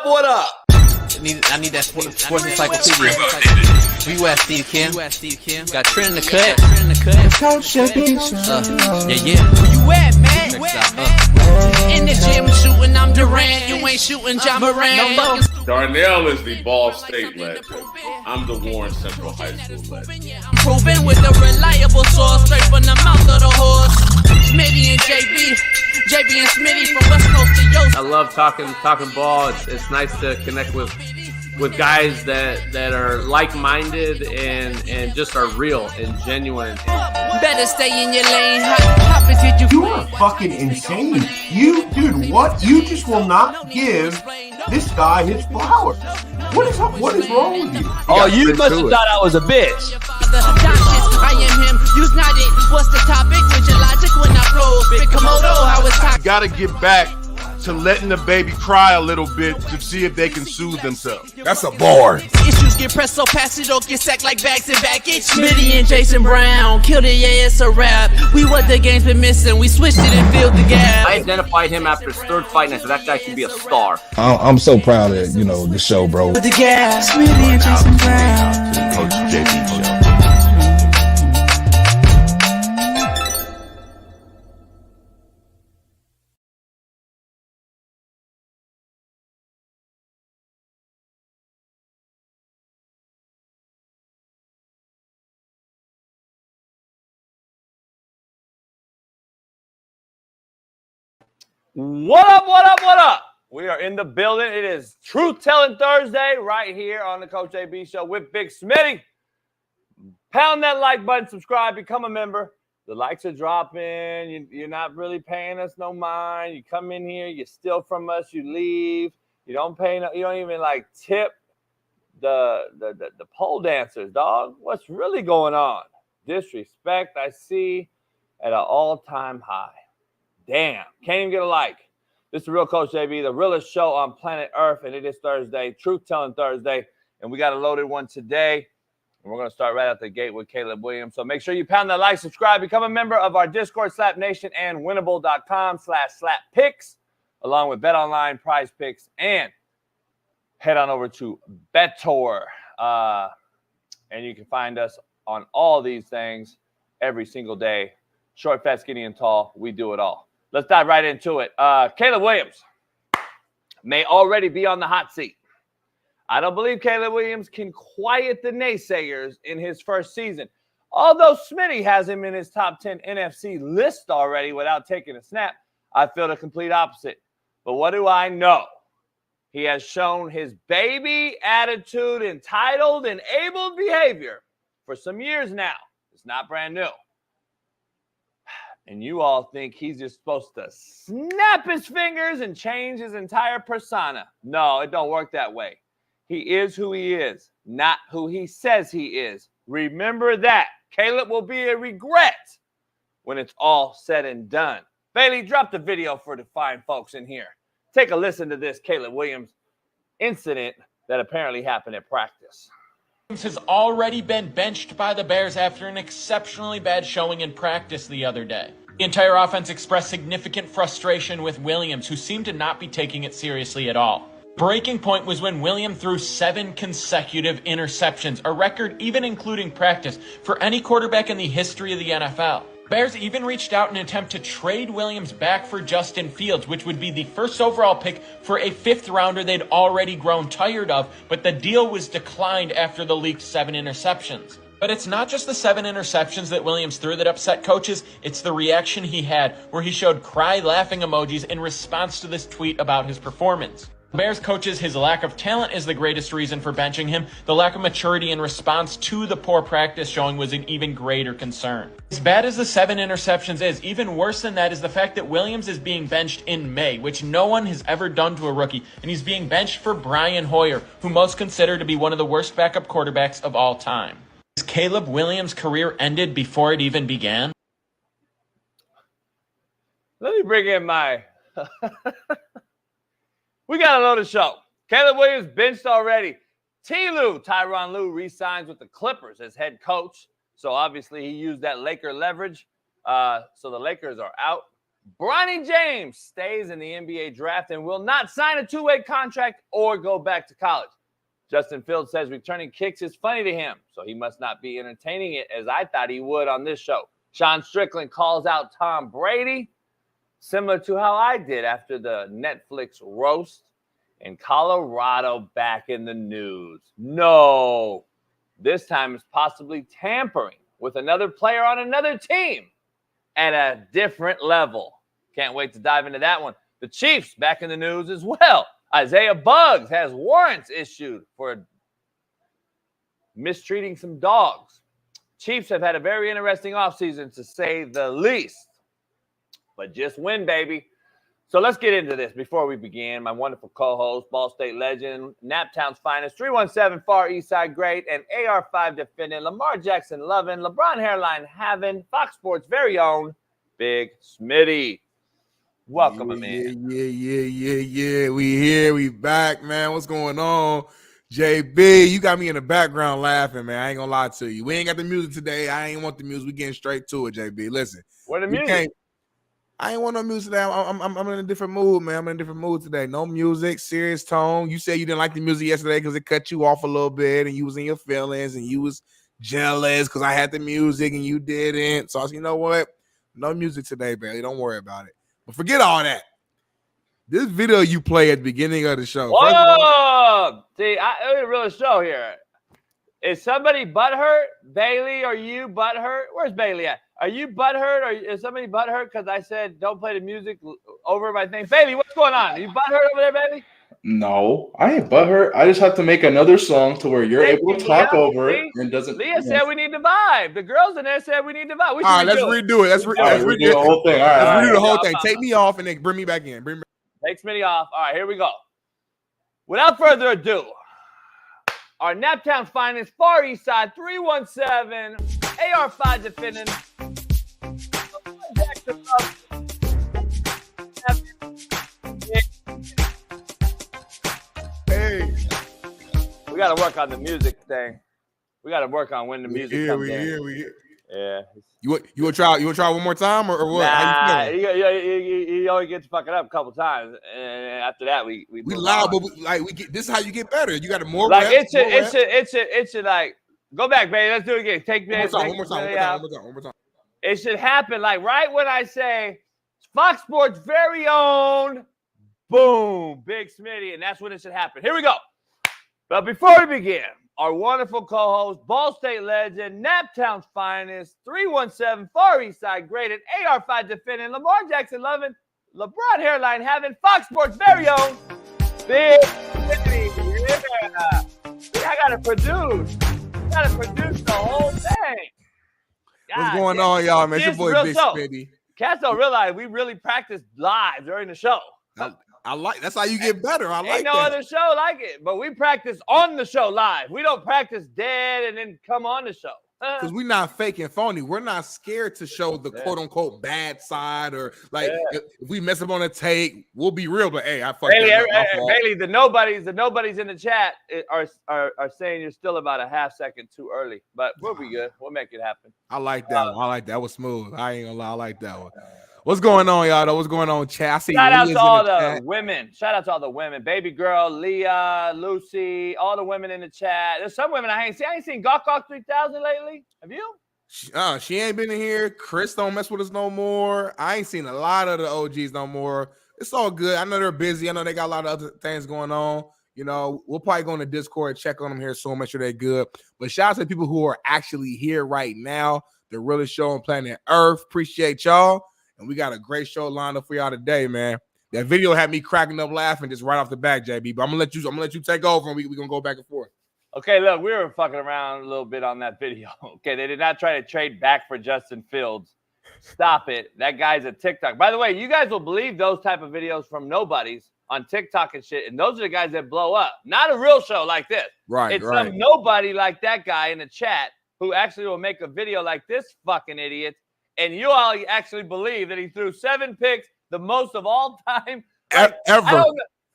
What up? I need that sports encyclopedia. Where you at, Steve Kim? Got Trent in the cut. Yeah. Where you at, man? In the gym shooting, I'm Durant. You ain't shooting John Moran. Darnell is the Ball State legend. I'm the Warren Central High School legend. I'm proving with a reliable source straight from the mouth of the horse. Smitty and JB and Smitty from West Coast to Yost. I love talking ball. It's nice to connect with guys that are like-minded and just are real and genuine. Better stay in your lane. How did you are fucking insane. Dude, what? You just will not give this guy his flowers. What is wrong with you? Oh, you must have thought I was a bitch. I am him. Use not it. What's the topic? With your logic when I flow. Big Komodo, how it's talking. Got to get back to letting the baby cry a little bit to see if they can soothe themselves. That's a bar. Issues get pressed so past it don't get sacked like bags and baggage. Smitty and Jason Brown killed it, yeah, it's a rap. We what the game's been missing, we switched it and filled the gap. I identified him after his third fight and I said that guy can be a star. I'm so proud of the show, bro. With the gap, Smitty and Jason Brown. To the Coach JB show. What up? We are in the building. It is Truth Telling Thursday right here on the Coach JB Show with Big Smitty. Pound that like button, subscribe, become a member. The likes are dropping. You're not really paying us no mind. You come in here, you steal from us, you leave. You don't pay. You don't even tip the pole dancers, dog. What's really going on? Disrespect I see at an all-time high. Damn, can't even get a like. This is the real Coach JB, the realest show on Planet ERF, and it is Thursday, Truth Telling Thursday, and we got a loaded one today, and we're going to start right out the gate with Caleb Williams. So make sure you pound that like, subscribe, become a member of our Discord, Slap Nation, and winnable.com/slap-picks, along with Bet Online, Prize Picks, and head on over to Bettor, and you can find us on all these things every single day. Short, fat, skinny, and tall, we do it all. Let's dive right into it. Caleb Williams may already be on the hot seat. I don't believe Caleb Williams can quiet the naysayers in his first season. Although Smitty has him in his top 10 NFC list already without taking a snap, I feel the complete opposite. But what do I know? He has shown his baby attitude, entitled, and able behavior for some years now. It's not brand new. And you all think he's just supposed to snap his fingers and change his entire persona. No, it don't work that way. He is who he is, not who he says he is. Remember that. Caleb will be a regret when it's all said and done. Bailey, drop the video for the fine folks in here. Take a listen to this Caleb Williams incident that apparently happened at practice. Has already been benched by the Bears after an exceptionally bad showing in practice the other day. The entire offense expressed significant frustration with Williams, who seemed to not be taking it seriously at all. Breaking point was when Williams threw 7 consecutive interceptions, a record even including practice for any quarterback in the history of the NFL. Bears even reached out in an attempt to trade Williams back for Justin Fields, which would be the first overall pick for a 5th rounder they'd already grown tired of, but the deal was declined after the leaked 7 interceptions. But it's not just the 7 interceptions that Williams threw that upset coaches, it's the reaction he had, where he showed cry laughing emojis in response to this tweet about his performance. Bears coaches, his lack of talent is the greatest reason for benching him. The lack of maturity in response to the poor practice showing was an even greater concern. As bad as the 7 interceptions is, even worse than that is the fact that Williams is being benched in May, which no one has ever done to a rookie, and he's being benched for Brian Hoyer, who most consider to be one of the worst backup quarterbacks of all time. Has Caleb Williams' career ended before it even began? Let me bring in my... We got a load of show. Caleb Williams benched already. Tyronn Lue re-signs with the Clippers as head coach. So obviously he used that Laker leverage. So the Lakers are out. Bronny James stays in the NBA draft and will not sign a two-way contract or go back to college. Justin Fields says returning kicks is funny to him, so he must not be entertaining it as I thought he would on this show. Sean Strickland calls out Tom Brady, similar to how I did after the Netflix roast. And Colorado back in the news. No, this time it's possibly tampering with another player on another team at a different level. Can't wait to dive into that one. The Chiefs back in the news as well. Isaiah Buggs has warrants issued for mistreating some dogs. Chiefs have had a very interesting offseason, to say the least. But just win, baby. So let's get into this. Before we begin, my wonderful co-host, Ball State legend, Naptown's finest, 317 Far East Side great, and AR5 defending, Lamar Jackson loving, LeBron hairline having, Fox Sports very own, Big Smitty. Welcome him in. Yeah. We here. We back, man. What's going on? JB, you got me in the background laughing, man. I ain't gonna lie to you. We ain't got the music today. I ain't want the music. We getting straight to it, JB. Listen. Where the music? I ain't want no music today. I'm in a different mood, man. I'm in a different mood today. No music, serious tone. You said you didn't like the music yesterday because it cut you off a little bit and you was in your feelings and you was jealous because I had the music and you didn't. So I said, you know what? No music today, baby. Don't worry about it. But forget all that. This video you play at the beginning of the show. Whoa! See, it's a real show here. Is somebody butthurt? Bailey, are you butthurt? Where's Bailey at? Are you butthurt? Or is somebody butthurt because I said don't play the music over my thing? Bailey, what's going on? Are you butthurt over there, Bailey? No, I ain't butthurt. I just have to make another song to where you're able to talk over it and doesn't. Leah said we need to vibe. The girls in there said we need to vibe. All right, let's redo it. Let's redo the whole thing. All right, let's redo the whole thing. Take me off and then bring me back in. Take Smitty off. All right, here we go. Without further ado, our Naptown finest, Far East Side, 317, AR5 defending. Hey, we got to work on the music thing. We got to work on when the music comes in. We here. Yeah. You want to try one more time or what? Nah, you only get to fuck it up a couple times, and after that we loud, but we get this is how you get better. You got to more like reps, it should like go back, baby. Let's do it again. Take me one more time. It should happen like right when I say Fox Sports very own, boom, Big Smitty, and that's when it should happen. Here we go. But before we begin, our wonderful co-host, Ball State legend, Naptown's finest, 317 Far East Side great, and AR5 defending, Lamar Jackson loving, LeBron hairline having, Fox Sports very own, Big Smitty. Yeah. See, I gotta produce the whole thing. What's going on, y'all, man? It's your boy Big Smitty. Cats don't realize we really practice live during the show. I like that's how you get better. I like Ain't no other show like it, but we practice on the show live. We don't practice dead and then come on the show. Because we're not fake and phony. We're not scared to show the quote unquote bad side or like if we mess up on a take, we'll be real. But hey, I fucked Bailey, the nobodies in the chat are saying you're still about a half second too early, but we'll be good. We'll make it happen. I like that one. I like that was smooth. I ain't gonna lie, I like that one. What's going on, y'all? What's going on, chat? Shout out to all the women. Shout out to all the women. Baby girl, Leah, Lucy, all the women in the chat. There's some women I ain't seen. I ain't seen Gawk 3000 lately. Have you? She ain't been in here. Chris don't mess with us no more. I ain't seen a lot of the OGs no more. It's all good. I know they're busy. I know they got a lot of other things going on. You know, we'll probably go on the Discord, check on them here soon, make sure they're good. But shout out to the people who are actually here right now. The realest show on Planet ERF. Appreciate y'all. And we got a great show lined up for y'all today, man. That video had me cracking up laughing just right off the back, JB. But I'm gonna let you take over and we're gonna go back and forth. Okay, look, we were fucking around a little bit on that video. Okay, they did not try to trade back for Justin Fields. Stop it. That guy's a TikTok. By the way, you guys will believe those type of videos from nobodies on TikTok and shit. And those are the guys that blow up. Not a real show like this. Right. It's some nobody like that guy in the chat who actually will make a video like this fucking idiot. And you all actually believe that he threw 7 picks, the most of all time. Like, ever.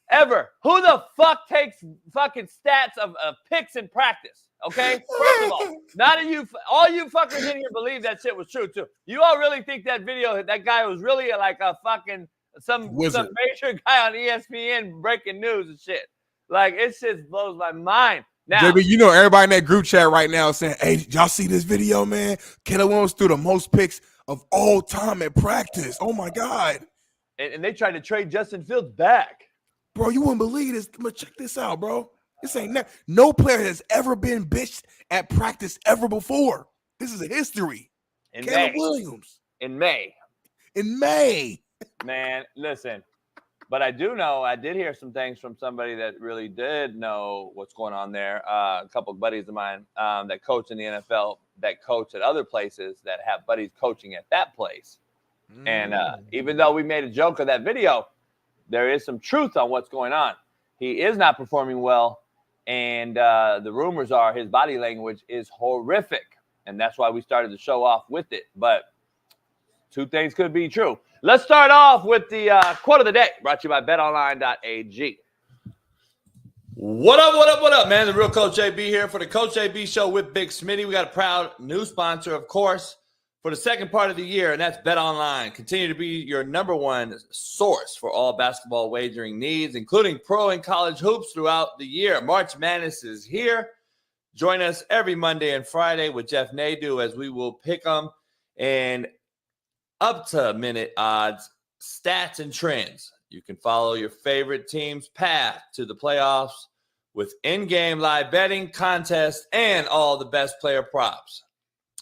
Ever. Who the fuck takes fucking stats of picks in practice? Okay, first of all, all you fuckers in here believe that shit was true too. You all really think that video, that guy was really like a fucking some major guy on ESPN breaking news and shit. Like it just blows my mind. Now, JB, you know everybody in that group chat right now saying, "Hey, y'all see this video, man? Killer Williams threw the most picks of all time at practice. Oh my god!" And they tried to trade Justin Fields back. Bro, you wouldn't believe this. But check this out, bro. This ain't no player has ever been bitched at practice ever before. This is a history. Caleb Williams. In May. Man, listen. But I do know, I did hear some things from somebody that really did know what's going on there. A couple of buddies of mine that coach in the NFL, that coach at other places, that have buddies coaching at that place. And even though we made a joke of that video, there is some truth on what's going on. He is not performing well. And the rumors are his body language is horrific. And that's why we started the show off with it. But two things could be true. Let's start off with the quote of the day, brought to you by betonline.ag. What up, man? The real Coach JB here for the Coach JB Show with Big Smitty. We got a proud new sponsor, of course, for the second part of the year, and that's BetOnline. Continue to be your number one source for all basketball wagering needs, including pro and college hoops throughout the year. March Madness is here. Join us every Monday and Friday with Jeff Nadu as we will pick them and up-to-minute odds, stats, and trends. You can follow your favorite team's path to the playoffs with in-game live betting, contests, and all the best player props.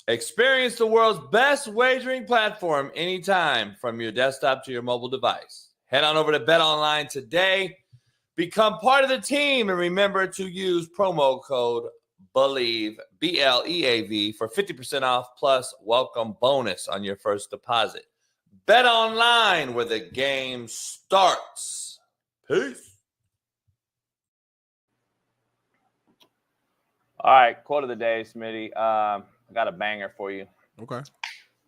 Experience the world's best wagering platform anytime from your desktop to your mobile device. Head on over to BetOnline today. Become part of the team, and remember to use promo code BELIEVE, BLEAV, for 50% off plus welcome bonus on your first deposit. Bet online where the game starts. Peace. All right, quote of the day, Smitty. I got a banger for you. Okay.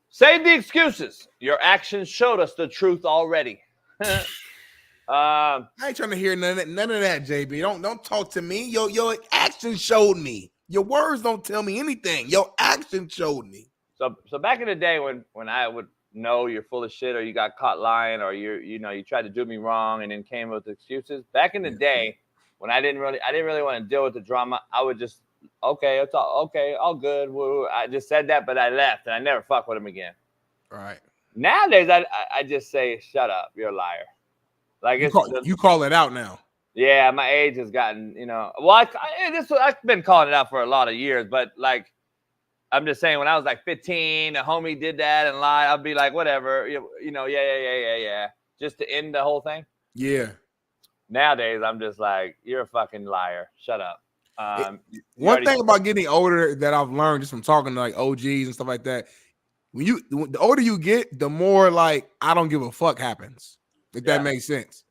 Save the excuses. Your actions showed us the truth already. I ain't trying to hear none of that, JB. Don't talk to me. Your action showed me. Your words don't tell me anything. Your action showed me. So back in the day when I would know you're full of shit, or you got caught lying, or you tried to do me wrong and then came with excuses. Back in the day when I didn't really want to deal with the drama, I would just it's all good. Woo. I just said that, but I left and I never fuck with him again. All right. Nowadays I just say, shut up, you're a liar. Like you call it out now. Yeah, my age has gotten, well, I've been calling it out for a lot of years, but like, I'm just saying when I was like 15, a homie did that and lied, I'd be like, whatever, yeah. Just to end the whole thing. Yeah. Nowadays, I'm just like, you're a fucking liar. Shut up. One thing about getting older that I've learned just from talking to like OGs and stuff like that, the older you get, the more like I don't give a fuck happens. If that makes sense.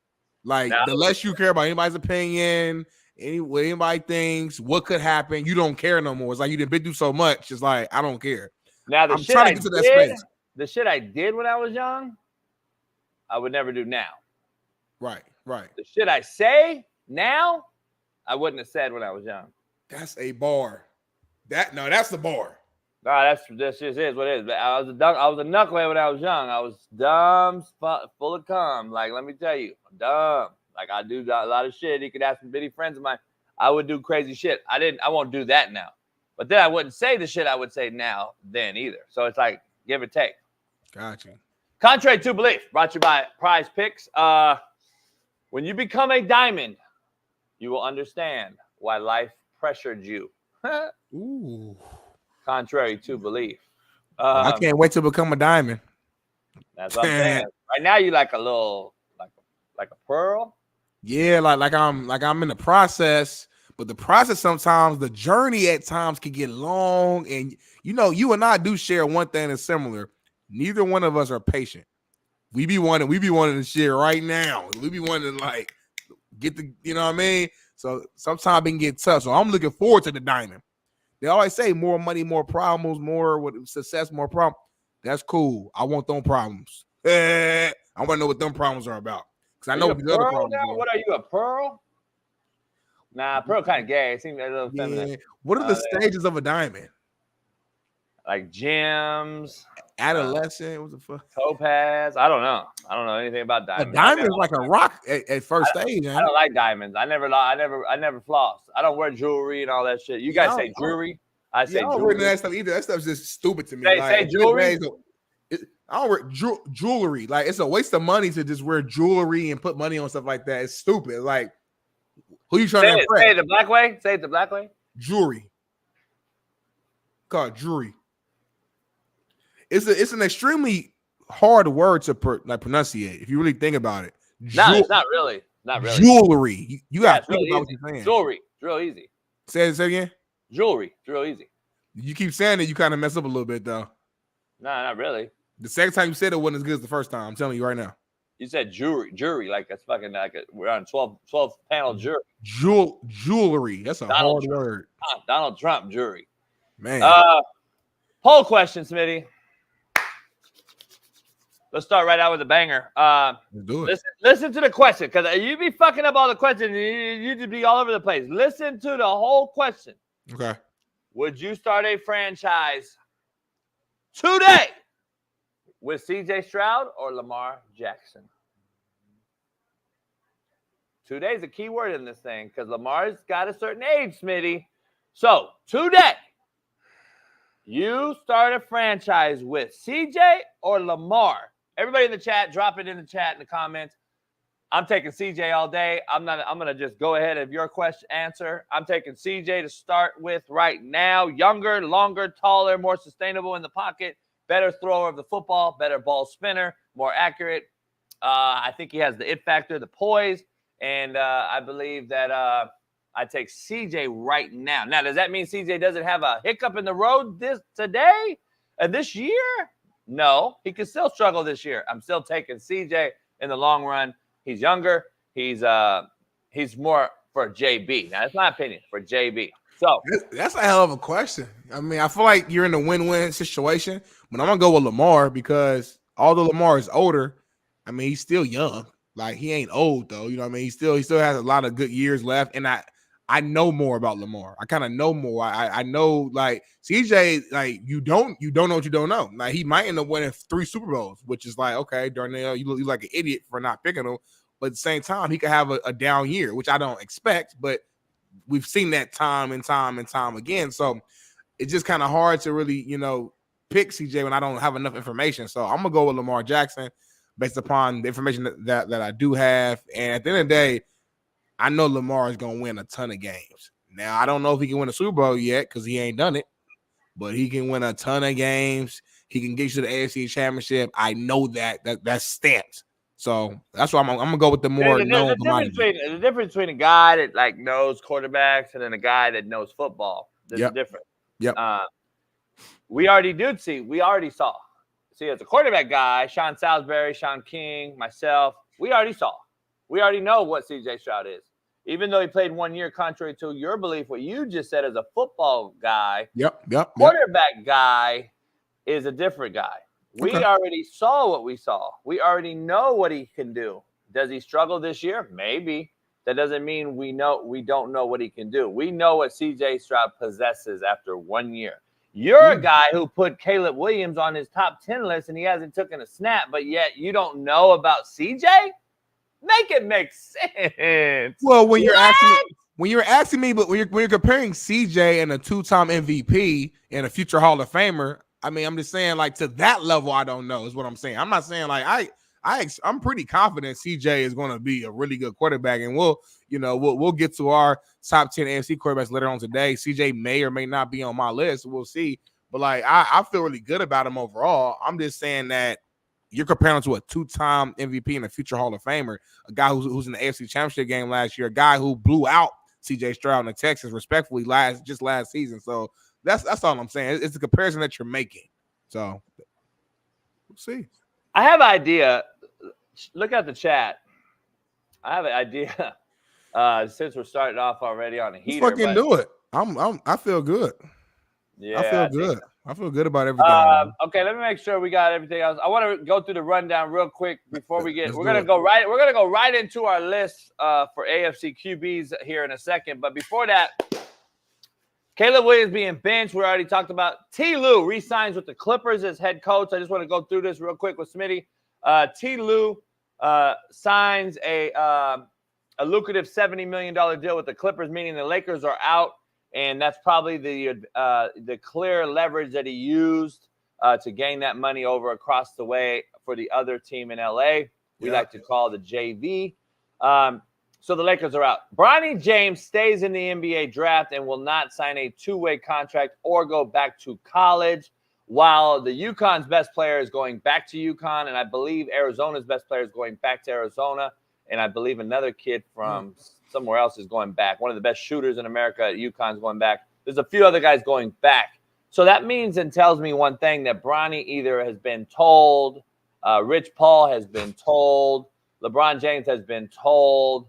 Like the less you care about anybody's opinion, what anybody thinks, what could happen, you don't care no more. It's like you done been through so much. It's like I don't care. Now I'm trying to get to that space. The shit I did when I was young, I would never do now. Right. The shit I say now, I wouldn't have said when I was young. That's a bar. That's the bar. No, that just is what it is. I was a knucklehead when I was young. I was dumb, full of cum. Like, let me tell you, I'm dumb. Like, I do a lot of shit. You could ask some bitty friends of mine. I would do crazy shit. I won't do that now. But then I wouldn't say the shit I would say now then either. So it's like, give or take. Gotcha. Contrary to belief, brought to you by Prize Picks. When you become a diamond, you will understand why life pressured you. Ooh. Contrary to belief. I can't wait to become a diamond. That's what I'm saying. Right now, you like a little, like a pearl. Yeah, like I'm in the process, but the process sometimes, the journey at times can get long, and you and I do share one thing that's similar. Neither one of us are patient. We be wanting to share right now. We be wanting to like get the, you know what I mean? So sometimes it can get tough. So I'm looking forward to the diamond. They always say more money, more problems, more with success, more problems. That's cool. I want them problems. I want to know what them problems are about. Because I know what the other problems are. What are you, a pearl? Nah, pearl kind of gay. It seems a little feminine. Yeah. What are the stages of a diamond? Like gems, adolescent. What the fuck? Topaz. I don't know. I don't know anything about A diamonds. diamond is like a rock at first stage. I don't like diamonds. I never floss. I don't wear jewelry and all that shit. You guys say jewelry. I say I don't jewelry. wear that stuff either. That stuff's just stupid to me. Say jewelry. I don't wear jewelry. Like, it's a waste of money to just wear jewelry and put money on stuff like that. It's stupid. Like, who you trying to impress? Say it the black way. Say it the black way. Jewelry. Called jewelry. It's an extremely hard word to pronunciate if you really think about it. No, it's not really. Not really. Jewelry. You got to think really about what you're saying. Jewelry. It's real easy. Say it again. Jewelry. It's real easy. You keep saying it, you kind of mess up a little bit though. No, not really. The second time you said it wasn't as good as the first time. I'm telling you right now. You said jury, like it's fucking we're on 12 panel jury. Jewelry. That's a hard word. Donald Trump jury. Man. Poll question, Smitty. Let's start right out with a banger. Let's do it. Listen to the question, because you be fucking up all the questions. You just be all over the place. Listen to the whole question. Okay. Would you start a franchise today with CJ Stroud or Lamar Jackson? Today is a key word in this thing because Lamar's got a certain age, Smitty. So today, you start a franchise with CJ or Lamar? Everybody in the chat, drop it in the chat in the comments. I'm taking CJ all day. I'm gonna just go ahead of your question answer. I'm taking CJ to start with right now. Younger, longer, taller, more sustainable in the pocket, better thrower of the football, better ball spinner, more accurate. I think he has the it factor, the poise, and I believe that I take CJ right now. Now, does that mean CJ doesn't have a hiccup in the road this year? No, he can still struggle this year. I'm still taking CJ in the long run. He's younger. He's more for JB. Now, that's my opinion for JB. So that's a hell of a question. I mean, I feel like you're in a win-win situation, but I'm gonna go with Lamar because although Lamar is older, I mean, he's still young. Like, he ain't old though. You know what I mean? He still has a lot of good years left, and I know more about Lamar. I kind of know more. I know, like, CJ, like, you don't know what you don't know. Like, he might end up winning 3 Super Bowls, which is like, okay, Darnell, you look like an idiot for not picking him. But at the same time, he could have a down year, which I don't expect. But we've seen that time and time again. So it's just kind of hard to really, pick CJ when I don't have enough information. So I'm gonna go with Lamar Jackson based upon the information that I do have. And at the end of the day, I know Lamar is going to win a ton of games. Now, I don't know if he can win a Super Bowl yet because he ain't done it, but he can win a ton of games. He can get you to the AFC Championship. I know that's stamped. So that's why I'm going to go with the more known commodity. The difference between a guy that, like, knows quarterbacks and then a guy that knows football. There's a difference. Yep. We already saw. See, as a quarterback guy, Sean Salisbury, Shaun King, myself, we already saw. We already know what CJ Stroud is. Even though he played 1 year, contrary to your belief, what you just said as a football guy, quarterback guy is a different guy. We already saw what we saw. We already know what he can do. Does he struggle this year? Maybe. That doesn't mean we don't know what he can do. We know what CJ Stroud possesses after 1 year. You're a guy who put Caleb Williams on his top 10 list and he hasn't taken a snap, but yet you don't know about CJ? Make it make sense. Well, when you're asking me, but when you're comparing CJ and a 2-time MVP and a future Hall of Famer, I mean, I'm just saying, like, to that level, I don't know is what I'm saying. I'm not saying, like, I'm pretty confident CJ is going to be a really good quarterback, and we'll get to our top 10 AFC quarterbacks later on today. CJ may or may not be on my list. We'll see. But, like, I feel really good about him overall. I'm just saying that you're comparing to a 2-time MVP and a future Hall of Famer, a guy who's in the AFC Championship game last year, a guy who blew out CJ Stroud in the Texans respectfully last season. So that's all I'm saying. It's the comparison that you're making. So we'll see. I have an idea. Look at the chat. I have an idea. Since we're starting off already on a heater, do it. I feel good. Yeah, I feel good. I feel good about everything. Okay, let me make sure we got everything else. I want to go through the rundown real quick before we get. We're gonna go right into our list for AFC QBs here in a second. But before that, Caleb Williams being benched. We already talked about. T. Lue re-signs with the Clippers as head coach. I just want to go through this real quick with Smitty. T. Lue signs a lucrative $70 million deal with the Clippers, meaning the Lakers are out. And that's probably the clear leverage that he used to gain that money over across the way for the other team in LA. We like to call the JV. So the Lakers are out. Bronny James stays in the NBA draft and will not sign a two-way contract or go back to college, while the UConn's best player is going back to UConn, and I believe Arizona's best player is going back to Arizona, and I believe another kid from somewhere else is going back. One of the best shooters in America at UConn's going back. There's a few other guys going back. So that means and tells me one thing, that Bronny either has been told, Rich Paul has been told, LeBron James has been told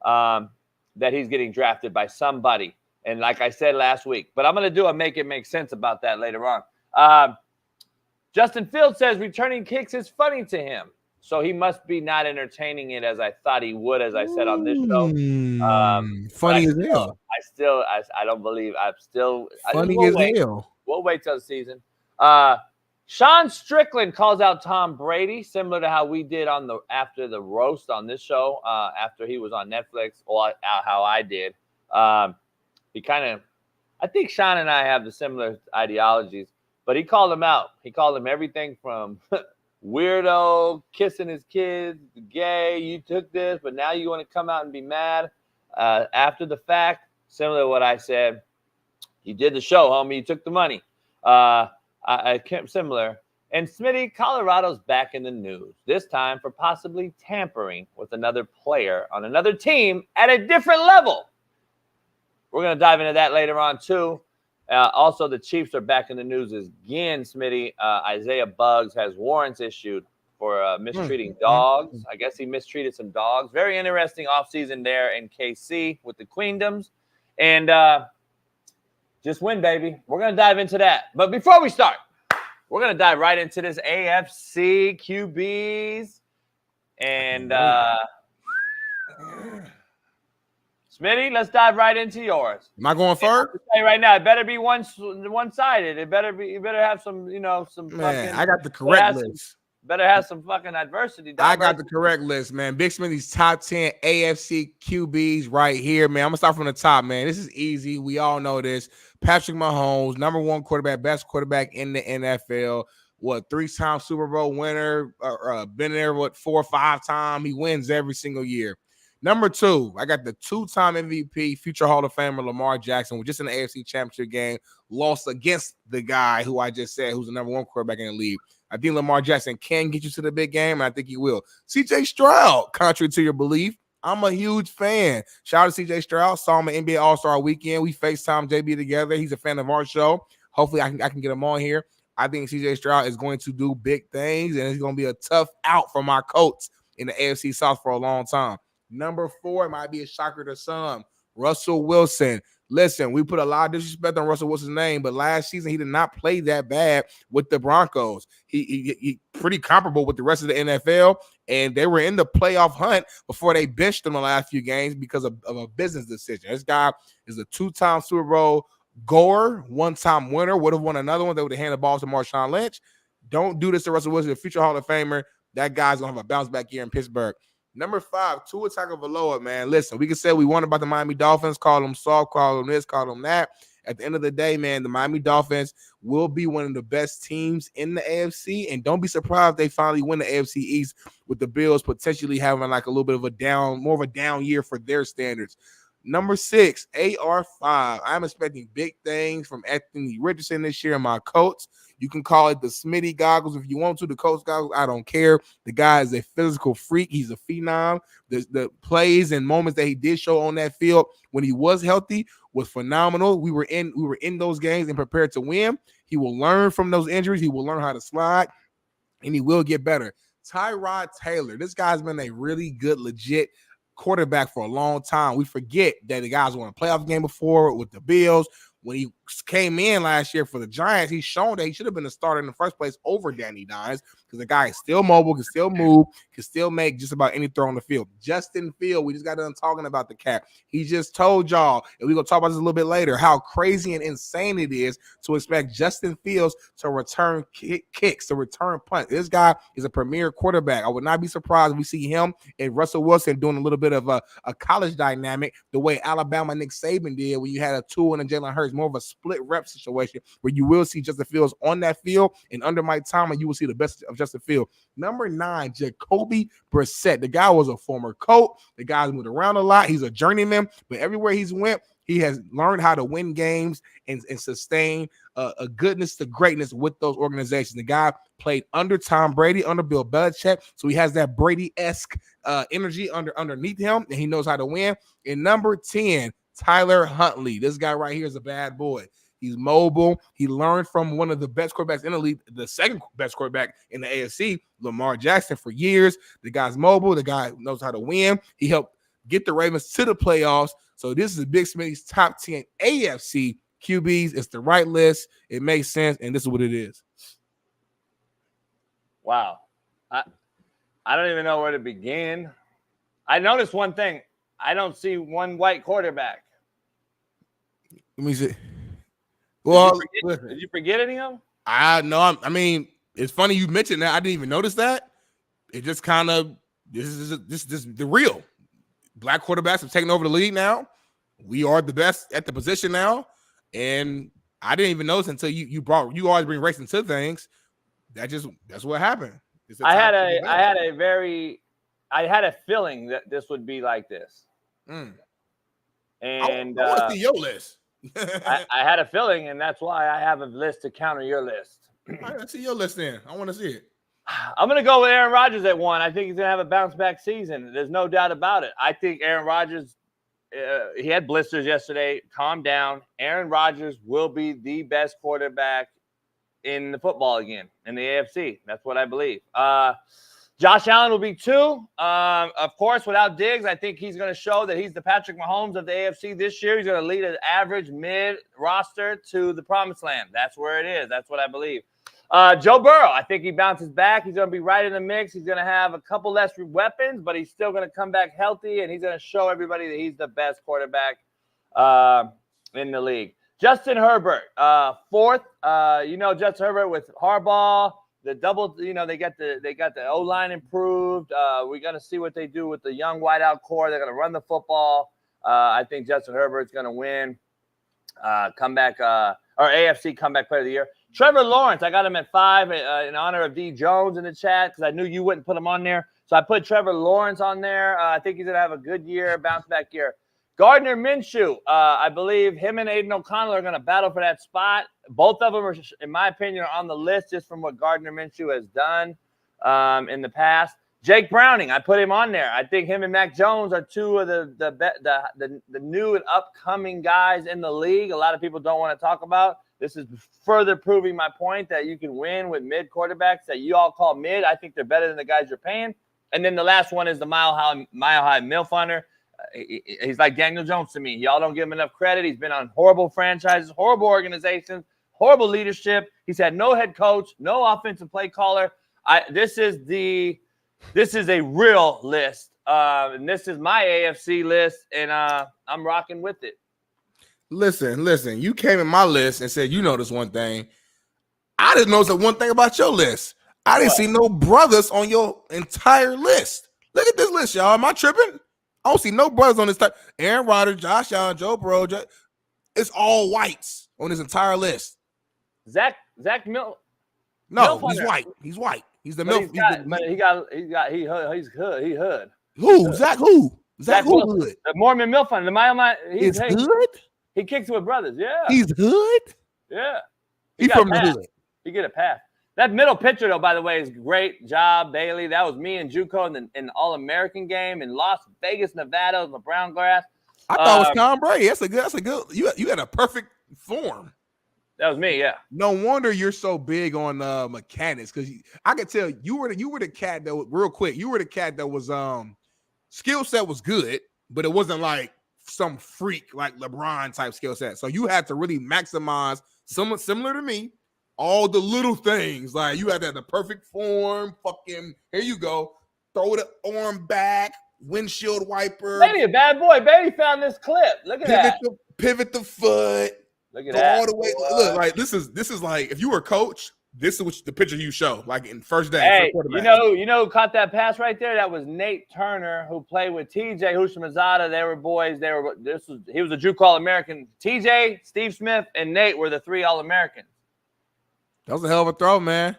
that he's getting drafted by somebody. And like I said last week, but I'm going to do a make it make sense about that later on. Justin Fields says returning kicks is funny to him. So he must be not entertaining it as I thought he would, as I said on this show. Funny as hell. I don't believe. Funny as hell. We'll wait till the season. Sean Strickland calls out Tom Brady, similar to how we did after the roast on this show, after he was on Netflix, or how I did. I think Sean and I have the similar ideologies, but he called him out. He called him everything from weirdo, kissing his kids, gay, you took this, but now you want to come out and be mad after the fact. Similar to what I said. You did the show, homie. You took the money. I can't similar. And Smitty, Colorado's back in the news, this time for possibly tampering with another player on another team at a different level. We're going to dive into that later on, too. Also, the Chiefs are back in the news again, Smitty. Isaiah Buggs has warrants issued for mistreating dogs. I guess he mistreated some dogs. Very interesting offseason there in KC with the Queendoms. And just win, baby. We're going to dive into that. But before we start, we're going to dive right into this AFC QBs. And Smitty, let's dive right into yours. Am I going first? Say right now, it better be one-sided. You better have some, some. Man, fucking, I got the correct list. Better have some fucking adversity. I got the correct list, man. Big Smitty's top 10 AFC QBs right here, man. I'm gonna start from the top, man. This is easy. We all know this. Patrick Mahomes, number one quarterback, best quarterback in the NFL. What, 3-time Super Bowl winner? Been there 4 or 5 times. He wins every single year. Number 2, I got the 2-time MVP, future Hall of Famer Lamar Jackson, just in the AFC Championship game, lost against the guy who I just said, who's the number 1 quarterback in the league. I think Lamar Jackson can get you to the big game, and I think he will. CJ Stroud, contrary to your belief, I'm a huge fan. Shout out to CJ Stroud. Saw him at NBA All-Star Weekend. We FaceTime JB together. He's a fan of our show. Hopefully, I can get him on here. I think CJ Stroud is going to do big things, and he's going to be a tough out for my Colts in the AFC South for a long time. Number 4, it might be a shocker to some, Russell Wilson. Listen, we put a lot of disrespect on Russell Wilson's name, but last season he did not play that bad with the Broncos. He pretty comparable with the rest of the NFL, and they were in the playoff hunt before they benched him the last few games because of a business decision. This guy is a 2-time Super Bowl goer, 1-time winner, would have won another one. They would have handed the ball to Marshawn Lynch. Don't do this to Russell Wilson, a future Hall of Famer. That guy's going to have a bounce back year in Pittsburgh. Number 5, Tua Tagovailoa, man. Listen, we can say we want about the Miami Dolphins, call them soft, call them this, call them that. At the end of the day, man, the Miami Dolphins will be one of the best teams in the AFC, and don't be surprised if they finally win the AFC East with the Bills potentially having like a little bit of a down, more of a down year for their standards. Number 6, AR5. I'm expecting big things from Anthony Richardson this year and my Colts. You can call it the Smitty goggles if you want to, the Colts goggles. I don't care. The guy is a physical freak. He's a phenom. The plays and moments that he did show on that field when he was healthy was phenomenal. We were in those games and prepared to win. He will learn from those injuries. He will learn how to slide, and he will get better. Tyrod Taylor. This guy's been a really good, legit quarterback for a long time. We forget that the guys won a playoff game before with the Bills, when he came in last year for the Giants, he's shown that he should have been a starter in the first place over Danny Dimes because the guy is still mobile, can still move, can still make just about any throw on the field. Justin Fields, we just got done talking about the cat. He just told y'all, and we're going to talk about this a little bit later, how crazy and insane it is to expect Justin Fields to return kicks, to return punts. This guy is a premier quarterback. I would not be surprised if we see him and Russell Wilson doing a little bit of a college dynamic the way Alabama Nick Saban did when you had a Tua and a Jalen Hurts, more of a split rep situation where you will see Justin Fields on that field, and under Mike Tomlin, you will see the best of Justin Fields. Number 9, Jacoby Brissett. The guy was a former coach. The guy's moved around a lot. He's a journeyman, but everywhere he's went, he has learned how to win games and sustain a goodness to greatness with those organizations. The guy played under Tom Brady, under Bill Belichick, so he has that Brady-esque energy underneath him, and he knows how to win. And number 10, Tyler Huntley. This guy right here is a bad boy. He's mobile. He learned from one of the best quarterbacks in the league, the second best quarterback in the AFC, Lamar Jackson, for years. The guy's mobile. The guy knows how to win. He helped get the Ravens to the playoffs. So this is Big Smitty's top 10 AFC QBs. It's the right list. It makes sense, and this is what it is. Wow. I don't even know where to begin. I noticed one thing. I don't see one white quarterback. Let me see. Well, did you forget any of them? I mean, it's funny you mentioned that. I didn't even notice that. It just kind of this is the real black quarterbacks have taken over the league now. We are the best at the position now, and I didn't even notice until you always bring race into things. That's what happened. I had a feeling that this would be like this. And I want to see your list. I had a feeling, and that's why I have a list to counter your list. Let's see your list then. I want to see it. I'm going to go with Aaron Rodgers at 1. I think he's going to have a bounce-back season. There's no doubt about it. I think Aaron Rodgers, he had blisters yesterday. Calm down. Aaron Rodgers will be the best quarterback in the football again, in the AFC. That's what I believe. Josh Allen will be 2. Of course, without Diggs, I think he's going to show that he's the Patrick Mahomes of the AFC this year. He's going to lead an average mid roster to the promised land. That's where it is. That's what I believe. Joe Burrow, I think he bounces back. He's going to be right in the mix. He's going to have a couple less weapons, but he's still going to come back healthy, and he's going to show everybody that he's the best quarterback in the league. Justin Herbert, 4th. Justin Herbert with Harbaugh. The double, they got the O-line improved. We're going to see what they do with the young wideout core. They're going to run the football. I think Justin Herbert's going to win AFC comeback player of the year. Trevor Lawrence, I got him at 5 in honor of D. Jones in the chat because I knew you wouldn't put him on there. So I put Trevor Lawrence on there. I think he's going to have a good year, bounce back year. Gardner Minshew, I believe him and Aiden O'Connell are going to battle for that spot. Both of them are, in my opinion, are on the list just from what Gardner Minshew has done in the past. Jake Browning, I put him on there. I think him and Mac Jones are 2 of the new and upcoming guys in the league. A lot of people don't want to talk about. This is further proving my point that you can win with mid quarterbacks that you all call mid. I think they're better than the guys you're paying. And then the last one is the Mile High Milf Hunter. He's like Daniel Jones to me. Y'all don't give him enough credit. He's been on horrible franchises, horrible organizations, horrible leadership. He's had no head coach, no offensive play caller. This is a real list. And this is my AFC list, and I'm rocking with it. Listen. You came in my list and said, this one thing. I didn't notice that one thing about your list. I didn't see no brothers on your entire list. Look at this list, y'all. Am I tripping? I don't see no brothers on this type. Aaron Rodgers, Josh Allen, Joe Burrow. It's all whites on this entire list. Zach Milton. No, he's white. He's white. He's the Milton. He's hood. Who? Zach who? Zach who hood? The Mormon Milf Hunter. The Mile. He's hood? He kicks with brothers. Yeah. He's hood? Yeah. He's from the hood. He get a pass. That middle pitcher, though, by the way, is great job, Bailey. That was me and JUCO in the All-American game in Las Vegas, Nevada, on the brown grass. I thought it was Tom Brady. That's a good. You had a perfect form. That was me, yeah. No wonder you're so big on mechanics, because I could tell you were the cat that was real quick. You were the cat that was skill set was good, but it wasn't like some freak like LeBron type skill set. So you had to really maximize someone similar to me, all the little things. Like you had to have the perfect form, fucking here you go, throw the arm back, windshield wiper. Baby, a bad boy. Baby found this clip. Look at that. Pivot the foot. Look at go that. all the way. Look, like this is like if you were a coach, this is what the picture you show, like in first day. Hey, you know who caught that pass right there? That was Nate Turner, who played with TJ Houshmandzadeh. They were boys. He was a JUCO All-American. TJ, Steve Smith, and Nate were the 3 All-Americans. That was a hell of a throw, man.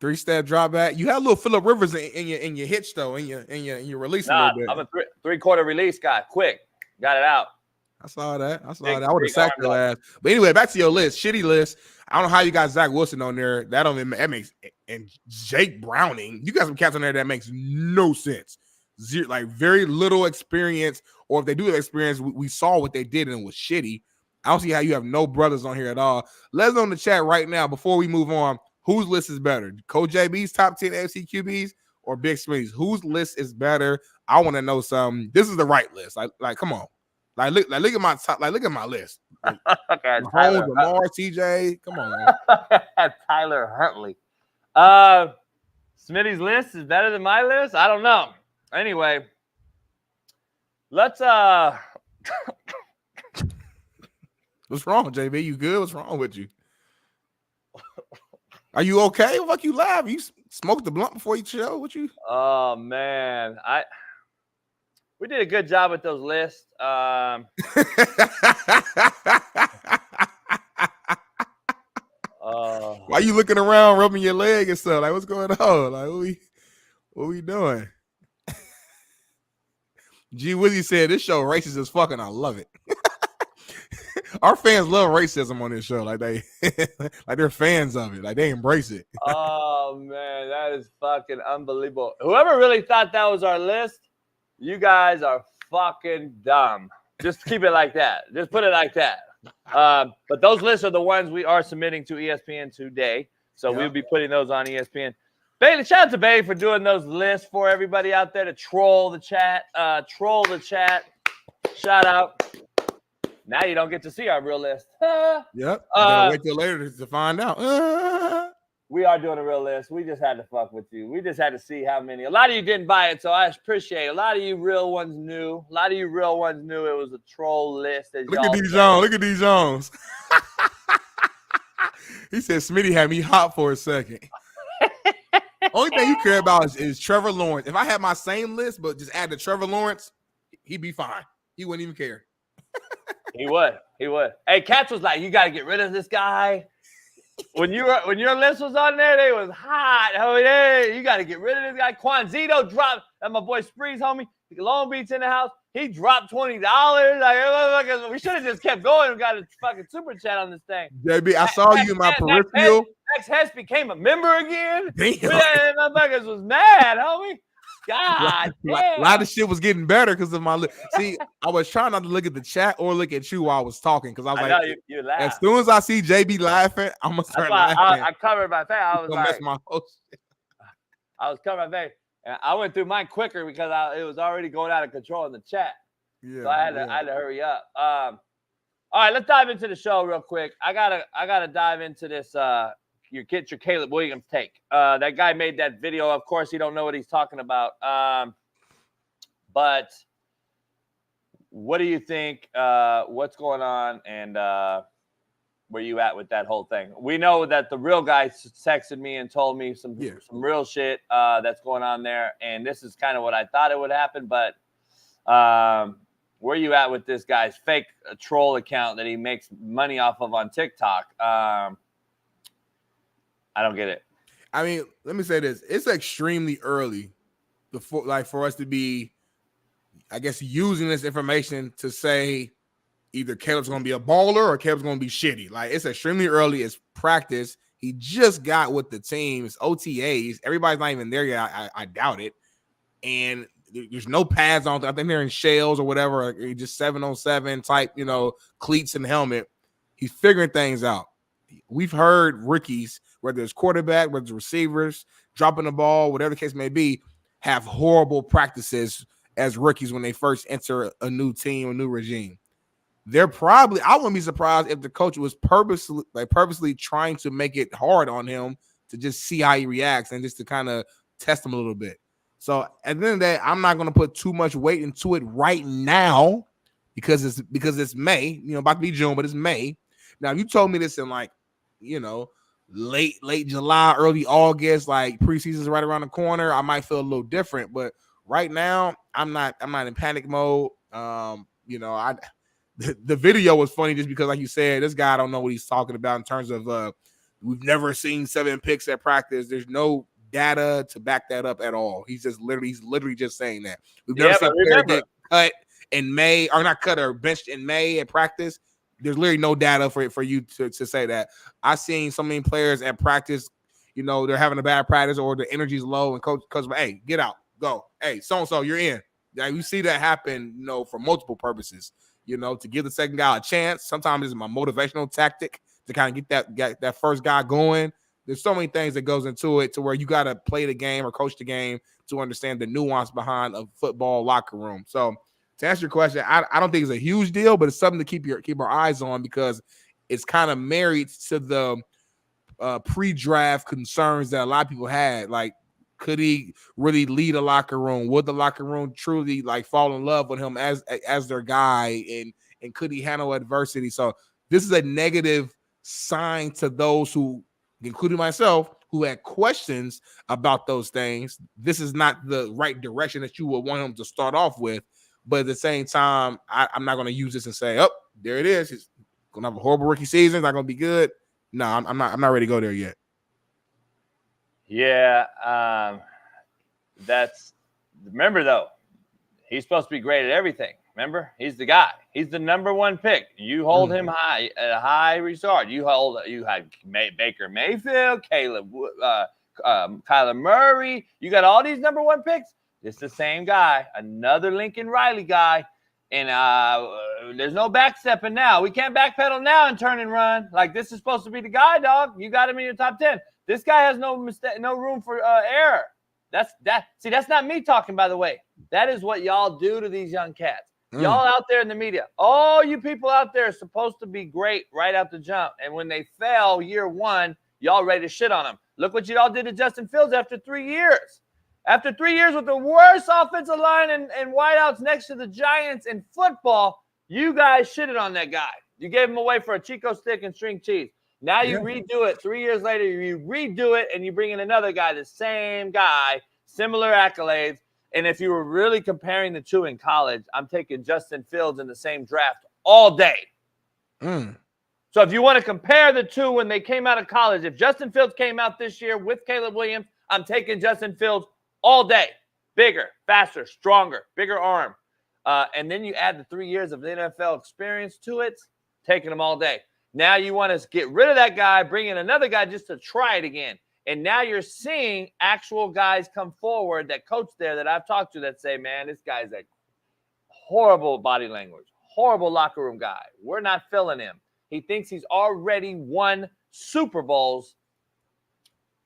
3-step drop back. You had a little Phillip Rivers in your hitch though, in your release a little bit. I'm a three-quarter release guy. Quick, got it out. I saw that. I would have sacked your ass. But anyway, back to your list. Shitty list. I don't know how you got Zach Wilson on there. That makes and Jake Browning. You got some cats on there that makes no sense. Zero, like very little experience, or if they do have experience, we saw what they did and it was shitty. I don't see how you have no brothers on here at all. Let's on the chat right now before we move on. Whose list is better? Coach JB's top 10 AFC QBs or Big Smitty's? Whose list is better? I want to know something. This is the right list. Like come on. Look at my top. Look at my list. Okay, Mahomes, Lamar, TJ. Come on, man. Tyler Huntley. Smitty's list is better than my list. I don't know. Anyway, let's. What's wrong, JB? You good? What's wrong with you? Are you okay? Fuck you laugh. You smoked the blunt before you show? What you? Oh man, we did a good job with those lists. Why you looking around, rubbing your leg and stuff? Like, what's going on? Like, what we doing? G Wizzy said this show racist as fuck, and I love it. Our fans love racism on this show. Like they're fans of it. Like they embrace it. Oh man, that is fucking unbelievable. Whoever really thought that was our list, you guys are fucking dumb. Just keep it like that. Just put it like that. But those lists are the ones we are submitting to ESPN today. So we'll be putting those on ESPN. Bailey, shout out to Bailey for doing those lists for everybody out there to troll the chat. Shout out. Now you don't get to see our real list. Yep. Wait till later to find out. We are doing a real list. We just had to fuck with you. We just had to see how many. A lot of you didn't buy it, so I appreciate it. A lot of you real ones knew. A lot of you real ones knew it was a troll list. Look at D. Jones. Look at D. Jones. He said Smitty had me hot for a second. Only thing you care about is Trevor Lawrence. If I had my same list, but just add the Trevor Lawrence, he'd be fine. He wouldn't even care. He would. Hey, Katz was like, you got to get rid of this guy. When your list was on there, they was hot. Oh, hey, you got to get rid of this guy. Quanzito dropped. That my boy Spree's homie. Long Beach in the house. He dropped $20. Like, we should have just kept going and got a fucking super chat on this thing. JB, I saw you in my peripheral. Max Hess became a member again. Damn. Motherfuckers was mad, homie. God damn. A lot of shit was getting better because of my list. See, I was trying not to look at the chat or look at you while I was talking because I was like, you as soon as I see JB laughing, I'm gonna start laughing. I covered my face. I was like, I was covering my face, and I went through mine quicker because it was already going out of control in the chat. Yeah, so I had to hurry up. All right, let's dive into the show real quick. I gotta dive into this. You get your Caleb Williams take. That guy made that video. Of course, he don't know what he's talking about. But what do you think? What's going on? And where you at with that whole thing? We know that the real guy texted me and told me some real shit that's going on there. And this is kind of what I thought it would happen. But where you at with this guy's fake troll account that he makes money off of on TikTok? I don't get it. I mean, let me say this. It's extremely early for us to be, I guess, using this information to say either Caleb's going to be a baller or Caleb's going to be shitty. Like, it's extremely early. It's practice. He just got with the team. It's OTAs. Everybody's not even there yet. I doubt it. And there's no pads on. I think they're in shells or whatever. Just 7-on-7 type, cleats and helmet. He's figuring things out. We've heard rookies, whether it's quarterback, whether it's receivers, dropping the ball, whatever the case may be, have horrible practices as rookies when they first enter a new team, a new regime. They're probably, I wouldn't be surprised if the coach was purposely trying to make it hard on him to just see how he reacts and just to kind of test him a little bit. So at the end of the day, I'm not going to put too much weight into it right now because it's May, about to be June, but it's May. Now, if you told me this in like, late July, early August, like preseason's right around the corner, I might feel a little different. But right now, I'm not in panic mode. The video was funny just because, like you said, this guy, I don't know what he's talking about in terms of we've never seen 7 picks at practice. There's no data to back that up at all. He's literally just saying that. We've never seen a player get cut in May, or not cut or benched in May at practice. There's literally no data for you to say that. I've seen so many players at practice, they're having a bad practice or the energy's low, and coach, hey, get out, go. Hey, so-and-so, you're in. Like, we see that happen, for multiple purposes. To give the second guy a chance. Sometimes it's my motivational tactic to kind of get that first guy going. There's so many things that goes into it to where you got to play the game or coach the game to understand the nuance behind a football locker room. So to answer your question, I don't think it's a huge deal, but it's something to keep our eyes on because it's kind of married to the pre-draft concerns that a lot of people had. Like, could he really lead a locker room? Would the locker room truly fall in love with him as their guy? And could he handle adversity? So this is a negative sign to those who, including myself, who had questions about those things. This is not the right direction that you would want him to start off with. But at the same time, I'm not going to use this and say, oh, there it is. He's going to have a horrible rookie season. It's not going to be good. No, I'm not ready to go there yet. Yeah, remember though, he's supposed to be great at everything. Remember, he's the guy. He's the number 1 pick. You hold him high at a high regard. You had Baker Mayfield, Kyler Murray. You got all these number 1 picks. It's the same guy, another Lincoln Riley guy, and there's no backstepping now. We can't backpedal now and turn and run. Like, this is supposed to be the guy, dog. You got him in your top 10. This guy has no mistake, no room for error. That's not me talking, by the way. That is what y'all do to these young cats. Y'all out there in the media, all you people out there are supposed to be great right out the jump. And when they fail year 1, y'all ready to shit on them. Look what y'all did to Justin Fields after 3 years. After 3 years with the worst offensive line and wideouts next to the Giants in football, you guys shitted on that guy. You gave him away for a Chico stick and string cheese. Now you redo it 3 years later. You redo it, and you bring in another guy, the same guy, similar accolades. And if you were really comparing the two in college, I'm taking Justin Fields in the same draft all day. So if you want to compare the two when they came out of college, if Justin Fields came out this year with Caleb Williams, I'm taking Justin Fields all day. Bigger, faster, stronger, bigger arm. And then you add the 3 years of NFL experience to it, taking them all day. Now you want to get rid of that guy, bring in another guy just to try it again. And now you're seeing actual guys come forward that coach there that I've talked to that say, man, this guy's a horrible body language, horrible locker room guy. We're not feeling him. He thinks he's already won Super Bowls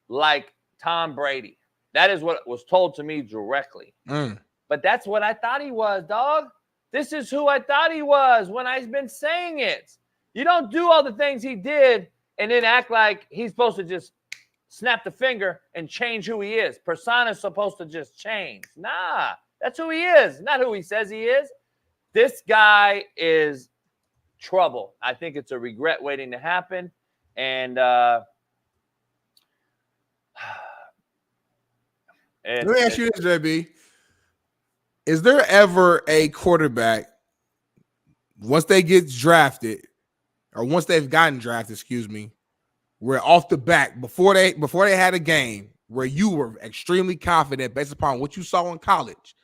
like Tom Brady. That is what was told to me directly. But that's what I thought he was, dog. This is who I thought he was when I've been saying it. You don't do all the things he did and then act like he's supposed to just snap the finger and change who he is. Persona is supposed to just change. Nah, that's who he is, not who he says he is. This guy is trouble. I think it's a regret waiting to happen. And let me ask you this, JB. Is there ever a quarterback, once they get drafted, or once they've gotten drafted, where off the bat, before they had a game, where you were extremely confident based upon what you saw in college,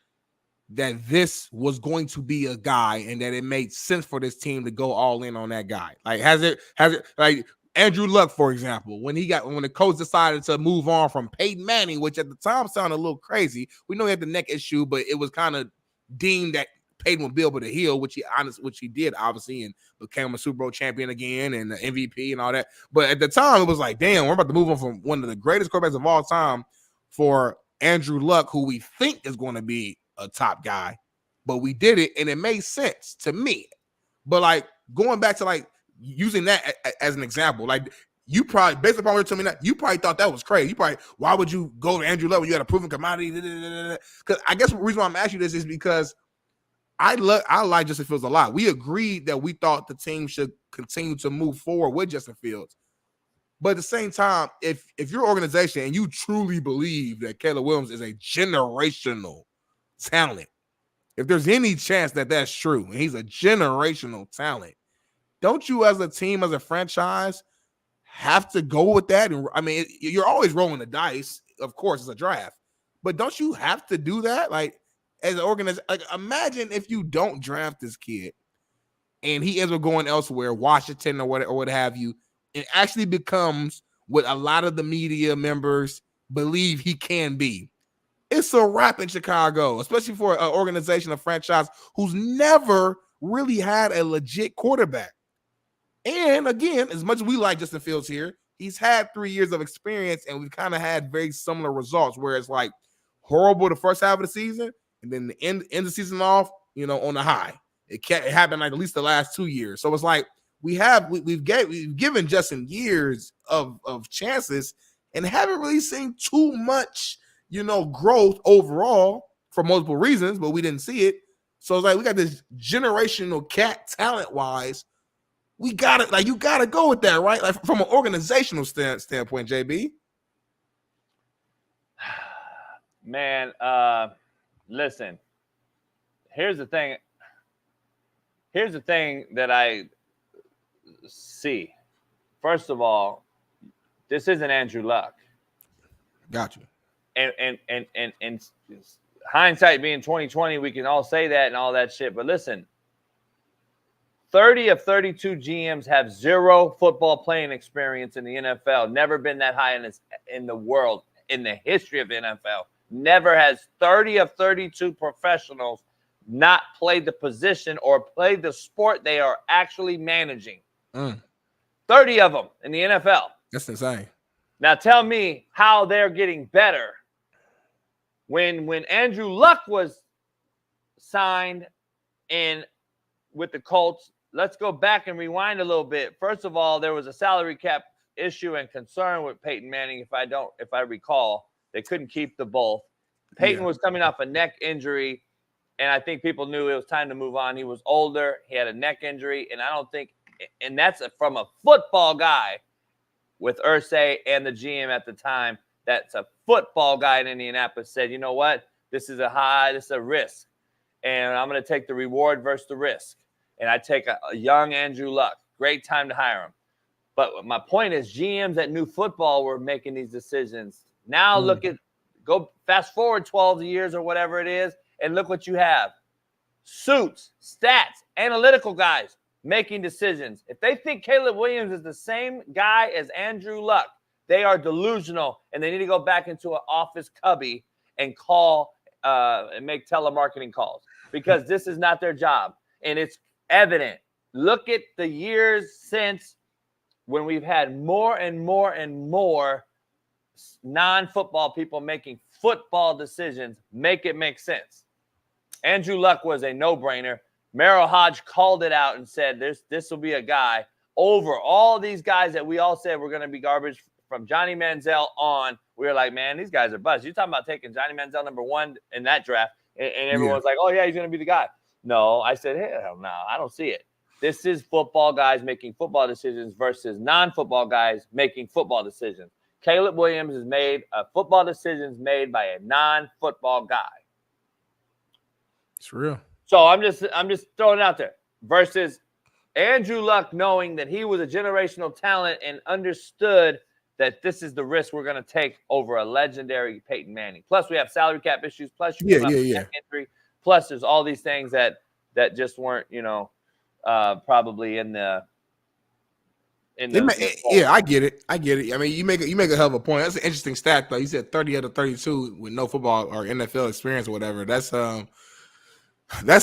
that this was going to be a guy and that it made sense for this team to go all in on that guy? Like, has it like Andrew Luck, for example, when the coach decided to move on from Peyton Manning, which at the time sounded a little crazy. We know he had the neck issue, but it was kind of deemed that Peyton would be able to heal, which he did, obviously, and became a Super Bowl champion again and the MVP and all that. But at the time, it was like, damn, we're about to move on from one of the greatest quarterbacks of all time for Andrew Luck, who we think is going to be a top guy, but we did it and it made sense to me. But like going back to like using that as an example, like you probably, based upon what you're telling me, that you probably thought that was crazy. You probably, why would you go to Andrew Luck when you had a proven commodity? Because I guess the reason why I'm asking you this is because I like Justin Fields a lot. We agreed that we thought the team should continue to move forward with Justin Fields. But at the same time, if your organization and you truly believe that Caleb Williams is a generational talent, if there's any chance that that's true, and he's a generational talent, don't you as a team, as a franchise, have to go with that? And I mean, you're always rolling the dice. Of course, it's a draft. But don't you have to do that? Like, as an organization, like, imagine if you don't draft this kid and he ends up going elsewhere, Washington or what have you, it actually becomes what a lot of the media members believe he can be. It's a wrap in Chicago, especially for an organization, a franchise who's never really had a legit quarterback. And again, as much as we like Justin Fields here, he's had 3 years of experience, and we've kind of had very similar results where it's like horrible the first half of the season, and then the end the season off, on the high. It happened like at least the last 2 years. So it's like we've given Justin years of chances and haven't really seen too much, growth overall for multiple reasons, but we didn't see it. So it's like we got this generational cat talent-wise. We got it. Like, you got to go with that, right? Like, from an organizational standpoint, JB. Man, listen. Here's the thing that I see. First of all, this isn't Andrew Luck. Got you. And hindsight being 2020, we can all say that and all that shit. But listen, 30 of 32 GMs have zero football playing experience in the NFL. Never been that high in the world, in the history of the NFL. Never has 30 of 32 professionals not played the position or played the sport they are actually managing. 30 of them in the NFL. That's insane. Now tell me how they're getting better. When Andrew Luck was signed in with the Colts, let's go back and rewind a little bit. First of all, there was a salary cap issue and concern with Peyton Manning. If I recall, they couldn't keep the both. Peyton was coming off a neck injury, and I think people knew it was time to move on. He was older. He had a neck injury, and I don't think – and that's from a football guy with Irsay and the GM at the time. That's a football guy in Indianapolis said, you know what? This is a risk, and I'm going to take the reward versus the risk. And I take a young Andrew Luck. Great time to hire him. But my point is, GMs that knew football were making these decisions. Now go fast forward 12 years or whatever it is, and look what you have. Suits, stats, analytical guys making decisions. If they think Caleb Williams is the same guy as Andrew Luck, they are delusional, and they need to go back into an office cubby and call and make telemarketing calls, because this is not their job. And it's evident. Look at the years since when we've had more and more and more non-football people making football decisions. Make it make sense. Andrew Luck was a no-brainer. Merrill Hodge called it out and said this will be a guy over all these guys that we all said were going to be garbage. From Johnny Manziel on, we were like, man, these guys are bust. You're talking about taking Johnny Manziel number 1 in that draft, and everyone's like, oh, yeah, he's going to be the guy. No, I said, hell no, I don't see it. This is football guys making football decisions versus non-football guys making football decisions. Caleb Williams has made football decisions made by a non-football guy. It's real. So I'm just throwing it out there. Versus Andrew Luck knowing that he was a generational talent and understood that this is the risk we're going to take over a legendary Peyton Manning. Plus, we have salary cap issues. Plus, injury. Plus, there's all these things that just weren't, probably in the. I get it. I mean, you make a hell of a point. That's an interesting stat, though. You said 30 out of 32 with no football or NFL experience or whatever. That's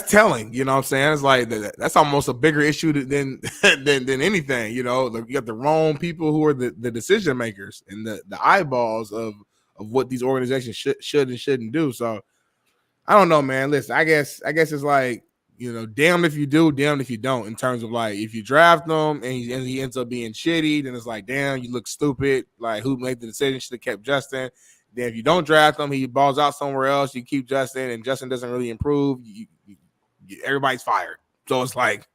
telling. You know what I'm saying? It's like that's almost a bigger issue than anything. You got the wrong people who are the decision makers and the eyeballs of what these organizations should and shouldn't do. So I don't know, man. Listen, I guess it's like, damned if you do, damned if you don't. In terms of like, if you draft him and he ends up being shitty, then it's like, damn, you look stupid. Like, who made the decision? Should have kept Justin. Then if you don't draft him, he balls out somewhere else. You keep Justin, and Justin doesn't really improve. Everybody's fired. So it's like,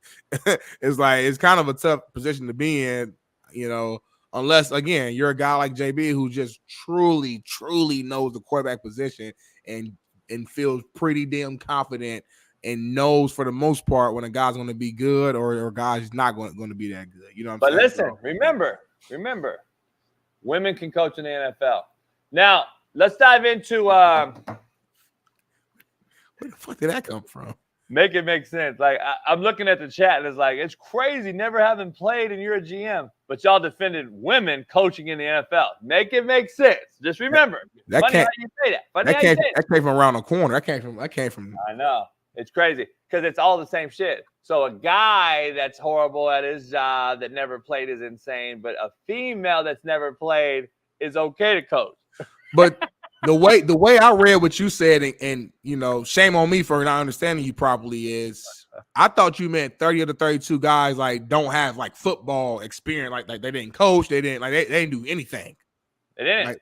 it's kind of a tough position to be in, unless again you're a guy like JB who just truly knows the quarterback position and feels pretty damn confident and knows for the most part when a guy's going to be good or a guy's not going to be that good. You know what I'm saying? But listen, remember, women can coach in the NFL. Now, let's dive into where the fuck did that come from? Make it make sense. Like, I'm looking at the chat, and it's like, it's crazy never having played and you're a GM. But y'all defended women coaching in the NFL. Make it make sense. Just remember. That funny can't, how you say that. That came from around the corner. That came from. I know. It's crazy because it's all the same shit. So a guy that's horrible at his job that never played is insane, but a female that's never played is okay to coach. But the way I read what you said, and shame on me for not understanding you properly, is I thought you meant 30 of the 32 guys like don't have like football experience, like they didn't coach, they didn't do anything. They didn't.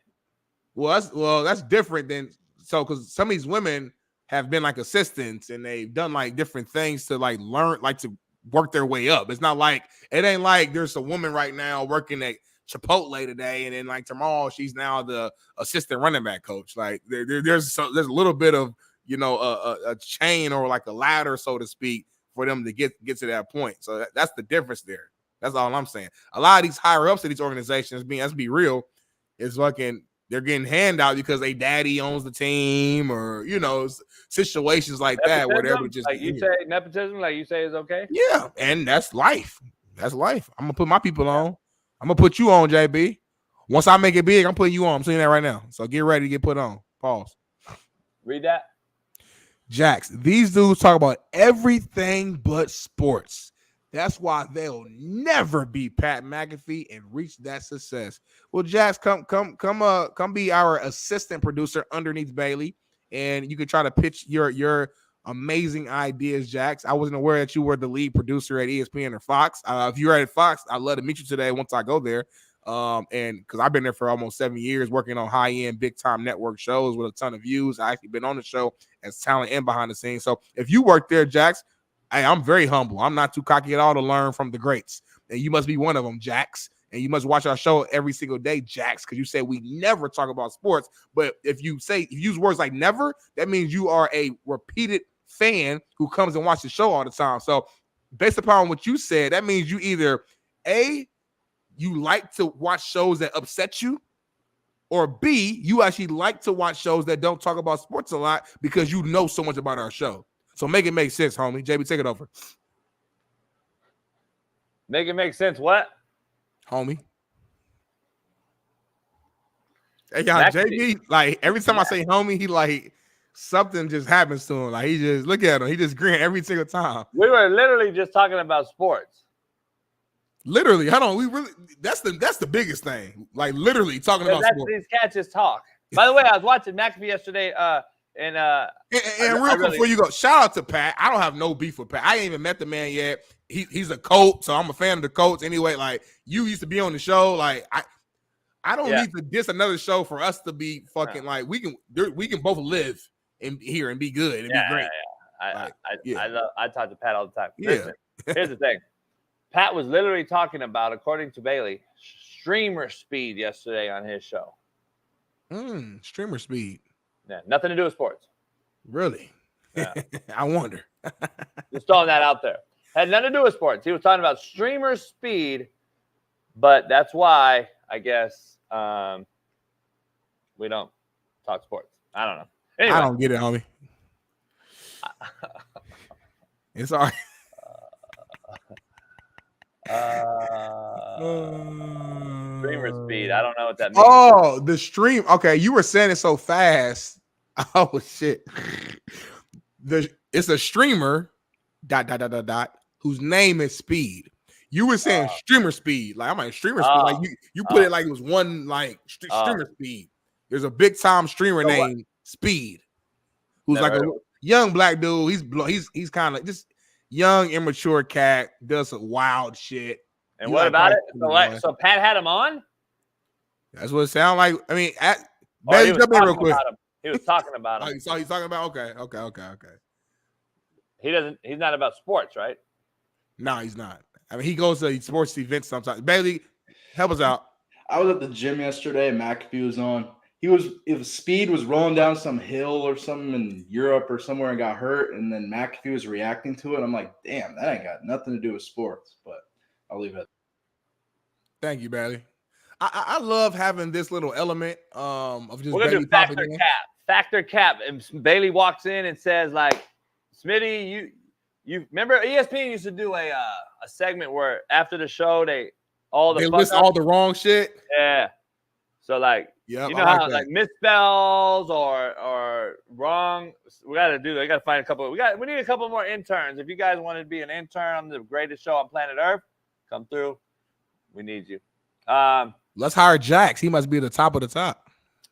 Like, that's different than because some of these women have been like assistants and they've done like different things to like learn, like to work their way up. It's not like it ain't like there's a woman right now working at Chipotle today, and then like tomorrow she's now the assistant running back coach. Like there's a little bit of a chain or like a ladder, so to speak, for them to get to that point. So that's the difference there. That's all I'm saying. A lot of these higher ups of these organizations, let's be real, is fucking they're getting handout because they daddy owns the team or situations like nepotism, that where they're just like you say nepotism, like you say is okay. Yeah, and that's life. That's life. I'm gonna put my people on. I'm gonna put you on, JB. Once I make it big, I'm putting you on. I'm saying that right now. So get ready to get put on. Pause. Read that. Jax, these dudes talk about everything but sports. That's why they'll never be Pat McAfee and reach that success. Well, Jax, come be our assistant producer underneath Bailey, and you can try to pitch your amazing ideas, Jax. I wasn't aware that you were the lead producer at ESPN or Fox. If you're at Fox, I'd love to meet you today once I go there. And because I've been there for almost 7 years working on high-end, big-time network shows with a ton of views. I actually been on the show as talent and behind the scenes. So if you work there, Jax, I'm very humble. I'm not too cocky at all to learn from the greats. And you must be one of them, Jax. And you must watch our show every single day, Jax, because you say we never talk about sports. But if you use words like never, that means you are a repeated fan who comes and watches the show all the time. So based upon what you said, that means you either A, you like to watch shows that upset you, or B, you actually like to watch shows that don't talk about sports a lot because you know so much about our show. So make it make sense, homie. JB, take it over. Make it make sense. What? Homie. Hey, y'all, JB, like every time I say homie, he like something just happens to him. Like he just look at him, he just grin every single time. We were literally just talking about sports. Literally, hold on. That's the biggest thing. Like literally talking about sports. These cats just talk. By the way, I was watching McAfee yesterday. And real quick before you go, shout out to Pat. I don't have no beef with Pat. I ain't even met the man yet. He's a coach, so I'm a fan of the coach. Anyway, like you used to be on the show. Like I don't need to diss another show for us to be fucking like we can both live in here and be good and be great. I talk to Pat all the time. Yeah. Listen, here's the thing. Pat was literally talking about, according to Bailey, streamer speed yesterday on his show. Streamer speed. Yeah, nothing to do with sports. Really? Yeah. I wonder. Just throwing that out there. Had nothing to do with sports. He was talking about streamer speed, but that's why I guess we don't talk sports. I don't know. Anyway. I don't get it, homie. It's all right. Streamer speed. I don't know what that means. Oh, the stream. Okay, you were saying it so fast. Oh shit. It's a streamer. ... Whose name is Speed. You were saying streamer speed. Like I'm like streamer speed. Like you put it like it was one like streamer speed. There's a big time streamer named Speed who's Never like heard a of him. young black dude. He's kind of just young, immature cat. Does some wild shit. And He what like about it? probably So Pat had him on? That's what it sounds like. I mean, Or he Bailey, was jump in real talking quick. about him. He was talking about Oh, him. you saw he's talking about? Okay. He's not about sports, right? No, he's not. I mean, he goes to sports events sometimes. Bailey, help us out. I was at the gym yesterday. McAfee was on. If Speed was rolling down some hill or something in Europe or somewhere and got hurt, and then McAfee was reacting to it. I'm like, damn, that ain't got nothing to do with sports. But I'll leave it. Thank you, Bailey. I love having this little element of just We're gonna Bailey do factor popping in. cap. Factor cap. And Bailey walks in and says, like, Smitty, you remember ESPN used to do a segment where after the show they list all the wrong shit. Yeah. So like, yeah, you know how like misspells or wrong. We gotta find a couple. We need a couple more interns. If you guys want to be an intern on the greatest show on planet Earth, come through. We need you. Let's hire Jax. He must be the top of the top.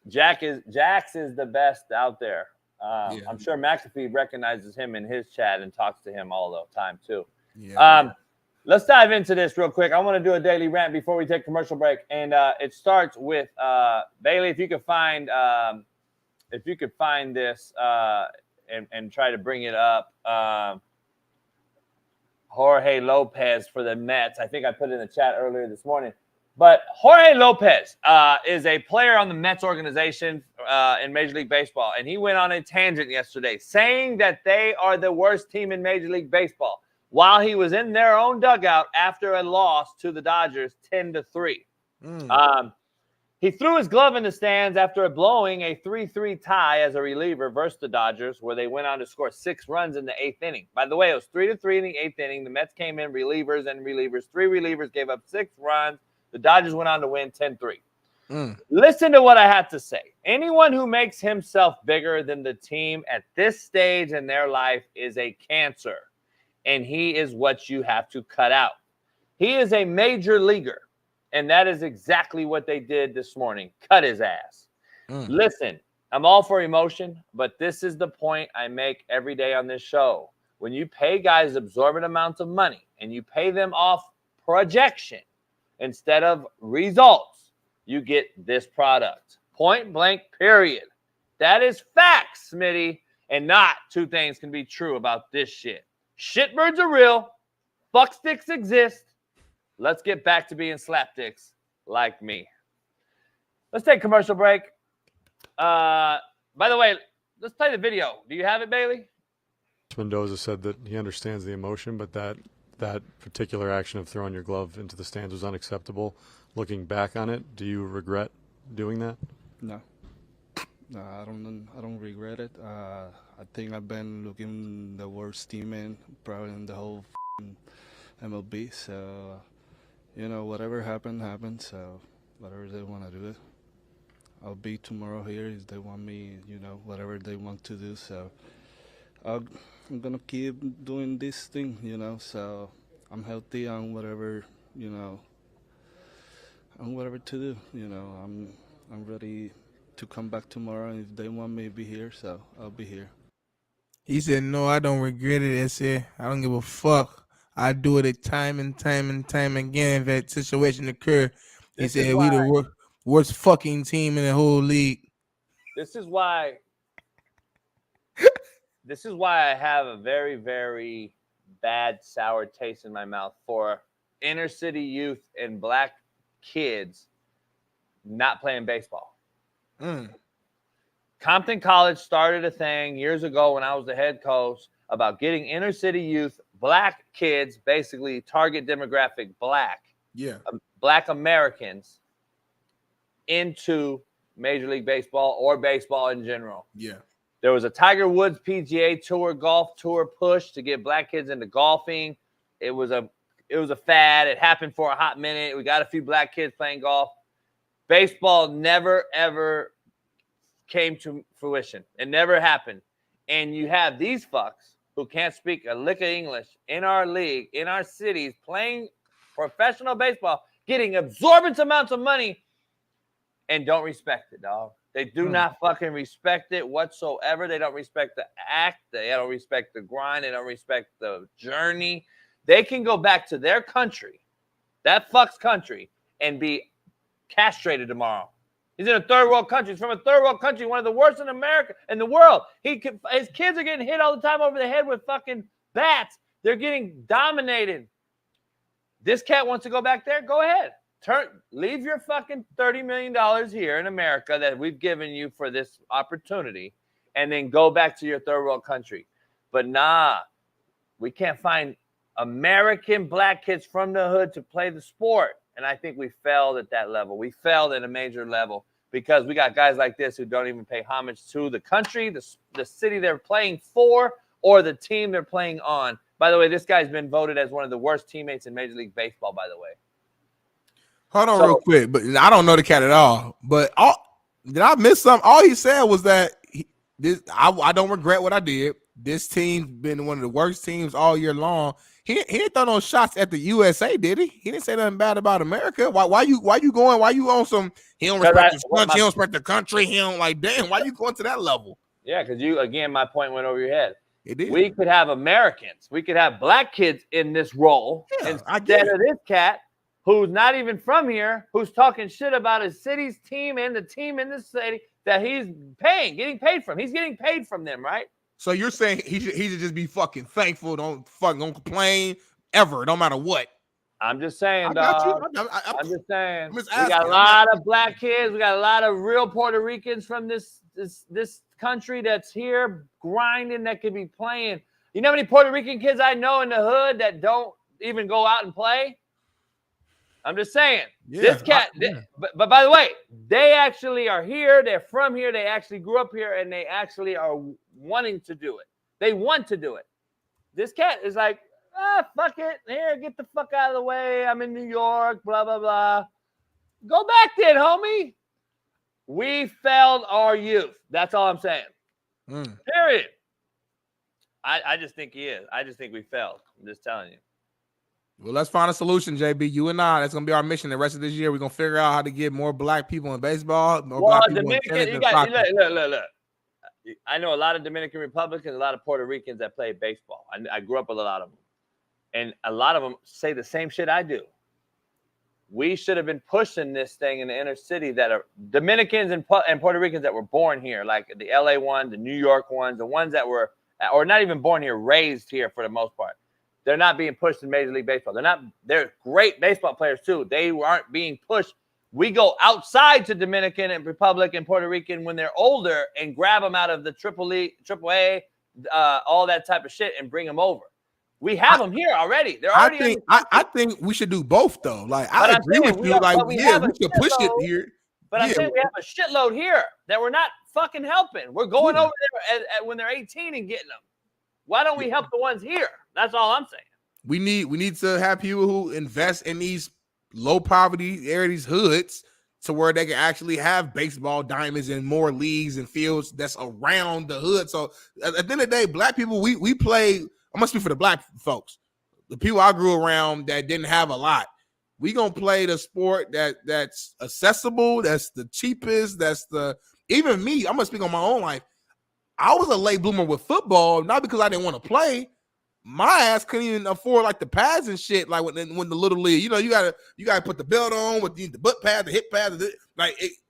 Jax is the best out there. I'm sure McAfee recognizes him in his chat and talks to him all the time too. Yeah. Let's dive into this real quick. I want to do a daily rant before we take commercial break, and it starts with Bailey. If you could find this and try to bring it up, Jorge Lopez for the Mets. I think I put it in the chat earlier this morning. But Jorge Lopez is a player on the Mets organization in Major League Baseball, and he went on a tangent yesterday saying that they are the worst team in Major League Baseball while he was in their own dugout after a loss to the Dodgers 10-3. He threw his glove in the stands after blowing a 3-3 tie as a reliever versus the Dodgers, where they went on to score 6 runs in the 8th inning. By the way, it was 3-3 in the 8th inning. The Mets came in relievers. 3 relievers gave up 6 runs. The Dodgers went on to win 10-3. Listen to what I have to say. Anyone who makes himself bigger than the team at this stage in their life is a cancer, and he is what you have to cut out. He is a major leaguer, and that is exactly what they did this morning. Cut his ass. Listen, I'm all for emotion, but this is the point I make every day on this show. When you pay guys absorbent amounts of money and you pay them off projection instead of results, you get this product. Point blank, period. That is facts, Smitty, and not two things can be true about this shit. Shitbirds are real. Fucksticks exist. Let's get back to being slapdicks like me. Let's take a commercial break. By the way, let's play the video. Do you have it, Bailey? Mendoza said that he understands the emotion, but that particular action of throwing your glove into the stands was unacceptable. Looking back on it, do you regret doing that? No, I don't regret it. I think I've been looking the worst team probably in the whole MLB. So, whatever happened. So, whatever they want to do, I'll be tomorrow here if they want me. Whatever they want to do. So, I'm gonna keep doing this thing. So I'm healthy on whatever. On whatever to do. I'm ready to come back tomorrow, and if they want me to be here, so I'll be here. He said, no, I don't regret it. I said, I don't give a fuck. I do it time and time again if that situation occur. He said, we the worst fucking team in the whole league. This is why I have a very, very bad sour taste in my mouth for inner city youth and black kids not playing baseball. Compton College started a thing years ago when I was the head coach about getting inner city youth, black kids, basically target demographic black Americans, into Major League Baseball or baseball in general. There was a Tiger Woods PGA Tour golf tour push to get black kids into golfing. It was a fad. It happened for a hot minute. We got a few black kids playing golf. Baseball never, ever came to fruition. It never happened. And you have these fucks who can't speak a lick of English in our league, in our cities, playing professional baseball, getting absorbent amounts of money, and don't respect it, dog. They do not fucking respect it whatsoever. They don't respect the act. They don't respect the grind. They don't respect the journey. They can go back to their country, that fuck's country, and be castrated tomorrow. He's in a third world country. He's from a third world country, one of the worst in America, in the world. His kids are getting hit all the time over the head with fucking bats. They're getting dominated. This cat wants to go back there. Go ahead. Leave your fucking $30 million here in America that we've given you for this opportunity, and then go back to your third world country. But nah, we can't find American black kids from the hood to play the sport. And I think we failed at that level. We failed at a major level because we got guys like this who don't even pay homage to the country, the city they're playing for, or the team they're playing on. By the way, this guy's been voted as one of the worst teammates in Major League Baseball, by the way. Hold on real quick, but I don't know the cat at all. But did I miss something? All he said was that I don't regret what I did. This team's been one of the worst teams all year long. He didn't throw no shots at the USA, did he? He didn't say nothing bad about America. Why you going? Why you on some? He don't respect his country. He don't respect the country. He don't like. Damn, why you going to that level? Yeah, because my point went over your head. It did. We could have Americans. We could have black kids in this role instead of this cat who's not even from here, who's talking shit about his city's team and the team in the city that he's getting paid from. He's getting paid from them, right? So you're saying he should just be fucking thankful, don't complain ever, no matter what. I'm just saying, dog. I'm just saying. We got a lot of black kids. We got a lot of real Puerto Ricans from this country that's here grinding that could be playing. You know how many Puerto Rican kids I know in the hood that don't even go out and play? I'm just saying. Yeah, this cat, but by the way, they actually are here. They're from here. They actually grew up here, and they actually are wanting to do it. They want to do it. This cat is like, fuck it. Here, get the fuck out of the way. I'm in New York, blah, blah, blah. Go back then, homie. We failed our youth. That's all I'm saying. Period. I just think he is. I just think we failed. I'm just telling you. Well, let's find a solution, JB. You and I. That's gonna be our mission. The rest of this year, we're gonna figure out how to get more black people in baseball. Look. I know a lot of Dominican Republicans, a lot of Puerto Ricans that play baseball. I grew up with a lot of them, and a lot of them say the same shit I do. We should have been pushing this thing in the inner city that are Dominicans and Puerto Ricans that were born here, like the LA one, the New York ones, the ones that were, or not even born here, raised here for the most part. They're not being pushed in Major League Baseball. They're great baseball players too. They aren't being pushed. We go outside to Dominican and Republic and Puerto Rican when they're older and grab them out of the AAA, all that type of shit and bring them over. We have them here already. They're already. I think we should do both though. Like I agree with you. Like we should push it here. But I'm saying we have a shitload here that we're not fucking helping. We're going over there when they're 18 and getting them. Why don't we help the ones here? That's all I'm saying. We need to have people who invest in these low poverty areas, hoods, to where they can actually have baseball diamonds and more leagues and fields that's around the hood. So at the end of the day, black people, we play. I must speak for the black folks, the people I grew around that didn't have a lot. We gonna play the sport that's accessible, that's the cheapest, even me. I'm gonna speak on my own life. I was a late bloomer with football, not because I didn't want to play. My ass couldn't even afford like the pads and shit. Like when the little league, you gotta put the belt on with the butt pad, the hip pad.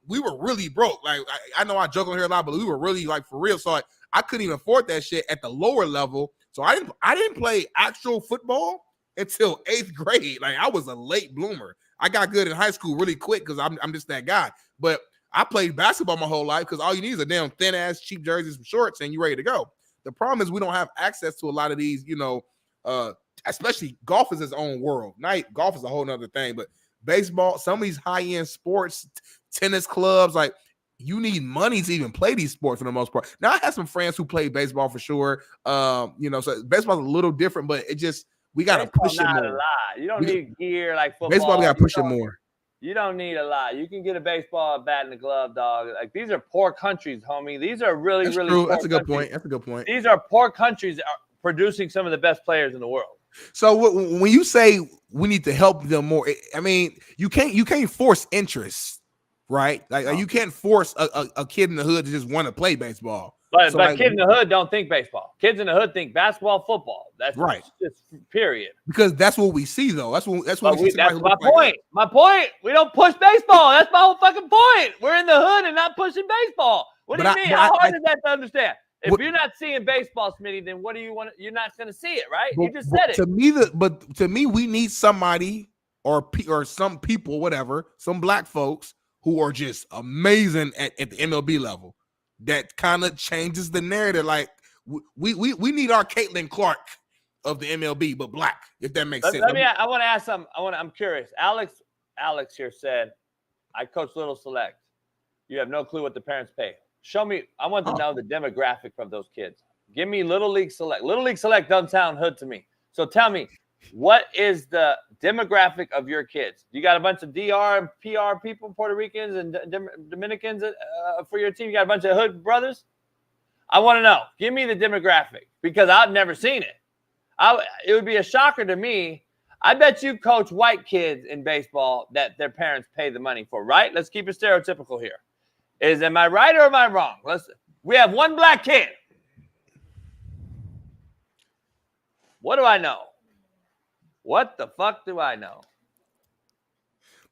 We were really broke. Like I know I joke on here a lot, but we were really like for real. So I couldn't even afford that shit at the lower level. So I didn't play actual football until 8th grade. Like I was a late bloomer. I got good in high school really quick because I'm just that guy. But I played basketball my whole life because all you need is a damn thin ass cheap jerseys and shorts and you're ready to go. The problem is we don't have access to a lot of these, especially golf is its own world. Golf is a whole nother thing, but baseball, some of these high-end sports, tennis clubs, like you need money to even play these sports for the most part. Now I have some friends who play baseball for sure. So baseball's a little different, but we gotta push it more. A lot. You don't need gear like football. Baseball, we gotta push it more. You don't need a lot. You can get a baseball, a bat, and a glove, dog. Like these are poor countries, homie. These are really true. That's a good countries. point. That's a good point. These are poor countries that are producing some of the best players in the world. So when you say we need to help them more, I mean you can't force interest. right? Like you can't force a kid in the hood to just want to play baseball. But, So, but like, kids in the hood don't think baseball. Kids in the hood think basketball, football. That's right. Just period. Because that's what we see, though. That's what we see. That's my point. My point. We don't push baseball. That's my whole fucking point. We're in the hood and not pushing baseball. What do you mean? How hard is that to understand? If you're not seeing baseball, Smitty, then what do you want? You're not going to see it, right? You just said it. To me, we need somebody or some people, whatever, some black folks who are just amazing at the MLB level. That kind of changes the narrative. Like we need our Caitlin Clark of the MLB, but black, if that makes sense. I want to ask something. I'm curious. Alex here said, I coach Little Select. You have no clue what the parents pay. Show me. I want to know the demographic of those kids. Give me Little League Select. Little League Select doesn't sound hood to me. So tell me, what is the demographic of your kids? You got a bunch of DR and PR people, Puerto Ricans and Dominicans for your team? You got a bunch of hood brothers? I want to know. Give me the demographic because I've never seen it. It would be a shocker to me. I bet you coach white kids in baseball that their parents pay the money for, right? Let's keep it stereotypical here. Am I right or am I wrong? We have one black kid. What do I know? What the fuck do I know?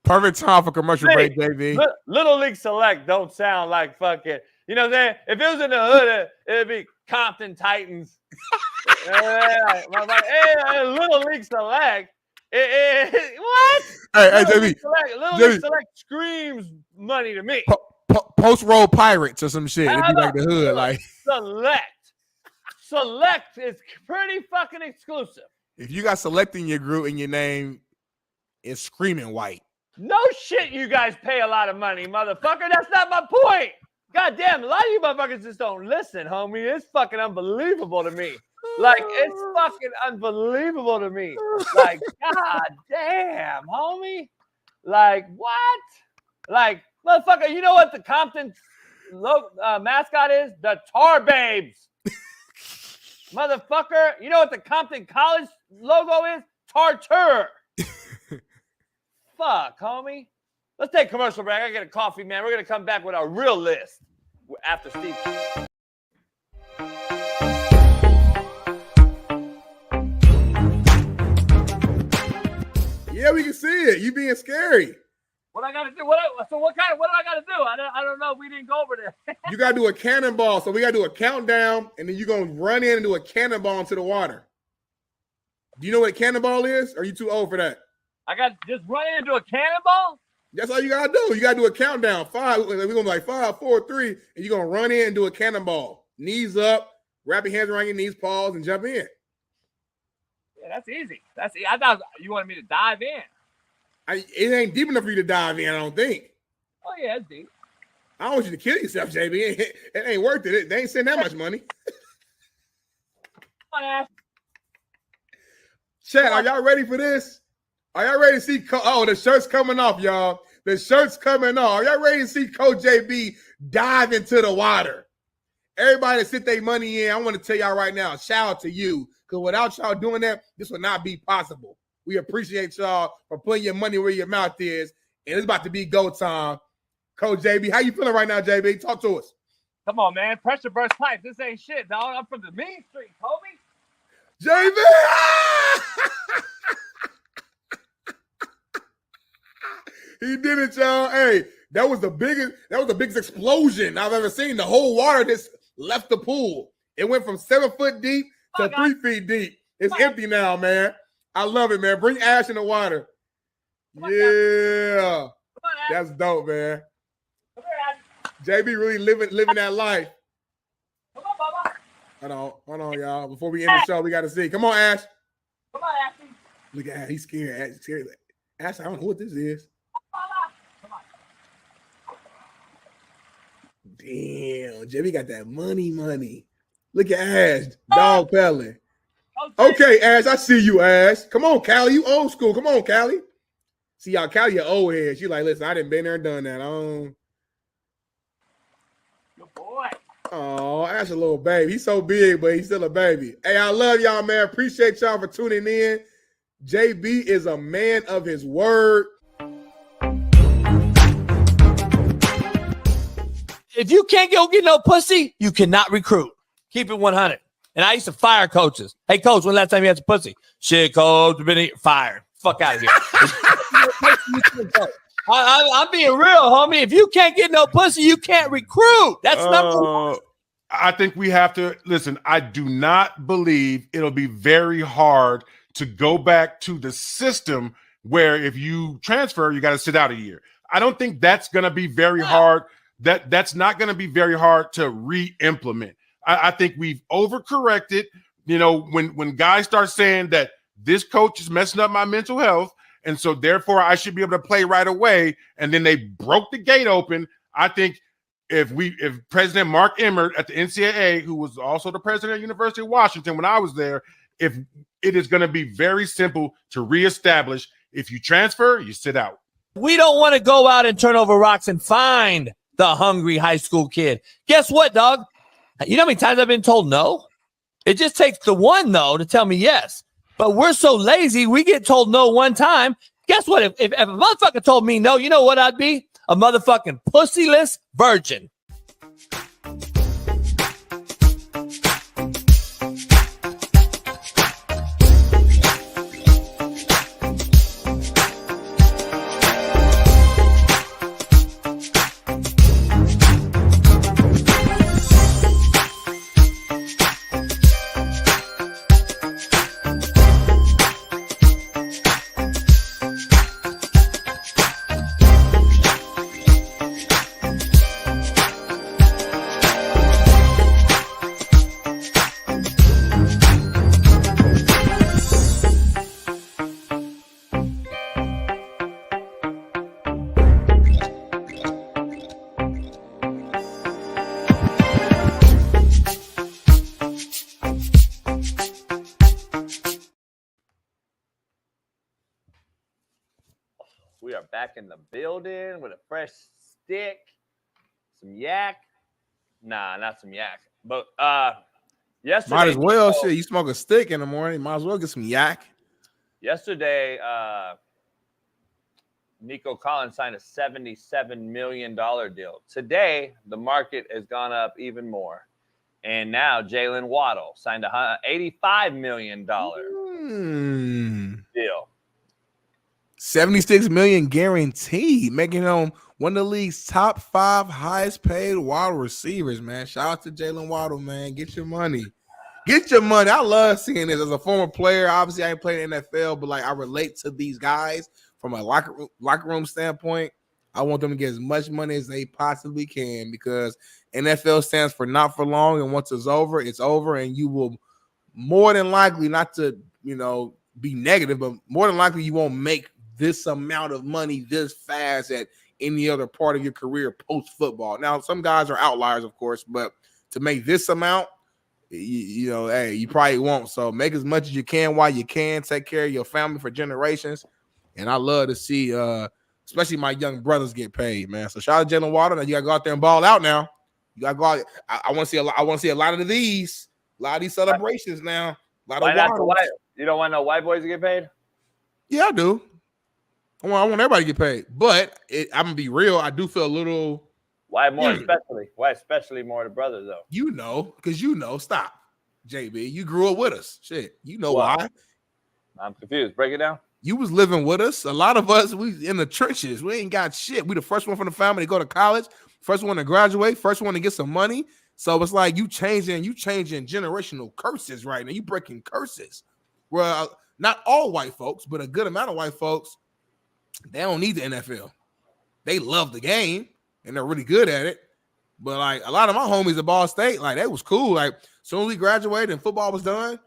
Perfect time for commercial break, JV. Little League Select don't sound like fucking, you know what I'm saying? If it was in the hood, it'd be Compton Titans. Little League Select. What? Hey, Little JV. League Select screams money to me. Post roll Pirates or some shit. It'd be like the hood. Like Select is pretty fucking exclusive. If you got Select in your group and your name is screaming white. No shit, you guys pay a lot of money, motherfucker. That's not my point. God damn, a lot of you motherfuckers just don't listen, homie. It's fucking unbelievable to me. Like, it's fucking unbelievable to me. Like, god damn, homie. Like, what? Like, motherfucker, you know what the Compton mascot is? The Tar Babes. Motherfucker, you know what the Compton College logo is? Tartar. Fuck, homie. Let's take a commercial break. I gotta get a coffee, man. We're gonna come back with our real list after Steve. Yeah, we can see it. You being scary. What I gotta do? What do I gotta do? I don't know. We didn't go over there. You gotta do a cannonball. So we gotta do a countdown, and then you're gonna run in and do a cannonball into the water. Do you know what a cannonball is? Or are you too old for that? I got to just run in and do a cannonball? That's all you gotta do. You gotta do a countdown. 5. We're gonna be like 5, 4, 3, and you're gonna run in and do a cannonball. Knees up, wrap your hands around your knees, pause, and jump in. Yeah, that's easy. I thought you wanted me to dive in. It ain't deep enough for you to dive in, I don't think. Oh yeah, it's deep. I don't want you to kill yourself, JB. It ain't worth it. They ain't send that much money. Chat, are y'all ready for this? Are y'all ready to see? The shirt's coming off, y'all. The shirt's coming off. Are y'all ready to see Coach JB dive into the water? Everybody that sit their money in, I want to tell y'all right now, shout out to you. Because without y'all doing that, this would not be possible. We appreciate y'all for putting your money where your mouth is. And it's about to be go time. Coach JB, how you feeling right now, JB? Talk to us. Come on, man. Pressure burst pipe. This ain't shit, dog. I'm from the mean street, homie. JB! He did it, y'all. Hey, that was the biggest explosion I've ever seen. The whole water just left the pool. It went from 7 foot deep to 3 feet deep. It's empty now, man. I love it, man. Bring Ash in the water. Yeah. That's dope, man. JB really living that life. Hold on, y'all. Before we end the show, we got to see. Come on, Ash. Come on, Ashley. Look at Ash. He's scared. Ash, scared. Ash, I don't know what this is. Damn, JB got that money. Look at Ash, dog pelling. Okay, Ash, I see you, Ash. Come on, Callie, you old school. Come on, Callie. See y'all, Callie, your old head. She like, listen, I done been there and done that. Good boy. Oh, Ash a little baby. He's so big, but he's still a baby. Hey, I love y'all, man. Appreciate y'all for tuning in. JB is a man of his word. if you can't go get no pussy, you cannot recruit. Keep it 100. And I used to fire coaches. Hey, coach, when last time you had some pussy? Shit, coach, been fired. Fuck out of here. I'm being real, homie. If you can't get no pussy, you can't recruit. That's number one. I think we have to listen. I do not believe it'll be very hard to go back to the system where if you transfer, you got to sit out a year. I don't think that's going to be very hard. That's not going to be very hard to re-implement. I think we've overcorrected. You know, when guys start saying that this coach is messing up my mental health, and so therefore I should be able to play right away, and then they broke the gate open. I think if President Mark Emmert at the NCAA, who was also the president of University of Washington when I was there, if it is going to be very simple to reestablish, if you transfer, you sit out. We don't want to go out and turn over rocks and find the hungry high school kid. Guess what, dog? You know how many times I've been told no? It just takes the one no to tell me yes. But we're so lazy, we get told no one time. Guess what? If a motherfucker told me no, you know what I'd be? A motherfucking pussyless virgin. We are back in the building with a fresh stick, some yak. Nah, not some yak. But yesterday, might as well. Shit, you smoke a stick in the morning. Might as well get some yak. Yesterday, Nico Collins signed a $77 million deal. Today, the market has gone up even more. And now Jalen Waddle signed a $85 million deal. 76 million guaranteed, making him one of the league's top 5 highest paid wide receivers, man. Shout out to Jalen Waddle, man. Get your money. Get your money. I love seeing this as a former player. Obviously, I ain't played in the NFL, but like I relate to these guys from a locker room standpoint. I want them to get as much money as they possibly can because NFL stands for not for long, and once it's over, and you will more than likely, not to, be negative, but more than likely you won't make this amount of money this fast at any other part of your career post-football. Now, some guys are outliers, of course, but to make this amount, hey, you probably won't. So make as much as you can while you can. Take care of your family for generations. And I love to see, especially my young brothers get paid, man. So shout out to Jalen Waddle. Now you got to go out there and ball out now. You got to go out. I want to see a lot of these celebrations now. A lot of Waddles. You don't want no white boys to get paid? Yeah, I do. I want everybody to get paid, but I'm gonna be real. I do feel a little. Why more especially? Why especially more the brothers though? Because stop, JB. You grew up with us. Shit, why? I'm confused. Break it down. You was living with us. A lot of us, we in the trenches. We ain't got shit. We the first one from the family to go to college, first one to graduate, first one to get some money. So it's like you changing generational curses right now. You breaking curses. Well, not all white folks, but a good amount of white folks. They don't need the NFL. They love the game and they're really good at it. But like a lot of my homies at Ball State, like they was cool. Like soon as we graduated and football was done,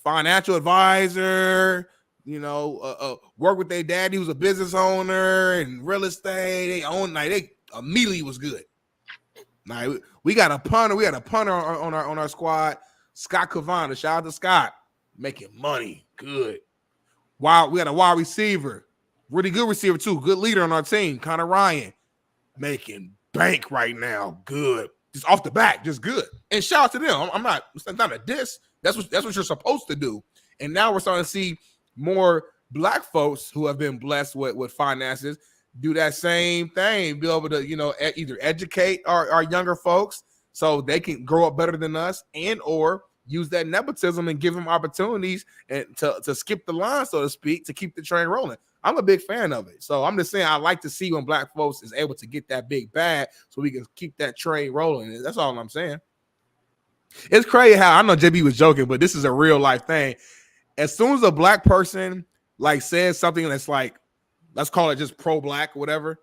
financial advisor, work with their daddy who's a business owner and real estate. They immediately was good. Like we got a punter. We had a punter on our squad, Scott Cavana. Shout out to Scott, making money, good. Wow, we got a wide receiver, really good receiver too, good leader on our team, Connor Ryan, making bank right now, good, just off the back, just good. And shout out to them. It's not a diss. That's what you're supposed to do. And now we're starting to see more black folks who have been blessed with finances do that same thing, be able to, either educate our younger folks so they can grow up better than us, and or use that nepotism and give them opportunities and to skip the line, so to speak, to keep the train rolling. I'm a big fan of it. So I'm just saying I like to see when black folks is able to get that big bag so we can keep that train rolling. That's all I'm saying. It's crazy how I know JB was joking, but this is a real life thing. As soon as a black person like says something that's like, let's call it just pro-black, whatever,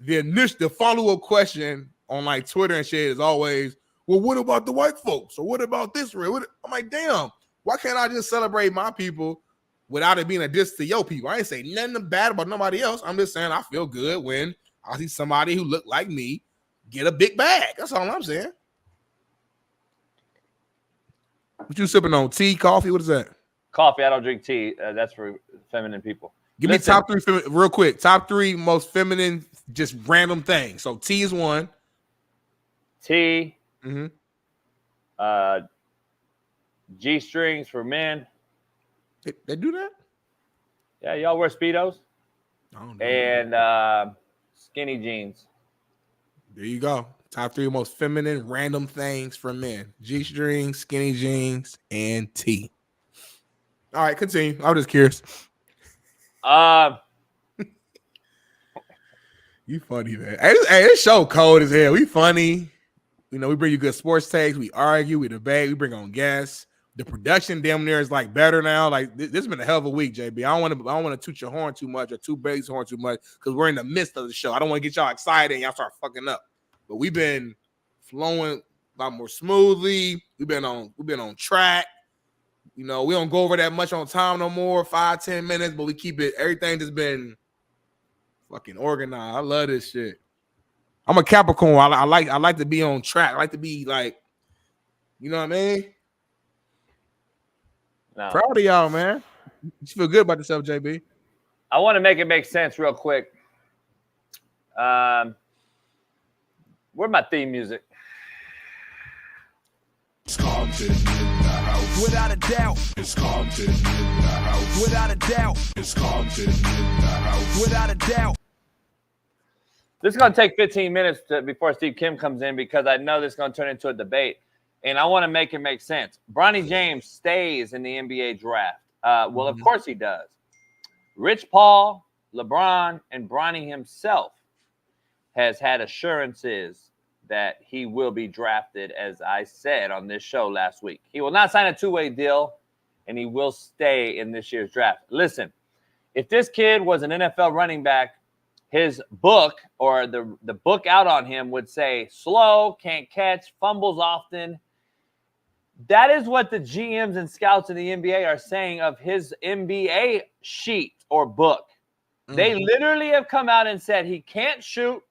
the follow-up question on like Twitter and shit is always, well, what about the white folks? Or what about this? I'm like, damn, why can't I just celebrate my people without it being a diss to your people? I ain't say nothing bad about nobody else. I'm just saying I feel good when I see somebody who look like me get a big bag. That's all I'm saying. What you sipping on? Tea, coffee? What is that? Coffee. I don't drink tea. That's for feminine people. Give me top three, real quick. Top three most feminine, just random things. So tea is one. Tea. G-strings for men. They do that? Yeah, y'all wear Speedos. I don't know. And skinny jeans. There you go. Top three most feminine random things for men: G-strings, skinny jeans, and tea. All right, continue. I was just curious. You funny, man. Hey, this show cold as hell. We funny. We bring you good sports takes. We argue. We debate. We bring on guests. The production damn near is like better now. Like this has been a hell of a week, JB. I don't want to toot your horn too much or toot Bates' horn too much because we're in the midst of the show. I don't want to get y'all excited and y'all start fucking up. But we've been flowing a lot more smoothly. We've been on track. We don't go over that much on time no more, 5-10 minutes, but we keep it. Everything just been fucking organized. I love this shit. I'm a Capricorn. I like to be on track. I like to be like, you know what I mean? No. Proud of y'all, man. You feel good about yourself, JB? I want to make it make sense real quick. Where's my theme music? It's Compton in the house. Without a doubt. It's Compton in the house. Without a doubt. It's Compton in the house. Without a doubt. This is going to take 15 minutes before Steve Kim comes in because I know this is going to turn into a debate. And I want to make it make sense. Bronny James stays in the NBA draft. Well, of course he does. Rich Paul, LeBron, and Bronny himself has had assurances that he will be drafted, as I said on this show last week. He will not sign a two-way deal, and he will stay in this year's draft. Listen, if this kid was an NFL running back, his book or the book out on him would say slow, can't catch, fumbles often. That is what the GMs and scouts in the NBA are saying of his NBA sheet or book. They literally have come out and said he can't shoot,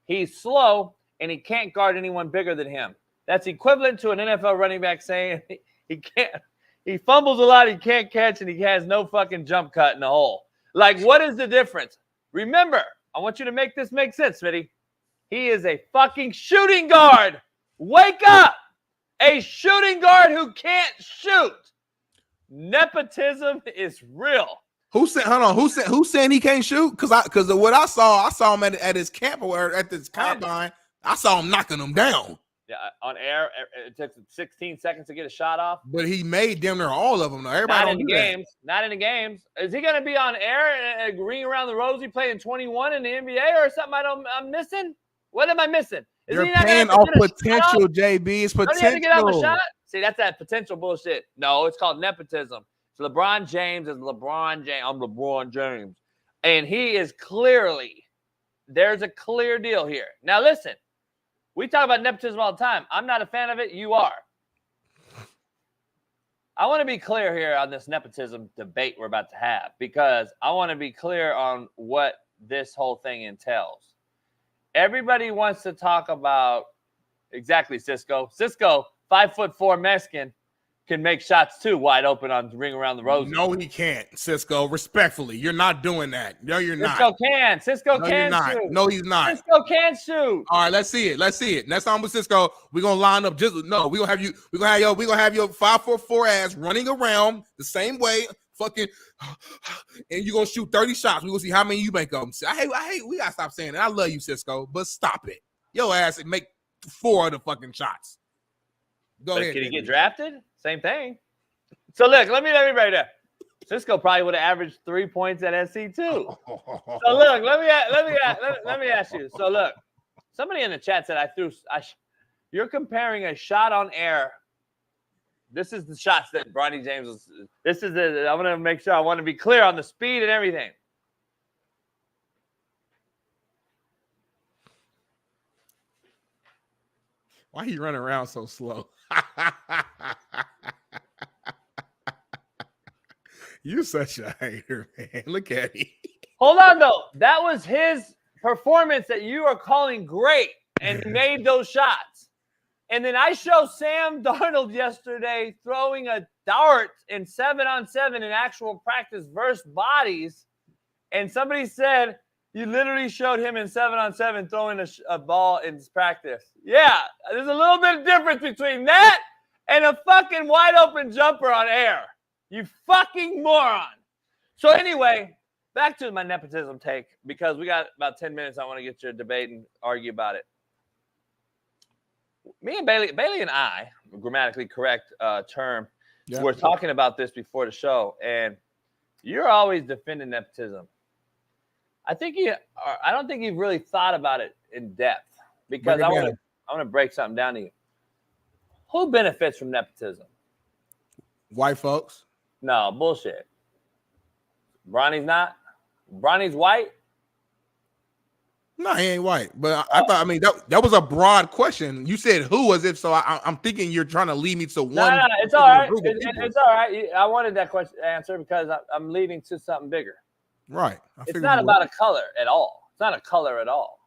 he's slow, and he can't guard anyone bigger than him. That's equivalent to an NFL running back saying he fumbles a lot, he can't catch, and he has no fucking jump cut in the hole. Like, what is the difference? Remember, I want you to make this make sense, Smitty. He is a fucking shooting guard. Wake up! A shooting guard who can't shoot. Nepotism is real. Who's saying he can't shoot? Because of what I saw him at his camp or at this combine. I saw him knocking him down. Yeah, on air, it took 16 seconds to get a shot off. But he made damn near all of them. Now, everybody not in the games. Not in the games. Is he going to be on air and ring around the rosy playing 21 in the NBA or something I'm missing? What am I missing? You're paying off potential, JB. It's potential. Don't you have to get off a shot? See, that's that potential bullshit. No, it's called nepotism. So LeBron James is LeBron James. I'm LeBron James. And he is clearly, there's a clear deal here. Now, listen, we talk about nepotism all the time. I'm not a fan of it. You are. I want to be clear here on this nepotism debate we're about to have because I want to be clear on what this whole thing entails. Everybody wants to talk about exactly Cisco. Cisco, 5'4" Mexican, can make shots too wide open on ring around the rosy. No, he can't, Cisco. Respectfully, you're not doing that. No, you're not. Cisco can shoot. No, he's not. Cisco can shoot. All right, let's see it. Next time with Cisco, we're gonna line up. We're gonna have your 5'4" ass running around the same way fucking, and you're gonna shoot 30 shots. We're gonna see how many you make of them. I hate, we gotta stop saying that. I love you, Cisco, but stop it. Your ass and make 4 of the fucking shots. Go ahead. Can he get drafted? Same thing. So look, let me break that. Cisco probably would have averaged 3 points at SC too. So look, let me ask you. So look, somebody in the chat said you're comparing a shot on air. This is the shots that Bronny James was. This is it. I'm gonna make sure I want to be clear on the speed and everything. Why he running around so slow? You such a hater, man. Look at him. Hold on, though. That was his performance that you are calling great, and he made those shots. And then I showed Sam Darnold yesterday throwing a dart in 7-on-7 in actual practice versus bodies, and somebody said you literally showed him in 7-on-7 throwing a ball in practice. Yeah, there's a little bit of difference between that and a fucking wide open jumper on air. You fucking moron. So anyway, back to my nepotism take, because we got about 10 minutes. I want to get your debate and argue about it. Me and Bailey and I, grammatically correct term, we're talking about this before the show, and you're always defending nepotism. I don't think you've really thought about it in depth, because I want to break something down to you. Who benefits from nepotism? White folks. No, bullshit. Bronny's not? Bronny's white? No, he ain't white. But I mean, that was a broad question. You said who, as if so. I'm thinking you're trying to lead me to one. No, it's all right. It's all right. I wanted that question answer because I'm leading to something bigger. Right. It's not about a color at all. It's not a color at all.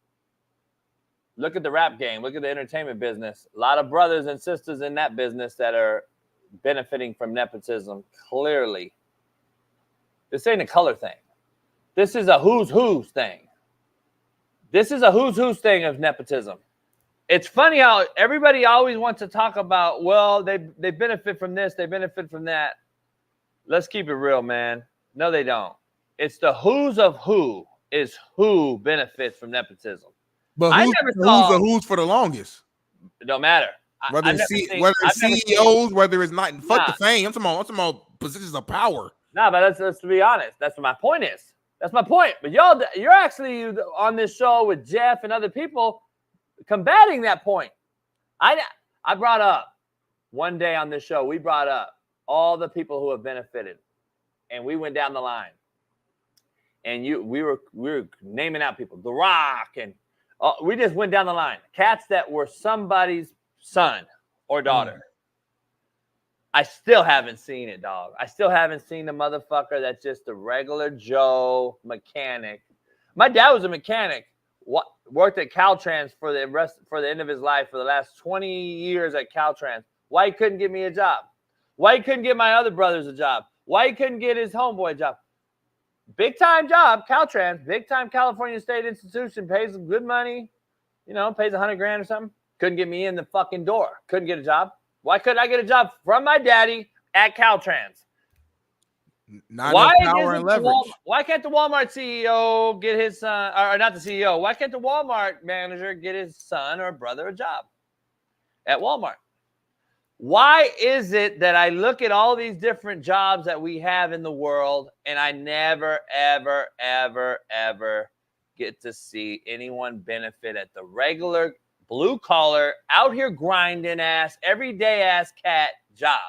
Look at the rap game. Look at the entertainment business. A lot of brothers and sisters in that business that are benefiting from nepotism. Clearly, this ain't a color thing. This is a who's thing. This is a who's thing of nepotism. It's funny how everybody always wants to talk about, well, they benefit from this, they benefit from that. Let's keep it real, man. No, they don't. It's the who's of who is who benefits from nepotism. But who's for the longest? It don't matter. Whether it's CEOs, whether it's not, fuck the fame. I'm talking about positions of power. Nah, but let's be honest. That's what my point is. That's my point. But you're actually on this show with Jeff and other people combating that point. I brought up one day on this show, we brought up all the people who have benefited, and we went down the line. And we were naming out people, The Rock, and we just went down the line. Cats that were somebody's son or daughter. I still haven't seen it, dog. I still haven't seen the motherfucker that's just a regular Joe mechanic. My dad was a mechanic. Worked at Caltrans for the end of his life for the last 20 years at Caltrans. Why he couldn't get me a job? Why he couldn't get my other brothers a job? Why he couldn't get his homeboy a job? Big time job, Caltrans, big time California State institution, pays good money, pays $100,000 or something. Couldn't get me in the fucking door. Couldn't get a job. Why couldn't I get a job from my daddy at Caltrans? Why can't the Walmart CEO get his son, or not the CEO? Why can't the Walmart manager get his son or brother a job at Walmart? Why is it that I look at all these different jobs that we have in the world and I never, ever, ever, ever get to see anyone benefit at the regular blue collar, out here grinding ass, everyday ass cat job?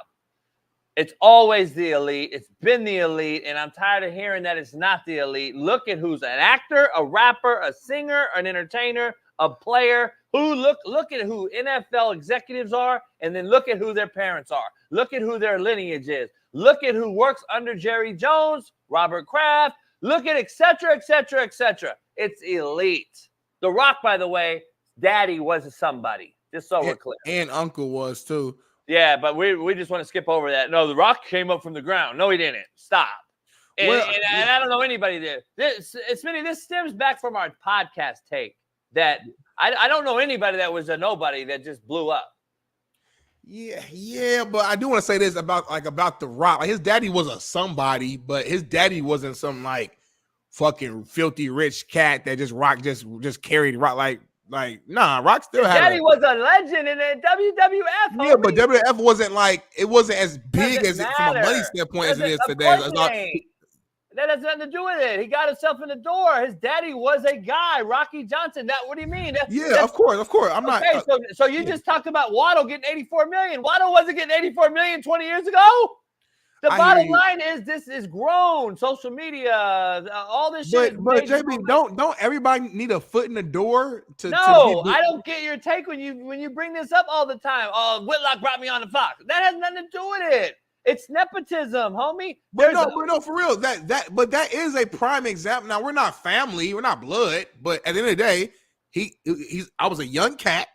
It's always the elite. It's been the elite, and I'm tired of hearing that it's not the elite. Look at who's an actor, a rapper, a singer, an entertainer, a player. Look at who NFL executives are, and then look at who their parents are. Look at who their lineage is. Look at who works under Jerry Jones, Robert Kraft. Look at et cetera, et cetera, et cetera. It's elite. The Rock, by the way, daddy was somebody, just so we're clear. And uncle was too. Yeah, but we just want to skip over that. No, The Rock came up from the ground. No, he didn't. Stop. And I don't know anybody there. This stems back from our podcast take that I don't know anybody that was a nobody that just blew up. Yeah, but I do want to say this about The Rock. Like his daddy was a somebody, but his daddy wasn't some like fucking filthy rich cat that just carried Rock. Like nah, Rock still His had. daddy was a legend in the WWF. Yeah, but WWF wasn't as big as it from a money standpoint as it is today. That has nothing to do with it. He got himself in the door. His daddy was a guy, Rocky Johnson. What do you mean? Of course. I'm not. Okay, so you just talked about Waddle getting $84 million. Waddle wasn't getting $84 million 20 years ago. The bottom line is this is grown. Social media, all this shit. But JB, don't everybody need a foot in the door to? I don't get your take when you bring this up all the time. Oh, Whitlock brought me on the Fox. That has nothing to do with it. It's nepism, homie. But no, for real. That is a prime example. Now we're not family, we're not blood, but at the end of the day, I was a young cat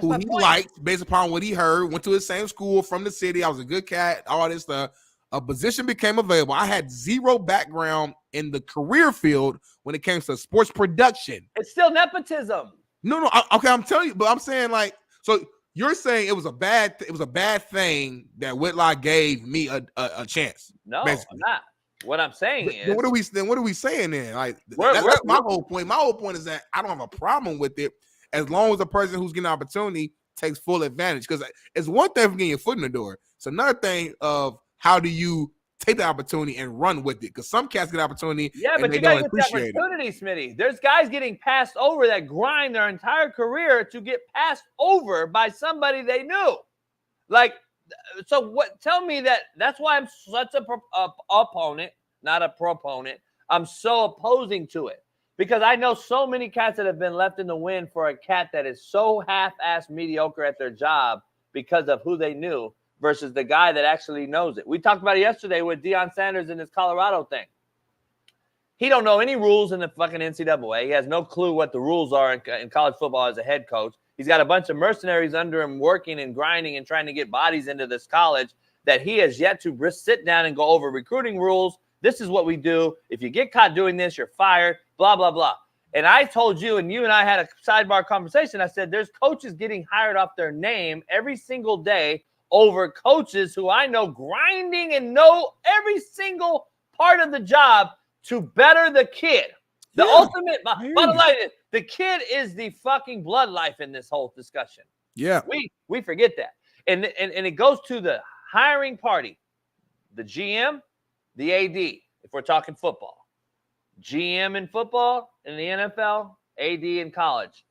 who he liked based upon what he heard. Went to the same school from the city. I was a good cat. All this stuff. A position became available. I had zero background in the career field when it came to sports production. It's still nepotism. No. Okay, I'm telling you, but I'm saying so. You're saying it was a bad thing that Whitlock gave me a chance. No, basically. I'm not. What I'm saying is, what are we saying then? Like that's my whole point. My whole point is that I don't have a problem with it as long as the person who's getting an opportunity takes full advantage. Because it's one thing for getting your foot in the door. It's another thing of how do you take the opportunity and run with it? Because some cats get opportunity. Yeah, but you got to get the opportunity, Smitty. There's guys getting passed over that grind their entire career to get passed over by somebody they knew. So what? Tell me that's why I'm such a opponent, not a proponent. I'm so opposing to it because I know so many cats that have been left in the wind for a cat that is so half-assed mediocre at their job because of who they knew. Versus the guy that actually knows it. We talked about it yesterday with Deion Sanders and his Colorado thing. He don't know any rules in the fucking NCAA. He has no clue what the rules are in college football as a head coach. He's got a bunch of mercenaries under him working and grinding and trying to get bodies into this college that he has yet to sit down and go over recruiting rules. This is what we do. If you get caught doing this, you're fired, blah, blah, blah. And I told you, and you and I had a sidebar conversation. I said, there's coaches getting hired off their name every single day over coaches who I know grinding and know every single part of the job to better the kid. The ultimate bottom line is the kid is the fucking blood life in this whole discussion. Yeah. We forget that. And it goes to the hiring party, the GM, the AD, if we're talking football. GM in football in the NFL, AD in college.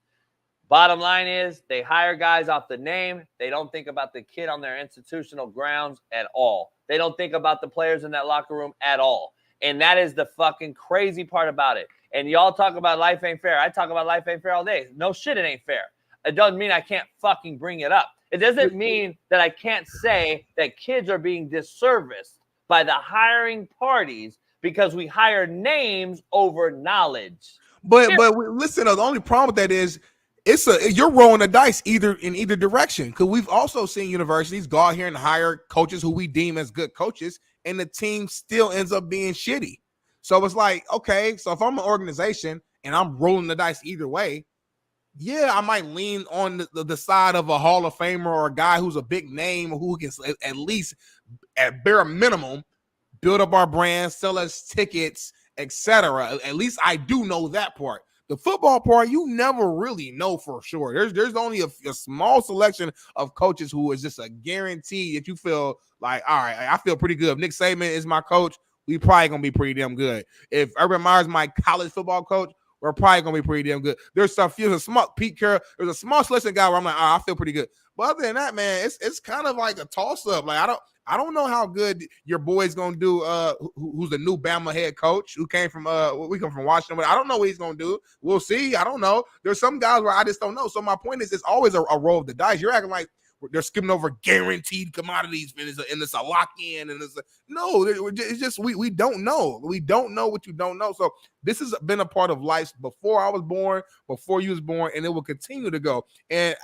Bottom line is they hire guys off the name. They don't think about the kid on their institutional grounds at all. They don't think about the players in that locker room at all. And that is the fucking crazy part about it. And y'all talk about life ain't fair. I talk about life ain't fair all day. No shit, it ain't fair. It doesn't mean I can't fucking bring it up. It doesn't mean that I can't say that kids are being disserviced by the hiring parties because we hire names over knowledge. But listen, the only problem with that is you're rolling the dice in either direction. Because we've also seen universities go out here and hire coaches who we deem as good coaches, and the team still ends up being shitty. So it's like, okay, so if I'm an organization and I'm rolling the dice either way, yeah, I might lean on the side of a Hall of Famer or a guy who's a big name who can at least, at bare minimum, build up our brand, sell us tickets, etc. At least I do know that part. The football part, you never really know for sure. There's only a small selection of coaches who is just a guarantee that you feel like, all right, I feel pretty good. If Nick Saban is my coach, we probably going to be pretty damn good. If Urban Meyer's my college football coach, we're probably going to be pretty damn good. There's a small Pete Carroll. There's a small selection guy where I'm like, I feel pretty good. But other than that, man, it's kind of like a toss-up. Like, I don't know how good your boy's gonna do. Who's the new Bama head coach? Who came from we come from Washington, but I don't know what he's gonna do. We'll see. I don't know. There's some guys where I just don't know. So my point is, it's always a roll of the dice. You're acting like they're skipping over guaranteed commodities, and it's a lock in, and it's just we don't know. We don't know what you don't know. So this has been a part of life before I was born, before you was born, and it will continue to go. And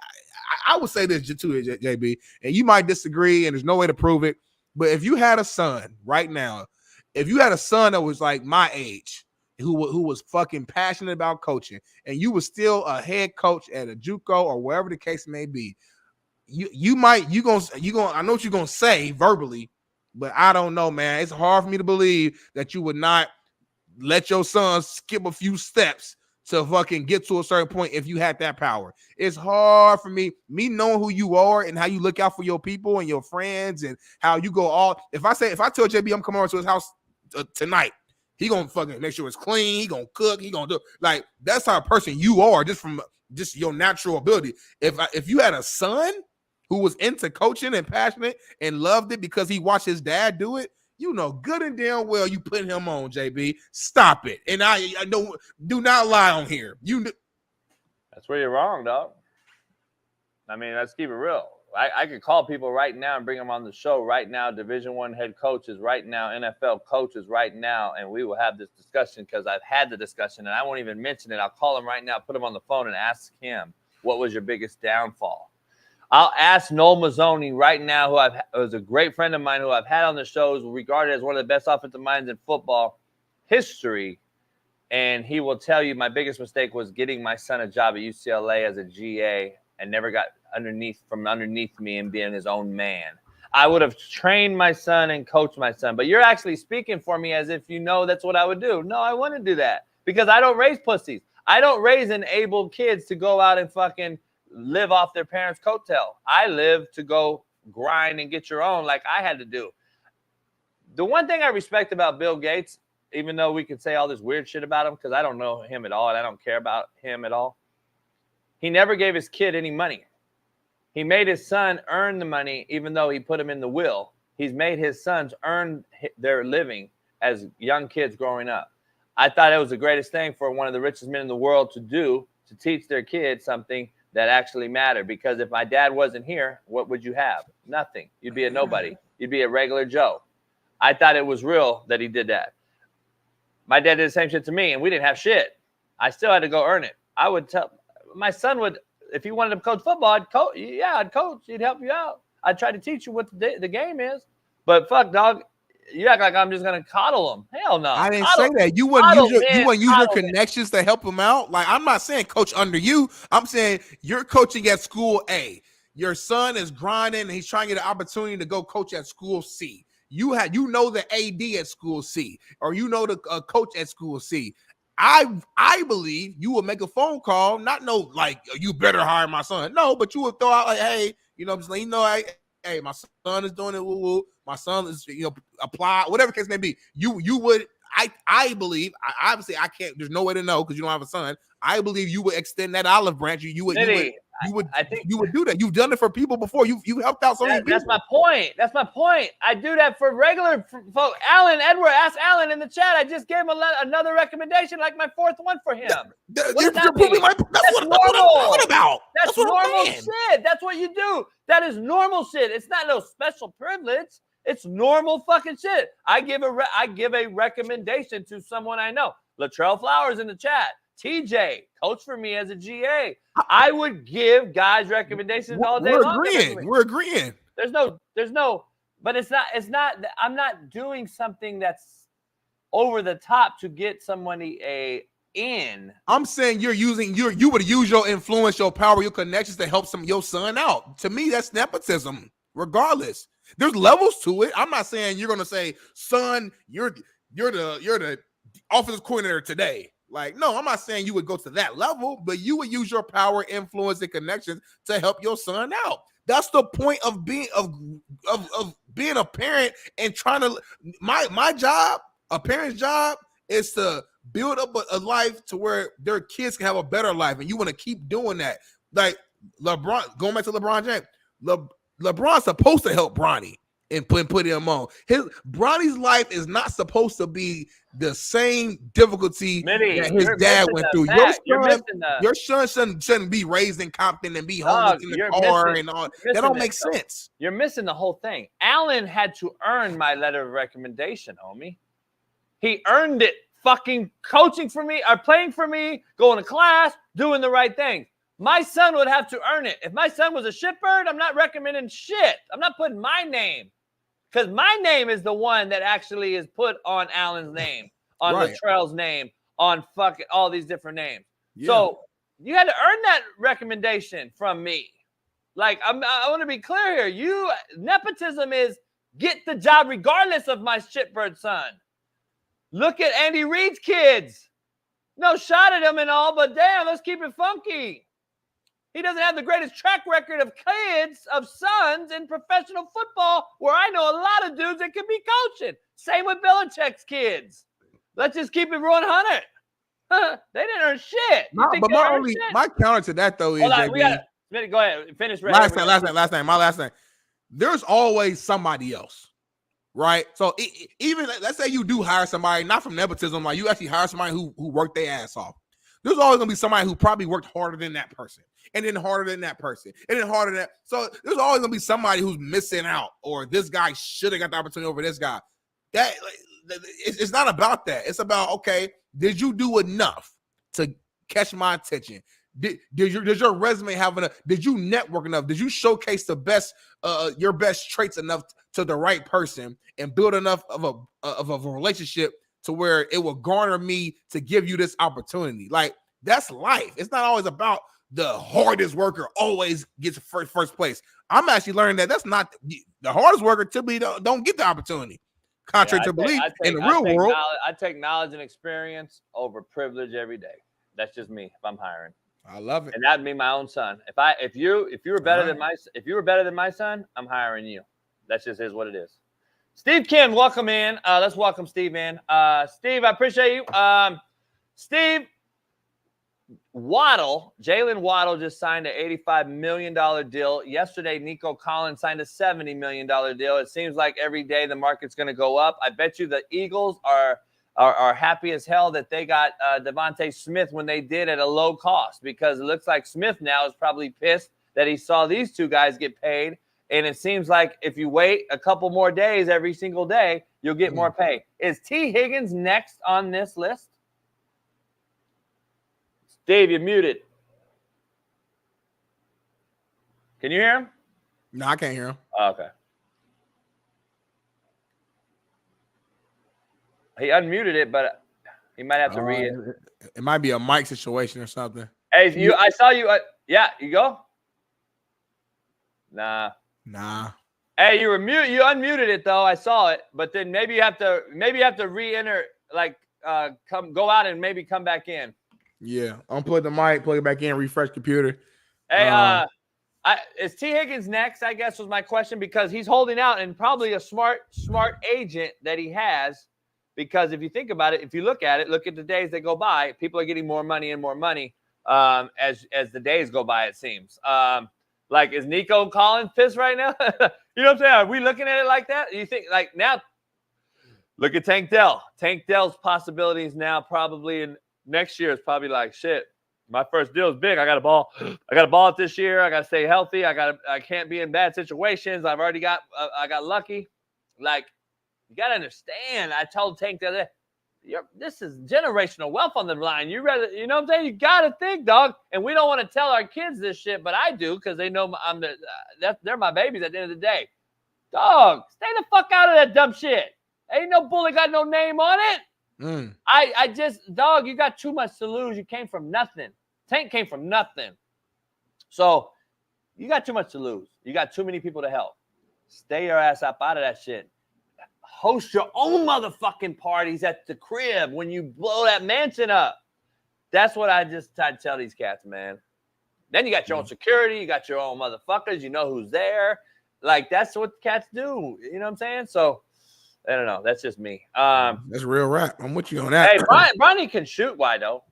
I would say this too, JB, and you might disagree, and there's no way to prove it. But if you had a son right now, if you had a son that was like my age, who was fucking passionate about coaching, and you were still a head coach at a JUCO or wherever the case may be, you gonna I know what you're gonna say verbally, but I don't know, man. It's hard for me to believe that you would not let your son skip a few steps to fucking get to a certain point if you had that power. It's hard for me knowing who you are and how you look out for your people and your friends and how you go all. If I tell JB I'm coming over to his house tonight, he gonna fucking make sure it's clean. He gonna cook. He gonna do like that's how a person you are just from just your natural ability. If you had a son who was into coaching and passionate and loved it because he watched his dad do it, you know good and damn well you put him on, JB. Stop it. And I don't do not lie on here. That's where you're wrong, dog. I mean, let's keep it real. I could call people right now and bring them on the show right now, Division I head coaches right now, NFL coaches right now, and we will have this discussion because I've had the discussion, and I won't even mention it. I'll call him right now, put him on the phone, and ask him, what was your biggest downfall? I'll ask Noel Mazzoni right now, who was a great friend of mine who I've had on the shows, regarded as one of the best offensive minds in football history, and he will tell you my biggest mistake was getting my son a job at UCLA as a GA and never got underneath me and being his own man. I would have trained my son and coached my son, but you're actually speaking for me as if you know that's what I would do. No, I wouldn't do that because I don't raise pussies. I don't raise enabled kids to go out and fucking live off their parents' coattail. I live to go grind and get your own like I had to do. The one thing I respect about Bill Gates, even though we could say all this weird shit about him because I don't know him at all and I don't care about him at all, he never gave his kid any money. He made his son earn the money, even though he put him in the will. He's made his sons earn their living as young kids growing up. I thought it was the greatest thing for one of the richest men in the world to do, to teach their kids something that actually mattered. Because if my dad wasn't here, what would you have? Nothing. You'd be a nobody. You'd be a regular Joe. I thought it was real that he did that. My dad did the same shit to me, and we didn't have shit. I still had to go earn it. I would tell my son would, if he wanted to coach football, I'd coach. Yeah, I'd coach. He'd help you out. I'd try to teach you what the game is. But fuck, dog, you act like I'm just gonna coddle him. Hell no. I didn't say that. You wouldn't use your connections to help him out. Like I'm not saying coach under you. I'm saying you're coaching at school A. Your son is grinding and he's trying to get an opportunity to go coach at school C. You know the AD at school C, or you know the coach at school C. I believe you would make a phone call, not know like you better hire my son. No, but you would throw out like, hey, you know, just let you know, hey, my son is doing it. Woo-woo. My son is, apply, whatever case may be. You would. I believe. Obviously, I can't. There's no way to know because you don't have a son. I believe you would extend that olive branch. You would do that. You've done it for people before. You helped out so many people. That's my point. That's my point. I do that for regular folks. Ask Alan in the chat. I just gave him another recommendation, like my fourth one for him. That's what I'm talking about. That's normal shit. That's what you do. That is normal shit. It's not no special privilege. It's normal fucking shit. I give a recommendation to someone I know. Latrell Flowers in the chat. TJ, coach for me as a GA. I would give guys recommendations all day long. We're agreeing. There's no, but it's not, I'm not doing something that's over the top to get somebody in. I'm saying you would use your influence, your power, your connections to help your son out. To me, that's nepotism, regardless. There's levels to it. I'm not saying you're gonna say, son, you're the offensive coordinator today. Like, no, I'm not saying you would go to that level, but you would use your power, influence, and connections to help your son out. That's the point of being a parent and trying to. My job, a parent's job, is to build up a life to where their kids can have a better life, and you want to keep doing that. Like LeBron, going back to LeBron James, LeBron's supposed to help Bronny and put him on. Bronny's life is not supposed to be the same difficulty that his dad went through. Your son shouldn't be raised in Compton and be homeless in the car and all. That don't make sense. You're missing the whole thing. Allen had to earn my letter of recommendation, homie. He earned it fucking coaching for me or playing for me, going to class, doing the right thing. My son would have to earn it. If my son was a shitbird, I'm not recommending shit. I'm not putting my name. Because my name is the one that actually is put on Allen's name, on Latrell's name, on fucking all these different names. Yeah. So you had to earn that recommendation from me. Like, I want to be clear here. Nepotism is get the job regardless of my shitbird son. Look at Andy Reid's kids. No shot at him and all, but damn, let's keep it funky. He doesn't have the greatest track record of sons in professional football, where I know a lot of dudes that could be coaching. Same with Belichick's kids. Let's just keep it 100. They didn't earn shit. My counter to that though is Smitty, go ahead. Finish. Last thing. My last thing. There's always somebody else, right? So even let's say you do hire somebody, not from nepotism, like you actually hire somebody who worked their ass off. There's always gonna be somebody who probably worked harder than that person, and then harder than that person, and then harder than that. So there's always gonna be somebody who's missing out, or this guy should have got the opportunity over this guy. That it's not about that. It's about, okay, did you do enough to catch my attention? Did your resume have enough? Did you network enough? Did you showcase the best your best traits enough to the right person and build enough of a relationship to where it will garner me to give you this opportunity? Like, that's life. It's not always about the hardest worker always gets first place. I'm actually learning that that's not the hardest worker typically don't get the opportunity. Contrary to belief, in the real world, I take knowledge and experience over privilege every day. That's just me. If I'm hiring, I love it, and that'd be my own son. If you were better than my son, I'm hiring you. That's just is what it is. Steve Kim, welcome in. Let's welcome Steve in. Steve, I appreciate you. Steve Jalen Waddle just signed an $85 million deal. Yesterday, Nico Collins signed a $70 million deal. It seems like every day the market's going to go up. I bet you the Eagles are happy as hell that they got Devontae Smith when they did at a low cost, because it looks like Smith now is probably pissed that he saw these two guys get paid. And it seems like if you wait a couple more days every single day, you'll get more pay. Is T. Higgins next on this list? Dave, you're muted. Can you hear him? No, I can't hear him. Oh, okay. He unmuted it, but he might have to read it. It might be a mic situation or something. Hey, I saw you. Yeah, you go. Nah. Hey, you were mute. You unmuted it though. I saw it, but then maybe you have to re-enter, like go out and maybe come back in. Yeah, unplug the mic, plug it back in, refresh computer. Hey, is T. Higgins next? I guess was my question, because he's holding out, and probably a smart agent that he has. Because if you think about it, if you look at the days that go by, people are getting more money and more money as the days go by. It seems. Like, is Nico Collins pissed right now? You know what I'm saying? Are we looking at it like that? You think, like, now, look at Tank Dell. Tank Dell's possibilities now probably in next year is probably like, shit, my first deal is big. I got a ball it this year. I got to stay healthy. I can't be in bad situations. I got lucky. Like, you got to understand. I told Tank Dell, this is generational wealth on the line. You know what I'm saying? You got to think, dog. And we don't want to tell our kids this shit, but I do, because they know they're my babies at the end of the day. Dog, stay the fuck out of that dumb shit. Ain't no bullet got no name on it. I just, dog, you got too much to lose. You came from nothing. Tank came from nothing. So you got too much to lose. You got too many people to help. Stay your ass up out of that shit. Host your own motherfucking parties at the crib when you blow that mansion up. That's what I just tried to tell these cats, man. Then you got your own security. You got your own motherfuckers. You know who's there. Like, that's what cats do. You know what I'm saying? So, I don't know. That's just me. That's real rap. I'm with you on that. Hey, Bronny can shoot wide, though.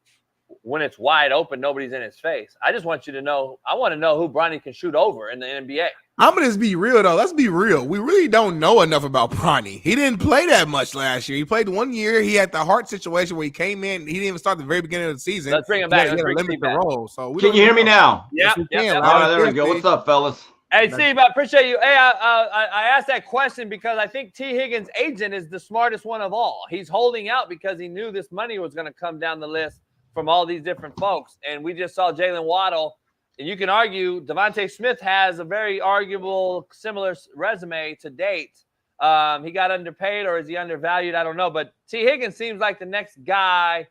When it's wide open, nobody's in his face. I just want you to know. I want to know who Bronny can shoot over in the NBA. I'm going to just be real, though. Let's be real. We really don't know enough about Bronny. He didn't play that much last year. He played 1 year. He had the heart situation where he came in. He didn't even start at the very beginning of the season. Let's bring him back. He had a limited role. So can you hear me now? Yeah. All right, there we go. What's up, fellas? Hey, Steve, I appreciate you. Hey, I asked that question because I think T. Higgins' agent is the smartest one of all. He's holding out because he knew this money was going to come down the list from all these different folks. And we just saw Jalen Waddle. And you can argue Devontae Smith has a very arguable, similar resume to date. He got underpaid, or is he undervalued? I don't know. But T. Higgins seems like the next guy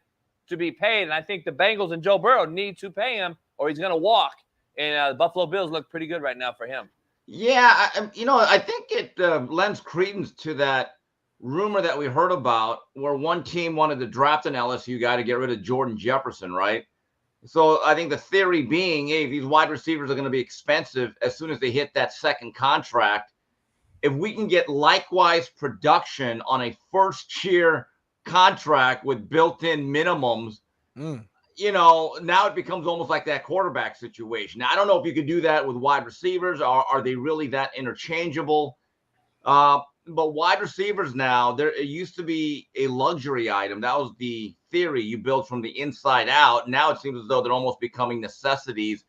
to be paid. And I think the Bengals and Joe Burrow need to pay him, or he's going to walk. And the Buffalo Bills look pretty good right now for him. Yeah, I think it lends credence to that rumor that we heard about where one team wanted to draft an LSU guy to get rid of Jordan Jefferson, right? So I think the theory being, hey, these wide receivers are going to be expensive as soon as they hit that second contract. If we can get likewise production on a first-year contract with built-in minimums, now it becomes almost like that quarterback situation. Now, I don't know if you could do that with wide receivers. Are they really that interchangeable? But wide receivers now, it used to be a luxury item. That was the theory you build from the inside out. Now it seems as though they're almost becoming necessities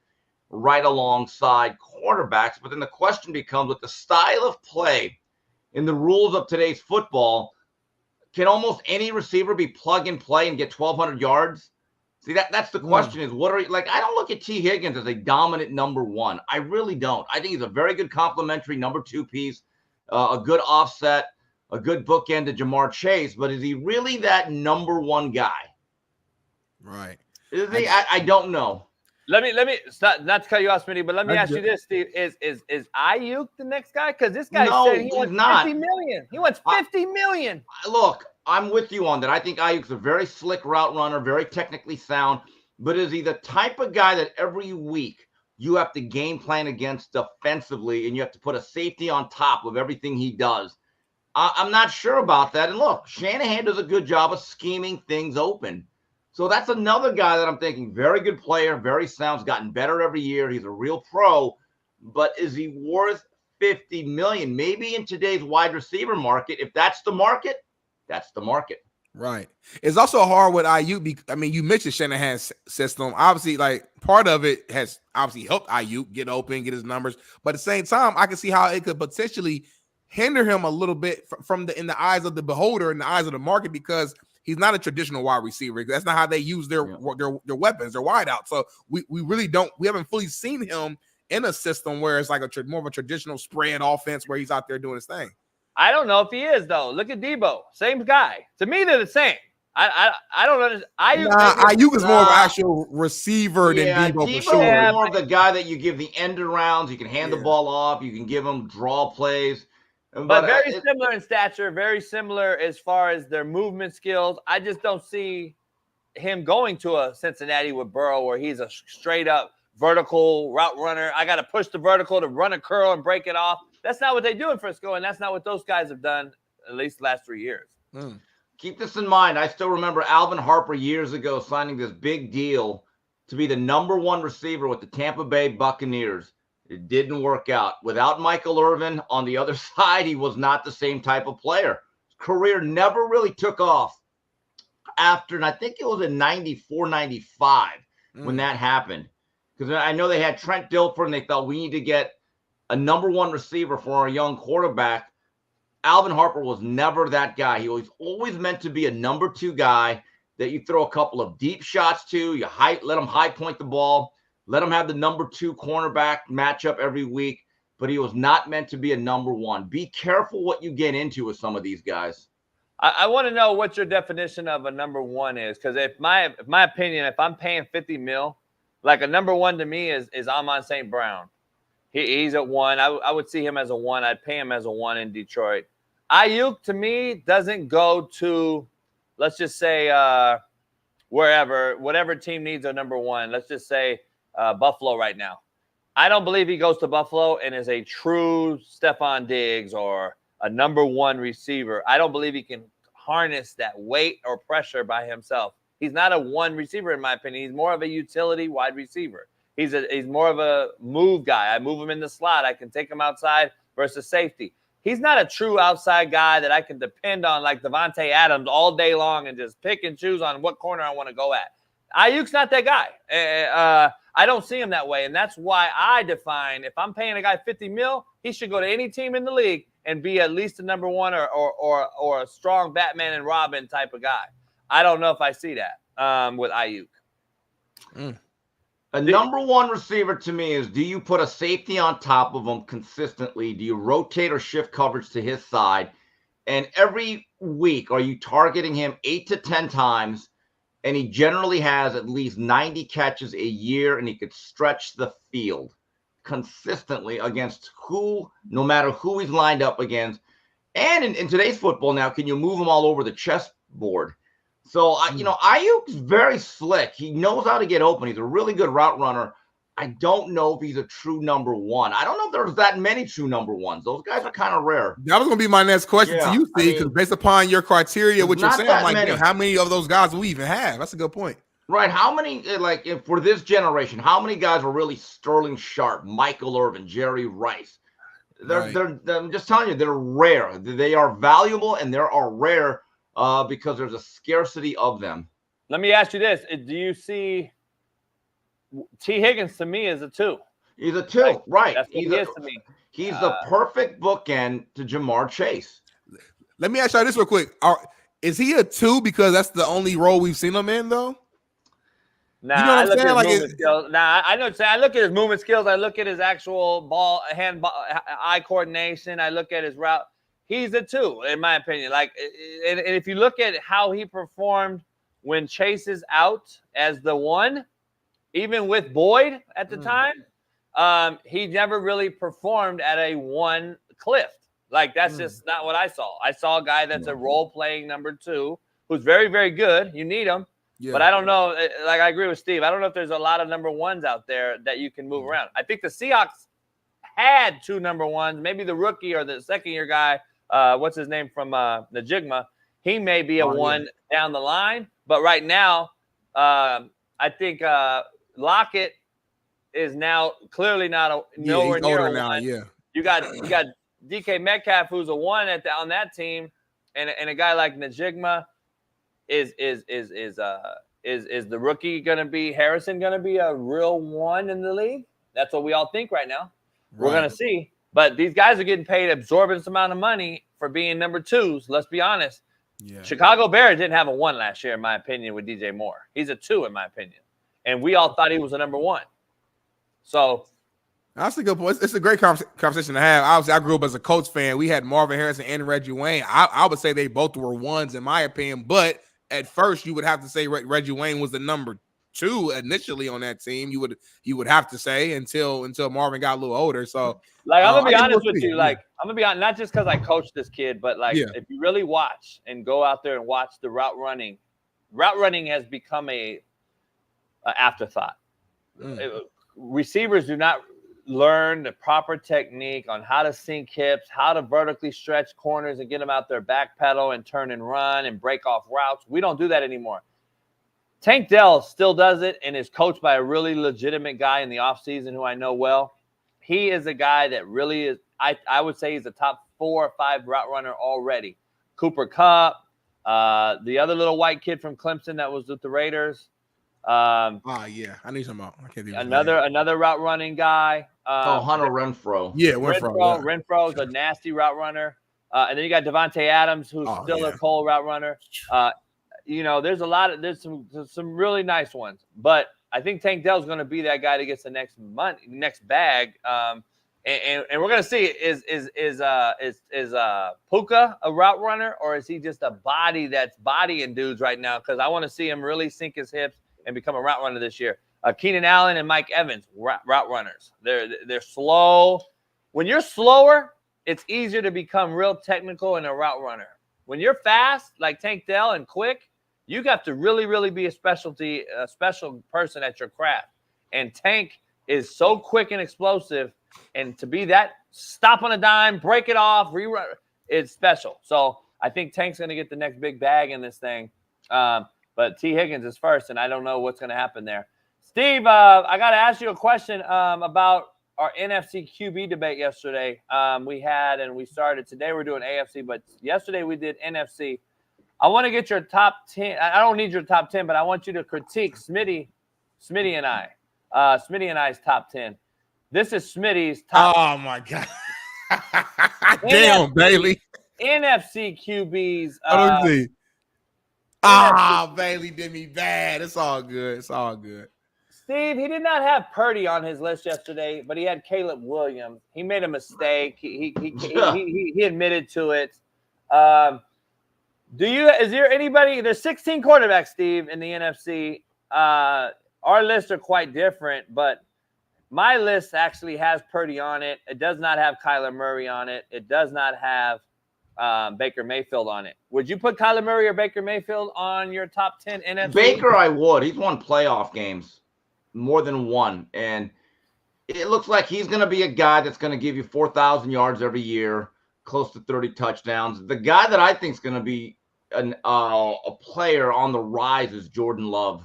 right alongside quarterbacks. But then the question becomes, with the style of play and the rules of today's football, can almost any receiver be plug and play and get 1,200 yards? See, that's the question is, what are you like? I don't look at T. Higgins as a dominant number one. I really don't. I think he's a very good complementary number two piece, a good offset, a good bookend to Jamar Chase. But is he really that number one guy? Right. Is he? I don't know. Let me not to cut you off, Smitty, but let me ask you this, Steve: Is Ayuk the next guy? Because this guy said he wants $50 million. He wants $50 million. Look, I'm with you on that. I think Ayuk's a very slick route runner, very technically sound. But is he the type of guy that every week you have to game plan against defensively, and you have to put a safety on top of everything he does? I'm not sure about that. And look, Shanahan does a good job of scheming things open. So that's another guy that I'm thinking, very good player, very sound, has gotten better every year. He's a real pro. But is he worth $50 million? Maybe in today's wide receiver market, if that's the market, that's the market. Right. It's also hard with Ayuk. I mean, you mentioned Shanahan's system. Obviously, like part of it has obviously helped Ayuk get open, get his numbers. But at the same time, I can see how it could potentially hinder him a little bit in the eyes of the beholder, in the eyes of the market, because he's not a traditional wide receiver. That's not how they use their weapons, their wideout. So we really don't. We haven't fully seen him in a system where it's like more of a traditional spread offense where he's out there doing his thing. I don't know if he is, though. Look at Debo. Same guy. To me, they're the same. I don't understand. Ayuk is more of an actual receiver than Debo for sure. Is more of the guy that you give the end arounds. You can hand the ball off. You can give him draw plays. But very similar in stature, very similar as far as their movement skills. I just don't see him going to a Cincinnati with Burrow where he's a straight-up vertical route runner. I got to push the vertical to run a curl and break it off. That's not what they do in Frisco, and that's not what those guys have done at least the last 3 years. Keep this in mind. I still remember Alvin Harper years ago signing this big deal to be the number one receiver with the Tampa Bay Buccaneers. It didn't work out. Without Michael Irvin on the other side, he was not the same type of player. His career never really took off after, and I think it was in 94, 95 when that happened. Because I know they had Trent Dilfer, and they thought we need to get a number one receiver for our young quarterback. Alvin Harper was never that guy. He was always meant to be a number two guy that you throw a couple of deep shots to, let him high point the ball, let him have the number two cornerback matchup every week, but he was not meant to be a number one. Be careful what you get into with some of these guys. I want to know what your definition of a number one is, because if my opinion, if I'm paying $50 million, like a number one to me is Amon St. Brown. He's at one. I would see him as a one. I'd pay him as a one in Detroit. Ayuk, to me, doesn't go to, let's just say, whatever team needs a number one. Let's just say Buffalo right now. I don't believe he goes to Buffalo and is a true Stephon Diggs or a number one receiver. I don't believe he can harness that weight or pressure by himself. He's not a one receiver, in my opinion. He's more of a utility wide receiver. He's more of a move guy. I move him in the slot. I can take him outside versus safety. He's not a true outside guy that I can depend on like Devontae Adams all day long and just pick and choose on what corner I want to go at. Ayuk's not that guy. I don't see him that way, and that's why I define if I'm paying a guy $50 million, he should go to any team in the league and be at least a number one or a strong Batman and Robin type of guy. I don't know if I see that with Ayuk. A number one receiver to me is, do you put a safety on top of him consistently? Do you rotate or shift coverage to his side? And every week, are you targeting him 8 to 10 times? and he generally has at least 90 catches a year, and he could stretch the field consistently against no matter who he's lined up against. And in today's football now, can you move him all over the chessboard? So, Ayuk's very slick. He knows how to get open. He's a really good route runner. I don't know if he's a true number one. I don't know if there's that many true number ones. Those guys are kind of rare. That was going to be my next question to you, Steve, because based upon your criteria, what you're saying, I'm like, how many of those guys do we even have? That's a good point. Right. How many, for this generation, how many guys were really Sterling Sharp, Michael Irvin, Jerry Rice? I'm just telling you, they're rare. They are valuable, and they are rare because there's a scarcity of them. Let me ask you this. Do you see T. Higgins to me is a 2? He's a 2, right. That's what he is to me. He's the perfect bookend to Jamar Chase. Let me ask you this real quick. Is he a 2 because that's the only role we've seen him in, though? Nah, you know what I'm saying? Like skills. Nah, I know what you're saying. I look at his movement skills. I look at his actual eye coordination. I look at his route. He's a 2, in my opinion. And if you look at how he performed when Chase is out as the 1, even with Boyd at the time, he never really performed at a 1 cliff. That's just not what I saw. I saw a guy that's a role-playing number 2 who's very, very good. You need him. Yeah. But I don't know. I agree with Steve. I don't know if there's a lot of number 1s out there that you can move around. I think the Seahawks had 2 number 1s. Maybe the rookie or the second-year guy, what's his name from Najigma, he may be a 1 down the line. But right now, I think Lockett is now clearly not nowhere near a 1. Yeah, you got DK Metcalf, who's a 1 on that team, and a guy like Najigma. Is the rookie going to be Harrison going to be a real 1 in the league? That's what we all think right now. We're going to see. But these guys are getting paid absorbent amount of money for being number 2s. Let's be honest. Yeah. Chicago Bears didn't have a 1 last year, in my opinion, with DJ Moore. He's a 2, in my opinion. And we all thought he was a number 1. So that's a good point. It's a great conversation to have. Obviously, I grew up as a Colts fan. We had Marvin Harrison and Reggie Wayne. I would say they both were 1s, in my opinion. But at first, you would have to say Reggie Wayne was the number 2 initially on that team. You would have to say until Marvin got a little older. So, I'm gonna be honest with you. I'm gonna be honest, not just because I coached this kid, but if you really watch and go out there and watch the route running has become a afterthought. Receivers do not learn the proper technique on how to sink hips, how to vertically stretch corners and get them out there back pedal and turn and run and break off routes. We don't do that anymore. Tank Dell still does it and is coached by a really legitimate guy in the offseason who I know well. He is a guy that really is, I would say he's a top 4 or 5 route runner already. Cooper Kupp, the other little white kid from Clemson that was with the Raiders. I need some out. I can't do another route running guy. Hunter Renfrow. Yeah, Renfrow. Renfrow is a nasty route runner. And then you got Devontae Adams, who's still a cold route runner. There's some really nice ones. But I think Tank Dell's going to be that guy that gets the next bag. And we're going to see is Puka a route runner, or is he just a body that's bodying dudes right now? Because I want to see him really sink his hips and become a route runner this year. Keenan Allen and Mike Evans, route runners. They're slow. When you're slower, it's easier to become real technical and a route runner. When you're fast, like Tank Dell, and quick, you got to really, really be a special person at your craft. And Tank is so quick and explosive, and to be that stop on a dime, break it off, rerun, it's special. So I think Tank's going to get the next big bag in this thing. But T. Higgins is first, and I don't know what's going to happen there. Steve, I got to ask you a question about our NFC QB debate yesterday. We started today. We're doing AFC, but yesterday we did NFC. I want to get your top 10. I don't need your top 10, but I want you to critique Smitty and I's top 10. This is Smitty's top. Oh my God! Damn, Bailey. NFC QBs. I don't see. Bailey did me bad. It's all good. It's all good. Steve, he did not have Purdy on his list yesterday, but he had Caleb Williams. He made a mistake. He admitted to it. Is there anybody? There's 16 quarterbacks, Steve, in the NFC. Our lists are quite different, but my list actually has Purdy on it. It does not have Kyler Murray on it. It does not have Baker Mayfield on it. Would you put Kyler Murray or Baker Mayfield on your top 10 NFC? Baker, I would. He's won playoff games, more than one. And it looks like he's going to be a guy that's going to give you 4,000 yards every year, close to 30 touchdowns. The guy that I think is going to be a player on the rise is Jordan Love.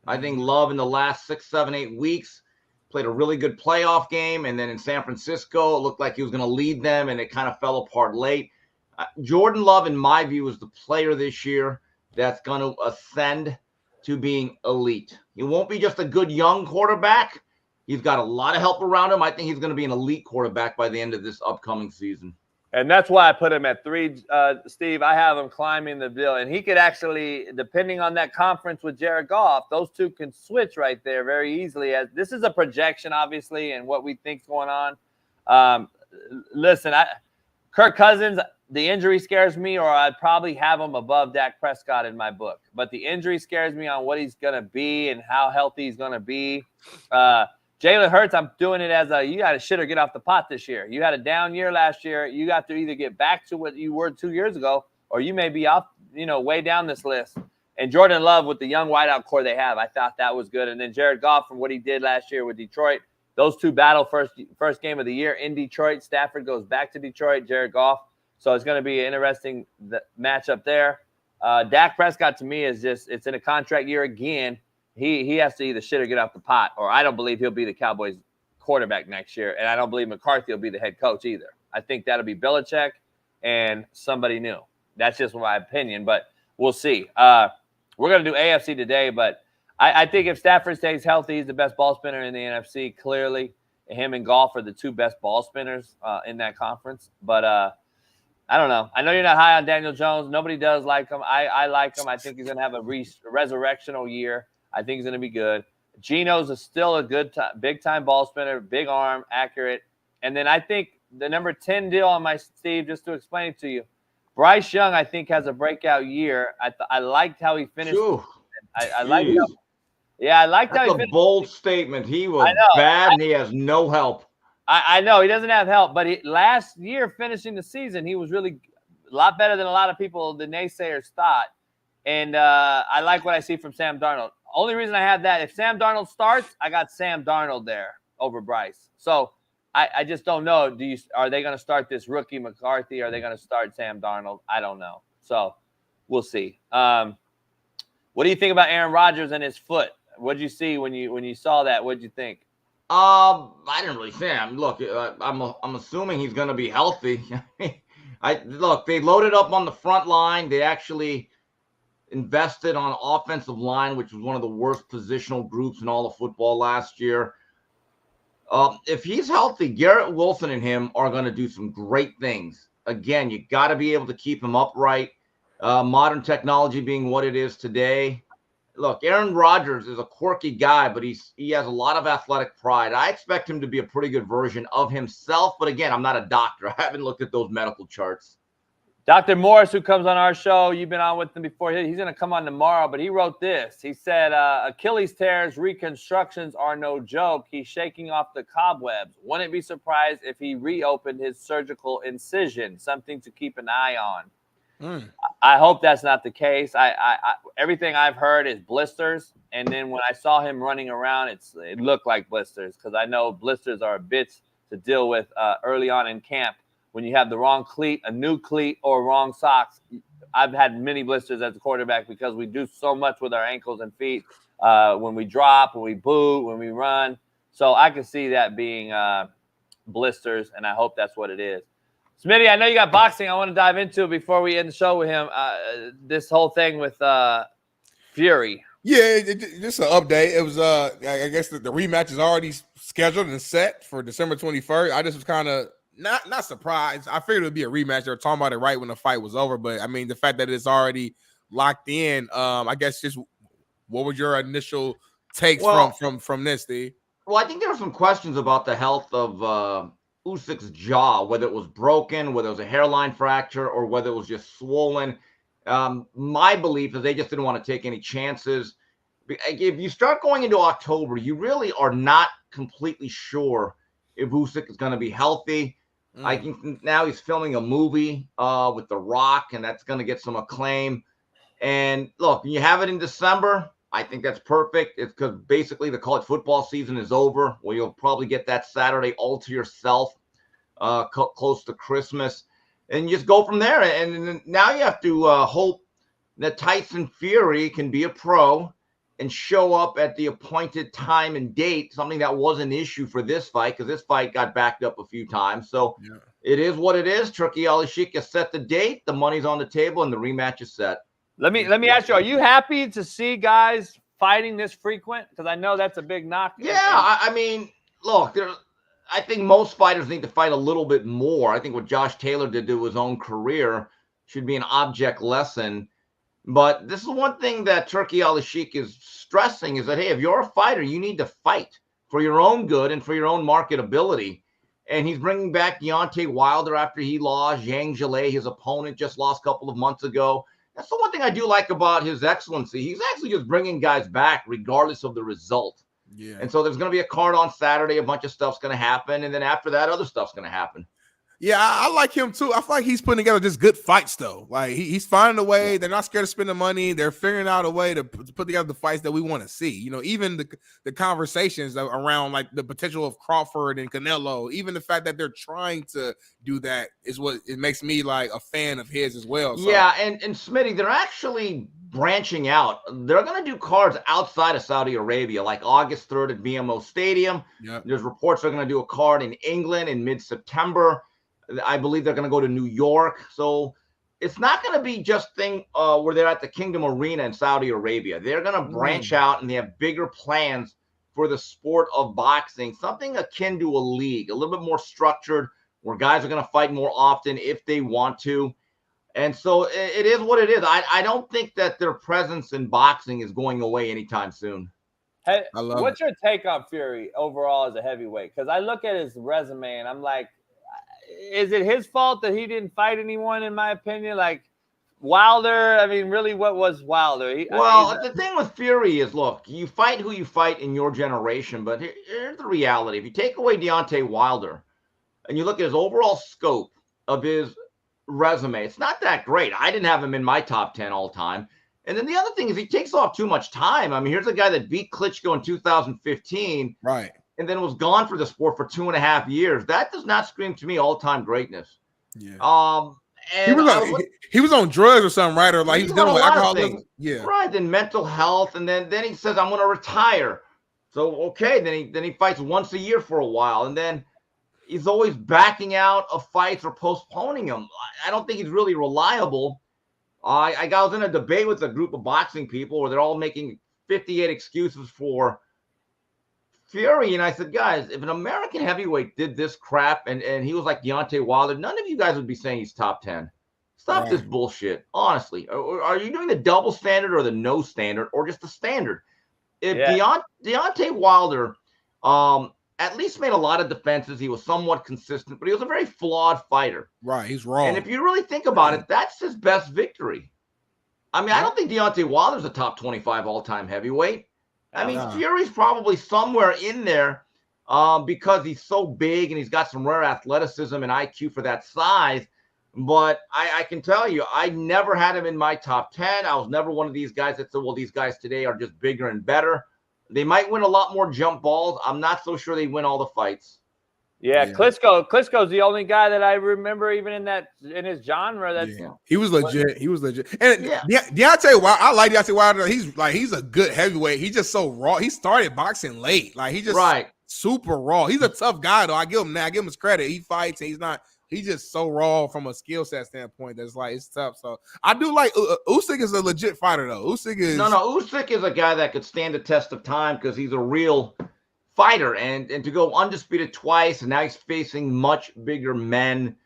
I think Love in the last 6, 7, 8 weeks played a really good playoff game. And then in San Francisco, it looked like he was going to lead them, and it kind of fell apart late. Jordan Love, in my view, is the player this year that's going to ascend to being elite. He won't be just a good young quarterback. He's got a lot of help around him. I think he's going to be an elite quarterback by the end of this upcoming season. And that's why I put him at 3, Steve. I have him climbing the bill. And he could actually, depending on that conference with Jared Goff, those two can switch right there very easily. As this is a projection, obviously, and what we think's going on. Listen, Kirk Cousins, the injury scares me, or I'd probably have him above Dak Prescott in my book. But the injury scares me on what he's going to be and how healthy he's going to be. Jalen Hurts, I'm doing it as you got to shit or get off the pot this year. You had a down year last year. You got to either get back to what you were 2 years ago, or you may be off, way down this list. And Jordan Love with the young wideout core they have, I thought that was good. And then Jared Goff from what he did last year with Detroit. Those two battle first game of the year in Detroit. Stafford goes back to Detroit, Jared Goff. So it's going to be an interesting matchup there. Dak Prescott, to me, it's in a contract year again. He has to either shit or get off the pot, or I don't believe he'll be the Cowboys quarterback next year, and I don't believe McCarthy will be the head coach either. I think that'll be Belichick and somebody new. That's just my opinion, but we'll see. We're going to do AFC today, but I think if Stafford stays healthy, he's the best ball spinner in the NFC, clearly. Him and Goff are the two best ball spinners in that conference, but I don't know. I know you're not high on Daniel Jones. Nobody does like him. I like him. I think he's going to have a resurrectional year. I think he's going to be good. Geno's still a good big-time ball spinner, big arm, accurate. And then I think the number 10 deal on my Steve, just to explain it to you, Bryce Young, I think, has a breakout year. I liked how he finished. I liked how he finished. That's a bold statement. He was bad, and he has no help. I know he doesn't have help, but last year finishing the season, he was really a lot better than a lot of people, the naysayers, thought. And I like what I see from Sam Darnold. Only reason I have that, if Sam Darnold starts, I got Sam Darnold there over Bryce. So I just don't know. Are they going to start this rookie McCarthy? Or are they going to start Sam Darnold? I don't know. So we'll see. What do you think about Aaron Rodgers and his foot? What did you see when you saw that? What did you think? I didn't really see him. Look, I'm assuming he's going to be healthy. Look, they loaded up on the front line. They actually invested on offensive line, which was one of the worst positional groups in all of football last year. If he's healthy, Garrett Wilson and him are going to do some great things. Again, you got to be able to keep him upright. Modern technology being what it is today. Look, Aaron Rodgers is a quirky guy, but he has a lot of athletic pride. I expect him to be a pretty good version of himself. But again, I'm not a doctor. I haven't looked at those medical charts. Dr. Morris, who comes on our show, you've been on with him before. He's going to come on tomorrow, but he wrote this. He said, Achilles tears reconstructions are no joke. He's shaking off the cobwebs. Wouldn't be surprised if he reopened his surgical incision, something to keep an eye on. I hope that's not the case. Everything I've heard is blisters, and then when I saw him running around, it looked like blisters, because I know blisters are a bitch to deal with early on in camp. When you have the wrong cleat, a new cleat, or wrong socks. I've had many blisters as a quarterback because we do so much with our ankles and feet when we drop, when we boot, when we run. So I can see that being blisters, and I hope that's what it is. Smitty, I know you got boxing. I want to dive into it before we end the show with him. This whole thing with Fury. Yeah, just an update. It was, I guess the rematch is already scheduled and set for December 21st. I just was kind of not surprised. I figured it would be a rematch. They were talking about it right when the fight was over, but I mean, the fact that it's already locked in, I guess just what was your initial takes from this, Steve? Well, I think there were some questions about the health of Usyk's jaw, whether it was broken, whether it was a hairline fracture, or whether it was just swollen. My belief is they just didn't want to take any chances. If you start going into October, you really are not completely sure if Usyk is going to be healthy. I think now he's filming a movie with The Rock, and that's going to get some acclaim. And look, you have it in December. I think that's perfect. It's because basically the college football season is over. Well, you'll probably get that Saturday all to yourself, close to Christmas, and you just go from there. And now you have to hope that Tyson Fury can be a pro and show up at the appointed time and date, something that was an issue for this fight because this fight got backed up a few times. So it is what it is. Turki Al-Sheikh has set the date, the money's on the table, and the rematch is set. Let me ask you, are you happy to see guys fighting this frequent? Because I know that's a big knock. Yeah, I mean, look, I think most fighters need to fight a little bit more. I think what Josh Taylor did to his own career should be an object lesson. But this is one thing that Turki Al-Sheikh is stressing is that, hey, if you're a fighter, you need to fight for your own good and for your own marketability. And he's bringing back Deontay Wilder after he lost. Zhang Zhilei, his opponent, just lost a couple of months ago. That's the one thing I do like about His Excellency. He's actually just bringing guys back regardless of the result. Yeah. And so there's going to be a card on Saturday. A bunch of stuff's going to happen. And then after that, other stuff's going to happen. Yeah, I like him too. I feel like he's putting together just good fights, though. Like he's finding a way. They're not scared to spend the money. They're figuring out a way to put together the fights that we want to see. You know, even the conversations around like the potential of Crawford and Canelo, even the fact that they're trying to do that is what it makes me like a fan of his as well. So. Yeah, and Smitty, they're actually branching out. They're going to do cards outside of Saudi Arabia, like August 3rd at BMO Stadium. Yep. There's reports they're going to do a card in England in mid-September. I believe they're going to go to New York. So it's not going to be just where they're at the Kingdom Arena in Saudi Arabia. They're going to branch out, and they have bigger plans for the sport of boxing, something akin to a league, a little bit more structured, where guys are going to fight more often if they want to. And so it is what it is. I don't think that their presence in boxing is going away anytime soon. Hey, what's your take on Fury overall as a heavyweight? Because I look at his resume, and I'm like, is it his fault that he didn't fight anyone, in my opinion? Like Wilder, I mean, really, what was Wilder? The thing with Fury is, look, you fight who you fight in your generation, but here's the reality. If you take away Deontay Wilder and you look at his overall scope of his resume, it's not that great. I didn't have him in my top 10 all time. And then the other thing is he takes off too much time. I mean, here's a guy that beat Klitschko in 2015. Right. And then was gone for the sport for 2.5 years. That does not scream to me all-time greatness. Yeah. And he was on drugs or something, right? Or like he was dealing with alcoholism. Yeah. Right. Then mental health, and then he says, "I'm going to retire." So okay, then he fights once a year for a while, and then he's always backing out of fights or postponing them. I don't think he's really reliable. I was in a debate with a group of boxing people where they're all making 58 excuses for Fury, and I said, guys, if an American heavyweight did this crap and he was like Deontay Wilder, none of you guys would be saying he's top 10. Stop this bullshit, honestly. Are you doing the double standard or the no standard or just the standard? If Deontay Wilder at least made a lot of defenses, he was somewhat consistent, but he was a very flawed fighter. Right, he's wrong. And if you really think about it, that's his best victory. I mean, I don't think Deontay Wilder's a top 25 all-time heavyweight. I mean, Fury's probably somewhere in there because he's so big and he's got some rare athleticism and IQ for that size. But I can tell you, I never had him in my top 10. I was never one of these guys that said, well, these guys today are just bigger and better. They might win a lot more jump balls. I'm not so sure they win all the fights. Yeah, Klitschko's the only guy that I remember even in his genre. He was legit. He was legit. And Deontay Wilder, I like Deontay Wilder. He's a good heavyweight. He's just so raw. He started boxing late. Like he just super raw. He's a tough guy though. I give him his credit. He fights and he's just so raw from a skill set standpoint. That's like it's tough. So I do like Usyk is a legit fighter though. Usyk is a guy that could stand the test of time because he's a real fighter, and to go undisputed twice, and now he's facing much bigger men.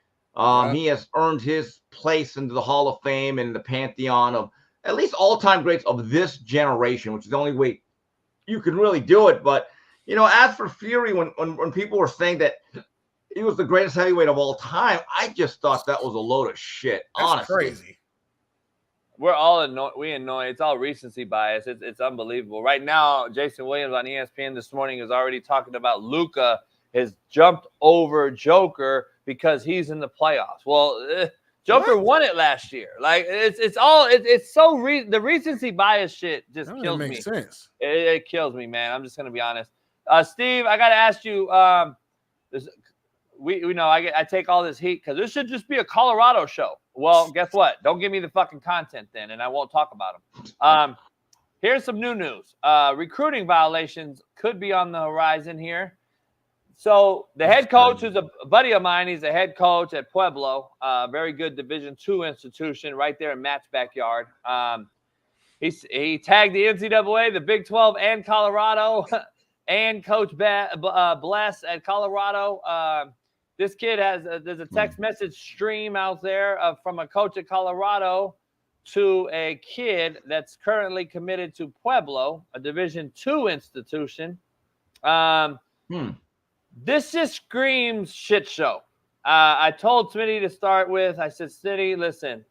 He has earned his place into the Hall of Fame and the pantheon of at least all-time greats of this generation, which is the only way you can really do it. But as for Fury, when people were saying that he was the greatest heavyweight of all time, I just thought that was a load of shit. That's honestly. crazy. we're all annoyed. We annoy. It's all recency bias. It's unbelievable. Right now, Jason Williams on ESPN this morning is already talking about Luka has jumped over Joker because he's in the playoffs. Well, Joker won it last year. Like it's so the recency bias shit just kills me. Makes sense. It kills me, man. I'm just gonna be honest. Steve, I gotta ask you. We know I take all this heat because this should just be a Colorado show. Well, guess what? Don't give me the fucking content then, and I won't talk about them. Here's some new news. Recruiting violations could be on the horizon here. So the head coach is a buddy of mine. He's a head coach at Pueblo, very good Division II institution right there in Matt's backyard. He tagged the NCAA, the Big 12, and Colorado, and Coach Bless at Colorado. This kid there's a text message stream out there from a coach at Colorado to a kid that's currently committed to Pueblo, a Division II institution. This just screams shit show. I told Smitty to start with, I said, Smitty, listen,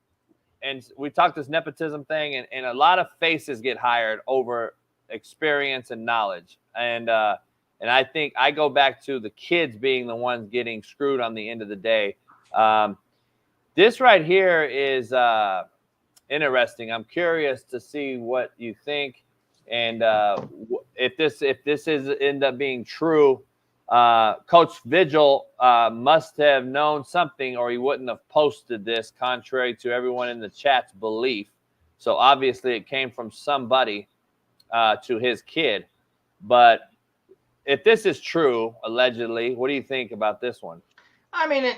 and we talked this nepotism thing, and a lot of faces get hired over experience and knowledge. And I think I go back to the kids being the ones getting screwed on the end of the day. This right here is interesting. I'm curious to see what you think, and if this is end up being true. Coach Vigil must have known something, or he wouldn't have posted this, contrary to everyone in the chat's belief. So obviously it came from somebody to his kid. But if this is true, allegedly, what do you think about this one? I mean,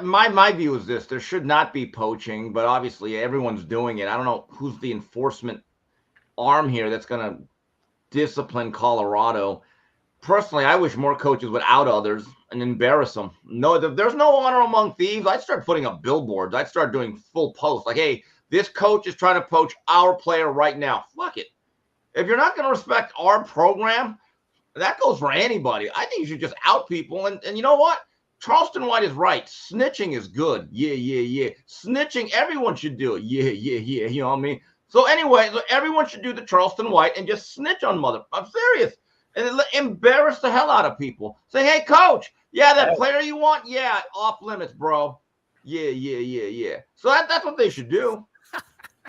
my view is this. There should not be poaching, but obviously everyone's doing it. I don't know who's the enforcement arm here that's going to discipline Colorado. Personally, I wish more coaches would out others and embarrass them. No, there's no honor among thieves. I'd start putting up billboards. I'd start doing full posts. Like, hey, this coach is trying to poach our player right now. Fuck it. If you're not going to respect our program, that goes for anybody. I think you should just out people. And you know what? Charleston White is right. Snitching is good. Yeah. Snitching, everyone should do it. Yeah. You know what I mean? So anyway, everyone should do the Charleston White and just snitch on mother. I'm serious. And embarrass the hell out of people. Say, hey, coach, that player you want? Yeah, off limits, bro. Yeah. So that's what they should do.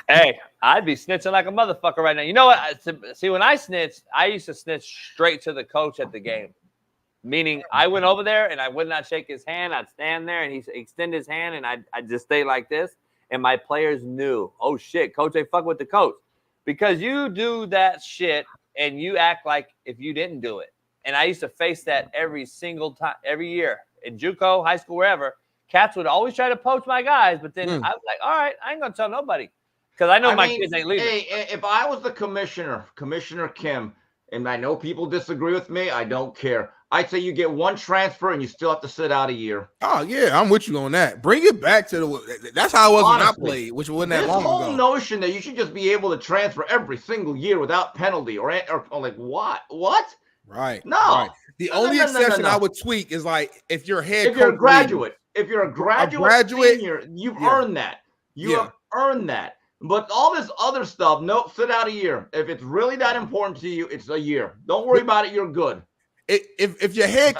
Hey, I'd be snitching like a motherfucker right now. You know what? See, when I snitched, I used to snitch straight to the coach at the game. Meaning I went over there and I would not shake his hand. I'd stand there and he'd extend his hand and I'd just stay like this. And my players knew, oh, shit, coach, they fuck with the coach. Because you do that shit and you act like if you didn't do it. And I used to face that every single time, every year. In JUCO, high school, wherever, cats would always try to poach my guys. But then I was like, all right, I ain't going to tell nobody. Because I know my kids ain't leaving. Hey, if I was the Commissioner Kim, and I know people disagree with me, I don't care. I'd say you get one transfer and you still have to sit out a year. Oh, yeah, I'm with you on that. Bring it back to that's how it was when I played, which wasn't that long ago. This whole notion that you should just be able to transfer every single year without penalty or like what? What? Right. No. Right. The only exception I would tweak is like if you're if you're a graduate, senior, you've earned that. You have earned that. But all this other stuff, no, sit out a year. If it's really that important to you, it's a year. Don't worry about it. You're good. If your head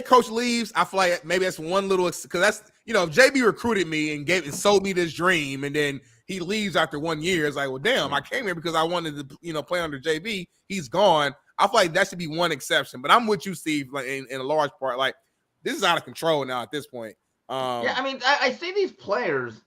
coach leaves, I feel like maybe that's one little, because that's, if JB recruited me and sold me this dream, and then he leaves after 1 year, it's like, well, damn, I came here because I wanted to, play under JB. He's gone. I feel like that should be one exception. But I'm with you, Steve, like in a large part. Like, this is out of control now at this point. I see these players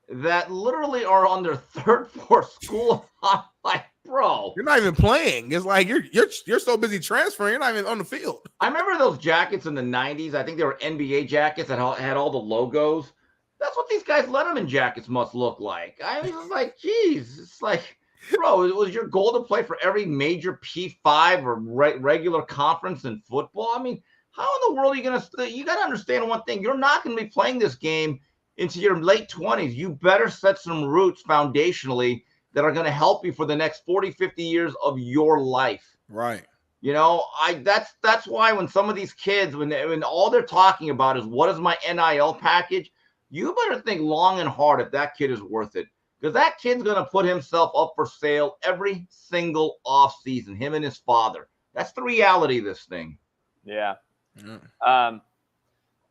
that literally are on their third, fourth school. I'm like, bro, you're not even playing. It's like you're so busy transferring, you're not even on the field. I remember those jackets in the 90s. I think they were NBA jackets that had all the logos. That's what these guys Letterman jackets must look like. I was like, geez, it's like, bro, it was your goal to play for every major P5 or regular conference in football. I mean, how in the world are you you got to understand one thing. You're not going to be playing this game into your late 20s. You better set some roots foundationally that are going to help you for the next 40, 50 years of your life. Right. That's why when some of these kids, when all they're talking about is what is my NIL package, you better think long and hard if that kid is worth it. because that kid's going to put himself up for sale every single offseason, him and his father. That's the reality of this thing. Yeah.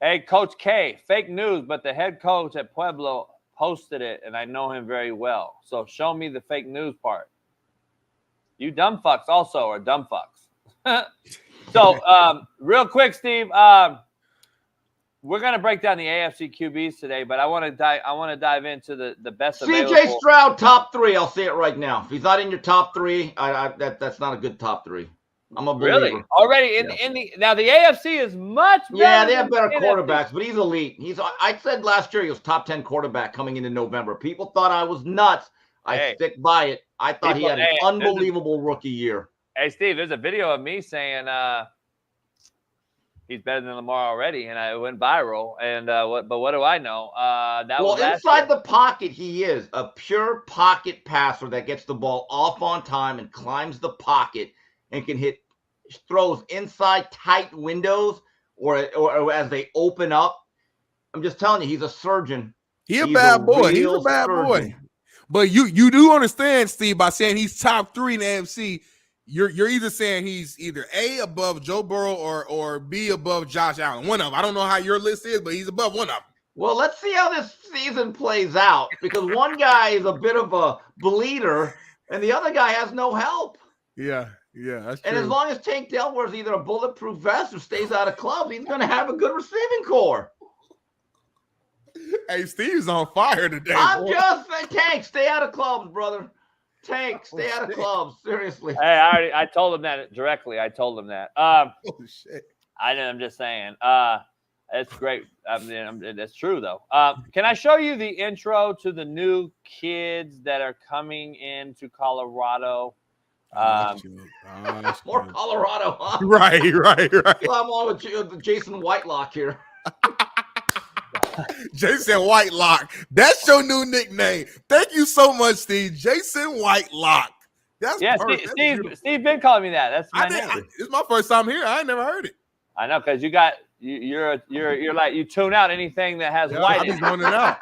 Hey, Coach K, fake news, but the head coach at Pueblo posted it, and I know him very well. So show me the fake news part. You dumb fucks also are dumb fucks. So real quick, Steve, we're gonna break down the AFC QBs today, but I want to dive into the best available. CJ Stroud, top 3. I'll say it right now. If he's not in your top 3, that's not a good top 3. I'm a believer. Really already in the now the AFC is much better. Yeah, they have better NFC. quarterbacks, but he's elite. I said last year he was top 10 quarterback coming into November. People thought I was nuts. I stick by it. I thought he had an unbelievable rookie year. Hey, Steve, there's a video of me saying he's better than Lamar already, and I went viral. And but what do I know? Was inside the pocket, he is a pure pocket passer that gets the ball off on time and climbs the pocket and can hit throws inside tight windows or as they open up. I'm just telling you, he's a surgeon. He's a bad boy. He's a bad boy. But you do understand, Steve, by saying he's top 3 in the AFC, you're either saying he's either A, above Joe Burrow, or B, above Josh Allen. One of them. I don't know how your list is, but he's above one of them. Well, let's see how this season plays out, because one guy is a bit of a bleeder and the other guy has no help. Yeah, that's true. And as long as Tank Dell wears either a bulletproof vest or stays out of clubs, he's going to have a good receiving core. Hey, Steve's on fire today. I'm just saying, Tank, stay out of clubs, brother. Tank, stay out of clubs. Seriously. Hey, I told him that directly. I told him that. Oh shit. I'm just saying. It's great. I mean, it's true though. Can I show you the intro to the new kids that are coming into Colorado? More Colorado, huh? Right. Well, I'm on with Jason Whitelock here. Jason Whitelock. That's your new nickname. Thank you so much, Steve. Jason Whitelock. That's perfect. Steve been calling me that. That's my name. It's my first time here. I ain't never heard it. I know, because you're like, you tune out anything that has white in it. Going out.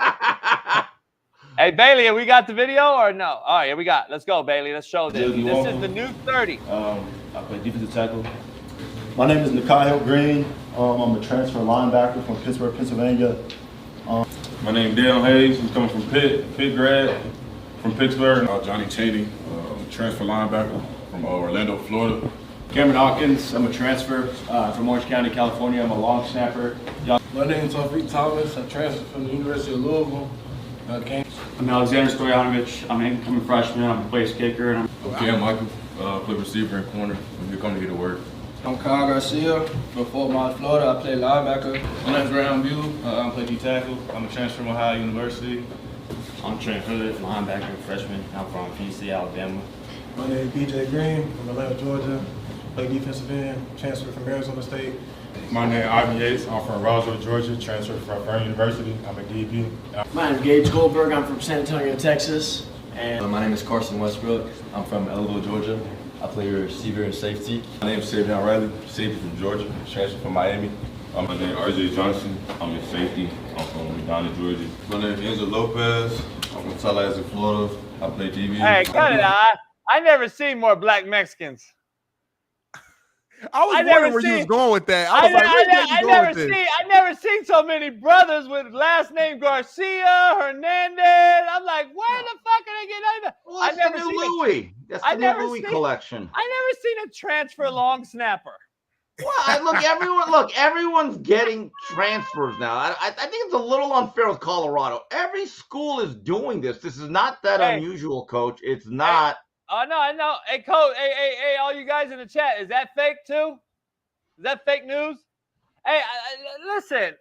Hey, Bailey, have we got the video or no? All right, here we got. Let's go, Bailey. Let's show this. This is the new 30. I play defensive tackle. My name is Nikhil Green. I'm a transfer linebacker from Pittsburgh, Pennsylvania. My name is Dale Hayes. I'm coming from Pitt grad from Pittsburgh. Johnny Cheney, transfer linebacker from Orlando, Florida. Cameron Hawkins. I'm a transfer from Orange County, California. I'm a long snapper. My name is Tariq Thomas. I transferred from the University of Louisville. I'm Alexander Stoyanovich. I'm an incoming freshman. I'm a place kicker. I'm Cam Michael. Play receiver and corner. I'm here coming to get to work. I'm Kyle Garcia from Fort Myers, Florida. I play linebacker. My name's Graham Buell. I play D-tackle. I'm a transfer from Ohio University. I'm Trent Phillips, linebacker, freshman. I'm from Phoenix City, Alabama. My name is BJ Green from Atlanta, Georgia. Play defensive end. Transfer from Arizona State. My name is Ivan Yates. I'm from Roswell, Georgia. Transferred from Furman University. I'm a DB. My name is Gage Goldberg. I'm from San Antonio, Texas. And my name is Carson Westbrook. I'm from Ellenville, Georgia. I play receiver and safety. My name is Savion Riley, safety from Georgia, transfer from Miami. My name is RJ Johnson. I'm a safety. I'm from McDonough, Georgia. My name is Enzo Lopez. I'm from Tallahassee, Florida. I play DB. Hey, cut it out. I never seen more black Mexicans. I was wondering where you was going with that. I was like, where you going with this? I never seen so many brothers with last name Garcia, Hernandez. I'm like, where the fuck are they getting out of that? Well, that's the new Louis. That's the new Louis collection. I never seen a transfer long snapper. Well, everyone's getting transfers now. I think it's a little unfair with Colorado. Every school is doing this. This is not that unusual, Coach. It's not. Oh, no, I know. Hey, Coach, hey, all you guys in the chat, is that fake too? Is that fake news? Hey, listen.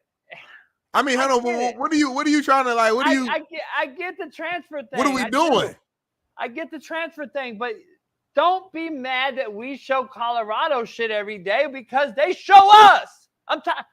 I mean, hold on. What are you trying to like? What do you? I get the transfer thing. What are we doing? I get the transfer thing, but don't be mad that we show Colorado shit every day because they show us.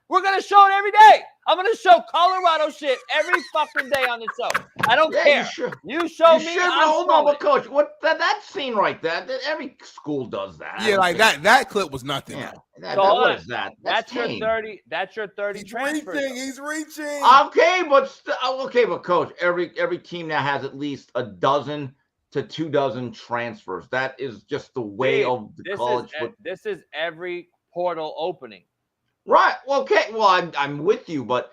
We're going to show it every day. I'm going to show Colorado shit every fucking day on the show. I don't care. You show me. Hold on, but coach, what that scene right there? Every school does that. Yeah, like that clip was nothing. Yeah. What is that? That's your 30. That's your 30 transfer. He's reaching. Okay, but coach, every team now has at least a dozen to 24 transfers. That is just the way of the college. This is every portal opening. Right. Well, okay. Well, I'm with you, but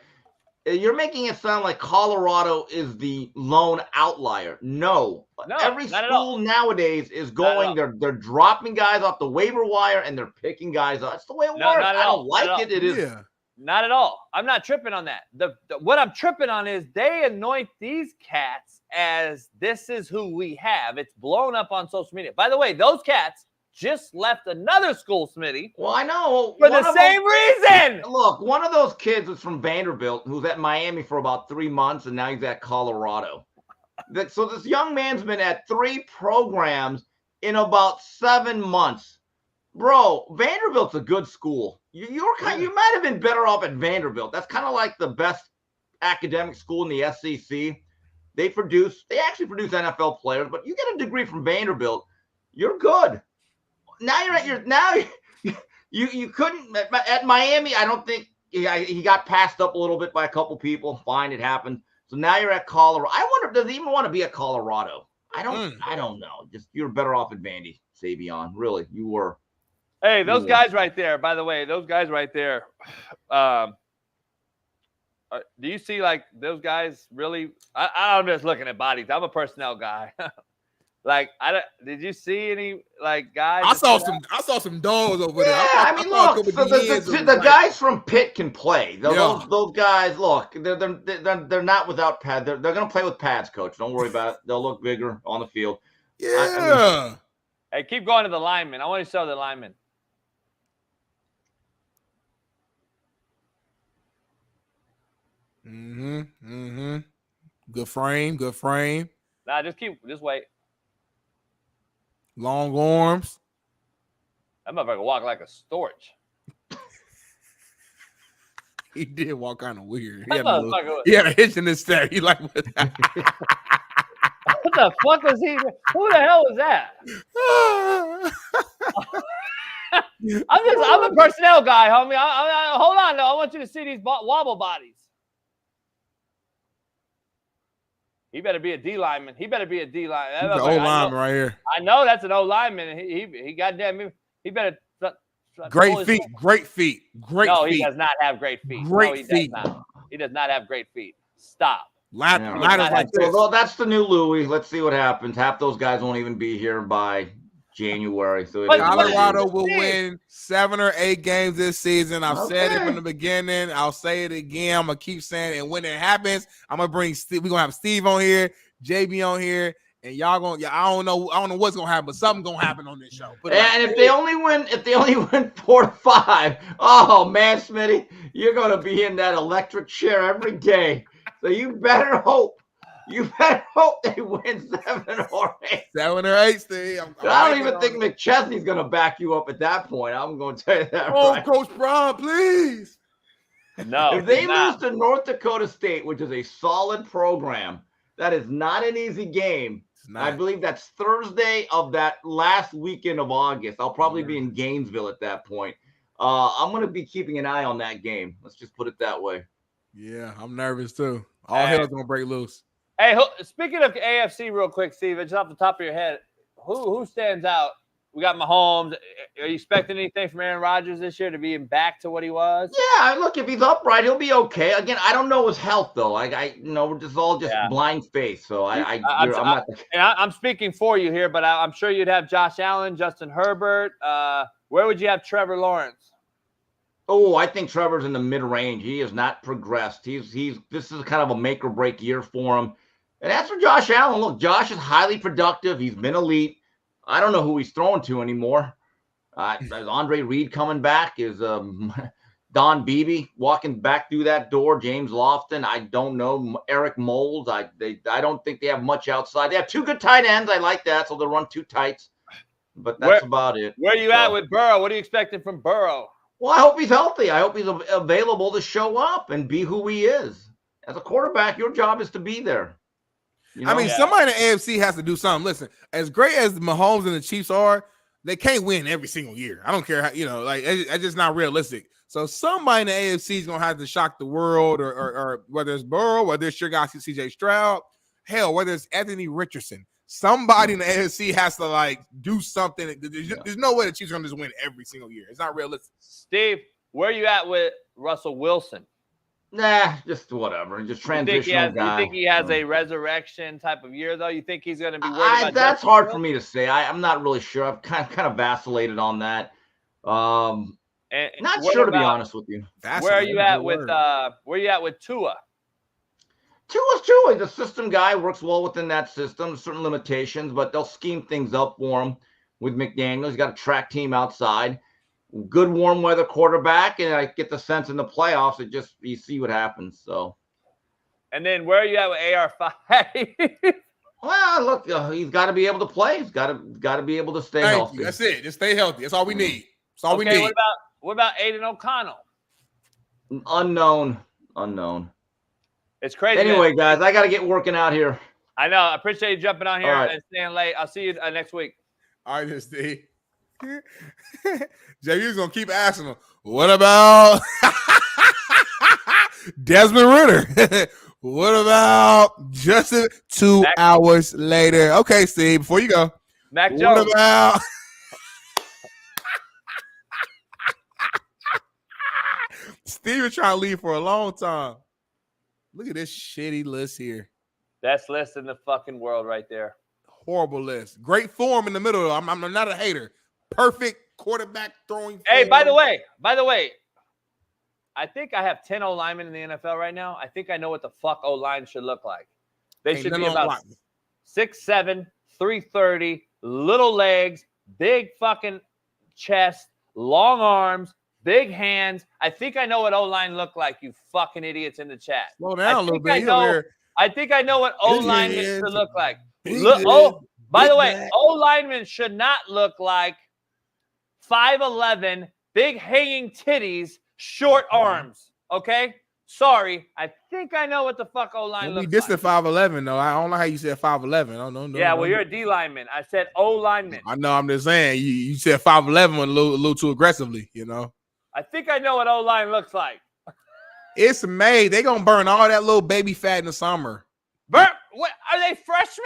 you're making it sound like Colorado is the lone outlier. No, every school nowadays is going. They're dropping guys off the waiver wire and they're picking guys up. That's the way it works. I don't like it. It is. Not at all. I'm not tripping on that. What I'm tripping on is they anoint these cats as this is who we have. It's blown up on social media. By the way, those cats just left another school, Smitty. Well, I know. For the same reason. Look, one of those kids was from Vanderbilt who's at Miami for about 3 months, and now he's at Colorado. So this young man's been at 3 programs in about 7 months. Bro, Vanderbilt's a good school. You might have been better off at Vanderbilt. That's kind of like the best academic school in the SEC. They actually produce NFL players, but you get a degree from Vanderbilt, you're good. Now you couldn't at Miami. I don't think he got passed up a little bit by a couple people. Fine, it happened. So now you're at Colorado. I wonder, does he even want to be at Colorado? I don't know. Just you're better off at Vandy, Savion. Really, you were. Hey, those guys right there. By the way, those guys right there. Do you see like those guys really? I'm just looking at bodies. I'm a personnel guy. Like, did you see any like guys? I saw some dogs over there. Yeah, I mean, look, the guys from Pitt can play. Those guys, look, they're not without pads. They're going to play with pads, coach. Don't worry about it. They'll look bigger on the field. Yeah. Hey, keep going to the linemen. I want to show the linemen. Good frame. Nah, just wait. Long arms. That motherfucker walk like a storch. He did walk kind of weird. He had a hitch in his step. He like, what the fuck was he? Who the hell was that? I'm a personnel guy, homie. Hold on, though. I want you to see these wobble bodies. He better be a D lineman. He better be a D lineman. That's an O lineman right here. I know that's an O lineman. He goddamn. He better. Great feet. No, he does not have great feet. He does not have great feet. Stop. Ladders like this. Well, that's the new Louis. Let's see what happens. Half those guys won't even be here by January. So Colorado will win 7 or 8 games this season. I've said it from the beginning. I'll say it again. I'm gonna keep saying it. And when it happens, I'm gonna bring Steve. We're gonna have Steve on here, JB on here, and y'all gonna. I don't know what's gonna happen, but something's gonna happen on this show. If they only win 4-5, oh man, Smitty, you're gonna be in that electric chair every day. So you better hope. You better hope they win 7 or 8. 7 or 8, Steve. I don't even think McChesney's going to back you up at that point. I'm going to tell you that. Oh, right. Coach Brown, please. No. If they lose to North Dakota State, which is a solid program, that is not an easy game. I believe that's Thursday of that last weekend of August. I'll probably be in Gainesville at that point. I'm going to be keeping an eye on that game. Let's just put it that way. Yeah, I'm nervous too. All hell's going to break loose. Hey, speaking of AFC real quick, Steve, just off the top of your head, who stands out? We got Mahomes. Are you expecting anything from Aaron Rodgers this year to be back to what he was? Yeah, look, if he's upright, he'll be okay. Again, I don't know his health though. We're just all blind faith. So I'm speaking for you here, but I'm sure you'd have Josh Allen, Justin Herbert. Where would you have Trevor Lawrence? Oh, I think Trevor's in the mid-range. He has not progressed. This is kind of a make or break year for him. And as for Josh Allen, look, Josh is highly productive. He's been elite. I don't know who he's throwing to anymore. Is Andre Reed coming back? Is Don Beebe walking back through that door? James Lofton? I don't know. Eric Moles? I don't think they have much outside. They have 2 good tight ends. I like that, so they'll run 2 tights. But that's about it. Where are you at with Burrow? What are you expecting from Burrow? Well, I hope he's healthy. I hope he's available to show up and be who he is. As a quarterback, your job is to be there. You know? I mean, somebody in the AFC has to do something. Listen, as great as Mahomes and the Chiefs are, they can't win every single year. I don't care how, like it's just not realistic. So somebody in the AFC is gonna have to shock the world, or whether it's Burrow, whether it's your guy CJ Stroud, hell, whether it's Anthony Richardson. Somebody in the AFC has to like do something. There's no way the Chiefs are gonna just win every single year. It's not realistic. Steve, where are you at with Russell Wilson? Nah, just whatever. Just transitional guy. You think he has a resurrection type of year, though? You think he's going to be worried about that's hard for me to say. I'm not really sure. I've kind of vacillated on that. Not sure, to be honest with you. Where are you at with Tua? Tua's Tua. He's a system guy, works well within that system, certain limitations, but they'll scheme things up for him with McDaniel. He's got a track team outside. Good warm weather quarterback, and I get the sense in the playoffs you see what happens. So, and then where are you at with AR5? Well, look, he's got to be able to play. He's got to be able to stay healthy. That's it. Just stay healthy. That's all we need. That's all we need. What about Aiden O'Connell? Unknown. It's crazy. Anyway, guys, I got to get working out here. I know. I appreciate you jumping on here right. and staying late. I'll see you next week. All right, Steve. JB's gonna keep asking him, what about Desmond Ritter? What about Justin 2 hours later? Okay, Steve, before you go. Mac Jones. What about Steve is trying to leave for a long time. Look at this shitty list here. Best list in the fucking world right there. Horrible list. Great form in the middle. I'm not a hater. Perfect quarterback throwing. Hey, by the way, I think I have 10 O-linemen in the NFL right now. I think I know what the fuck O-line should look like. They should be about 6'7", 330, little legs, big fucking chest, long arms, big hands. I think I know what O-line look like, you fucking idiots in the chat. Slow down a little bit. I think I know what O-linemen should look like. By the way, O-linemen should not look like 5'11", big hanging titties, short arms. Okay? Sorry. I think I know what the fuck O-line looks like. This is 5'11", though. I don't know how you said 5'11". No. Yeah, well, you're a D lineman. I said O-lineman. I know. I'm just saying. You said 5'11" a little too aggressively, I think I know what O-line looks like. It's May. They going to burn all that little baby fat in the summer. What? Are they freshmen?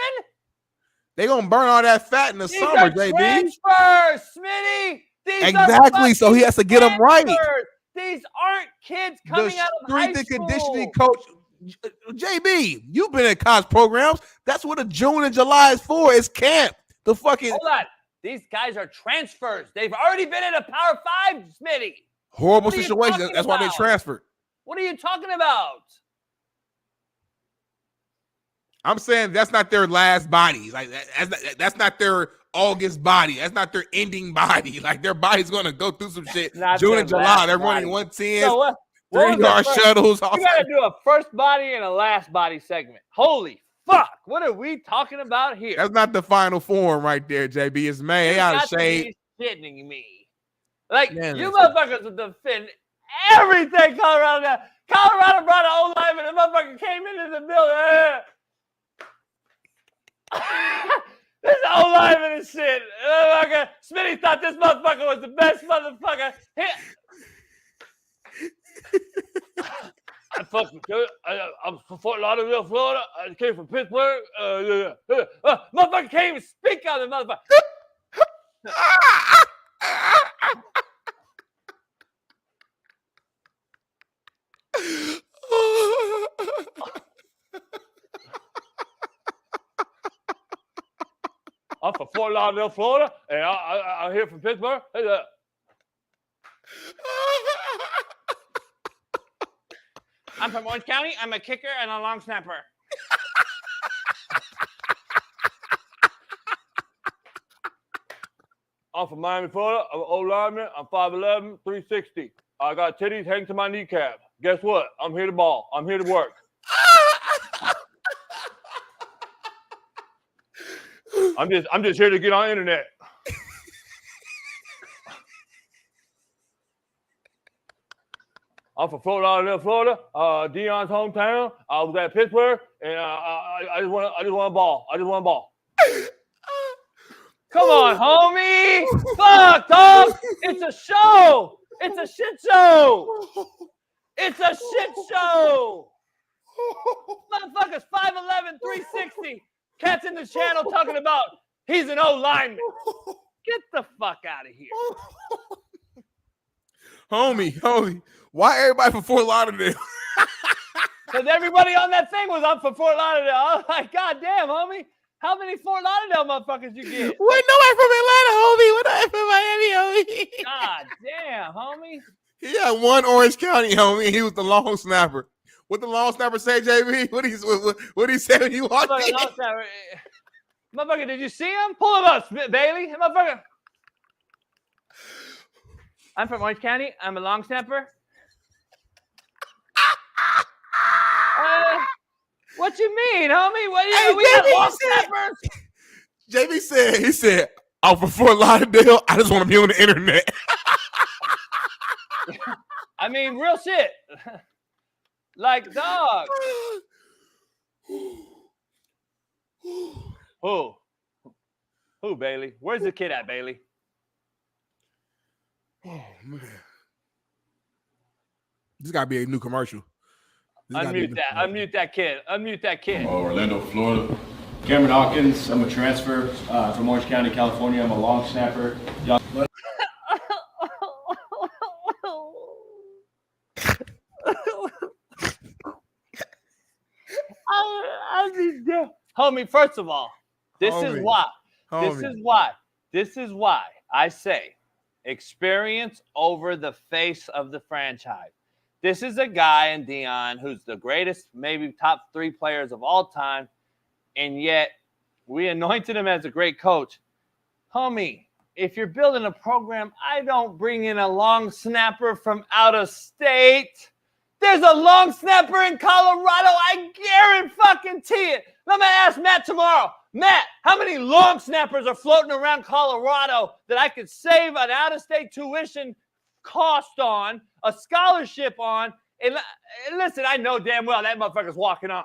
They going to burn all that fat in the summer, JB. Transfers, Smitty. Exactly. So he has to get them right. These aren't kids coming out of high school. The strength and conditioning coach, JB, you've been in college programs. That's what a June and July is for. It's camp. Hold on. These guys are transfers. They've already been in a Power 5, Smitty. Horrible situation. That's why they transferred. What are you talking about? I'm saying that's not their last body. Like that's not their August body. That's not their ending body. Like their body's gonna go through some shit. June and July, they're running 110s, so 3-yard shuttles. You gotta do a first body and a last body segment. Holy fuck! What are we talking about here? That's not the final form right there, JB. It's May. Out of shade. Shitting me. Like you motherfuckers will defend everything Colorado does. Colorado brought an O-lineman and the motherfucker came into the building. This O-lineman and shit. Smitty thought this motherfucker was the best motherfucker. I'm from Fort Lauderdale, Florida. I came from Pittsburgh. Motherfucker can't even speak on the motherfucker. I'm from Fort Lauderdale, Florida, and I'm here from Pittsburgh. I'm from Orange County. I'm a kicker and a long snapper. I'm from Miami, Florida. I'm an old lineman. I'm 5'11", 360. I got titties hanging to my kneecap. Guess what? I'm here to ball. I'm here to work. I'm just here to get on the internet. I'm from Fort Lauderdale, Florida. Deion's hometown. I was at Pittsburgh, and I just want to ball. I just want to ball. Come on, homie. Fuck, dog. It's a show. It's a shit show. It's a shit show. Motherfuckers 5'11", 360. Cats in the channel talking about he's an O-lineman. Get the fuck out of here. Homie. Why everybody from Fort Lauderdale? Because everybody on that thing was up for Fort Lauderdale. I was like, God damn, homie. How many Fort Lauderdale motherfuckers you get? Wait, nobody from Atlanta, homie. What nobody from Miami, homie? God damn, homie. He had one Orange County, homie, and he was the long snapper. What the long snapper say, JB? What he say when you walked in? Motherfucker, did you see him? Pull him up, Bailey. Motherfucker. I'm from Orange County. I'm a long snapper. What you mean, homie? What we got long snappers? JB said, I'm from Fort Lauderdale. I just want to be on the internet. I mean, real shit. Like, dog. Who, Bailey? Where's the kid at, Bailey? Oh, man. This got to be a new commercial. Unmute that kid. Unmute that kid. Orlando, Florida. Cameron Hawkins. I'm a transfer from Orange County, California. I'm a long snapper. Y'all. Homie, first of all, this is why I say experience over the face of the franchise. This is a guy in Deion who's the greatest, maybe top 3 players of all time, and yet we anointed him as a great coach. Homie, if you're building a program, I don't bring in a long snapper from out of state. There's a long snapper in Colorado. I guarantee it. I'm going to ask Matt tomorrow. Matt, how many long snappers are floating around Colorado that I could save an out-of-state tuition cost on, a scholarship on? And listen, I know damn well that motherfucker's walking on.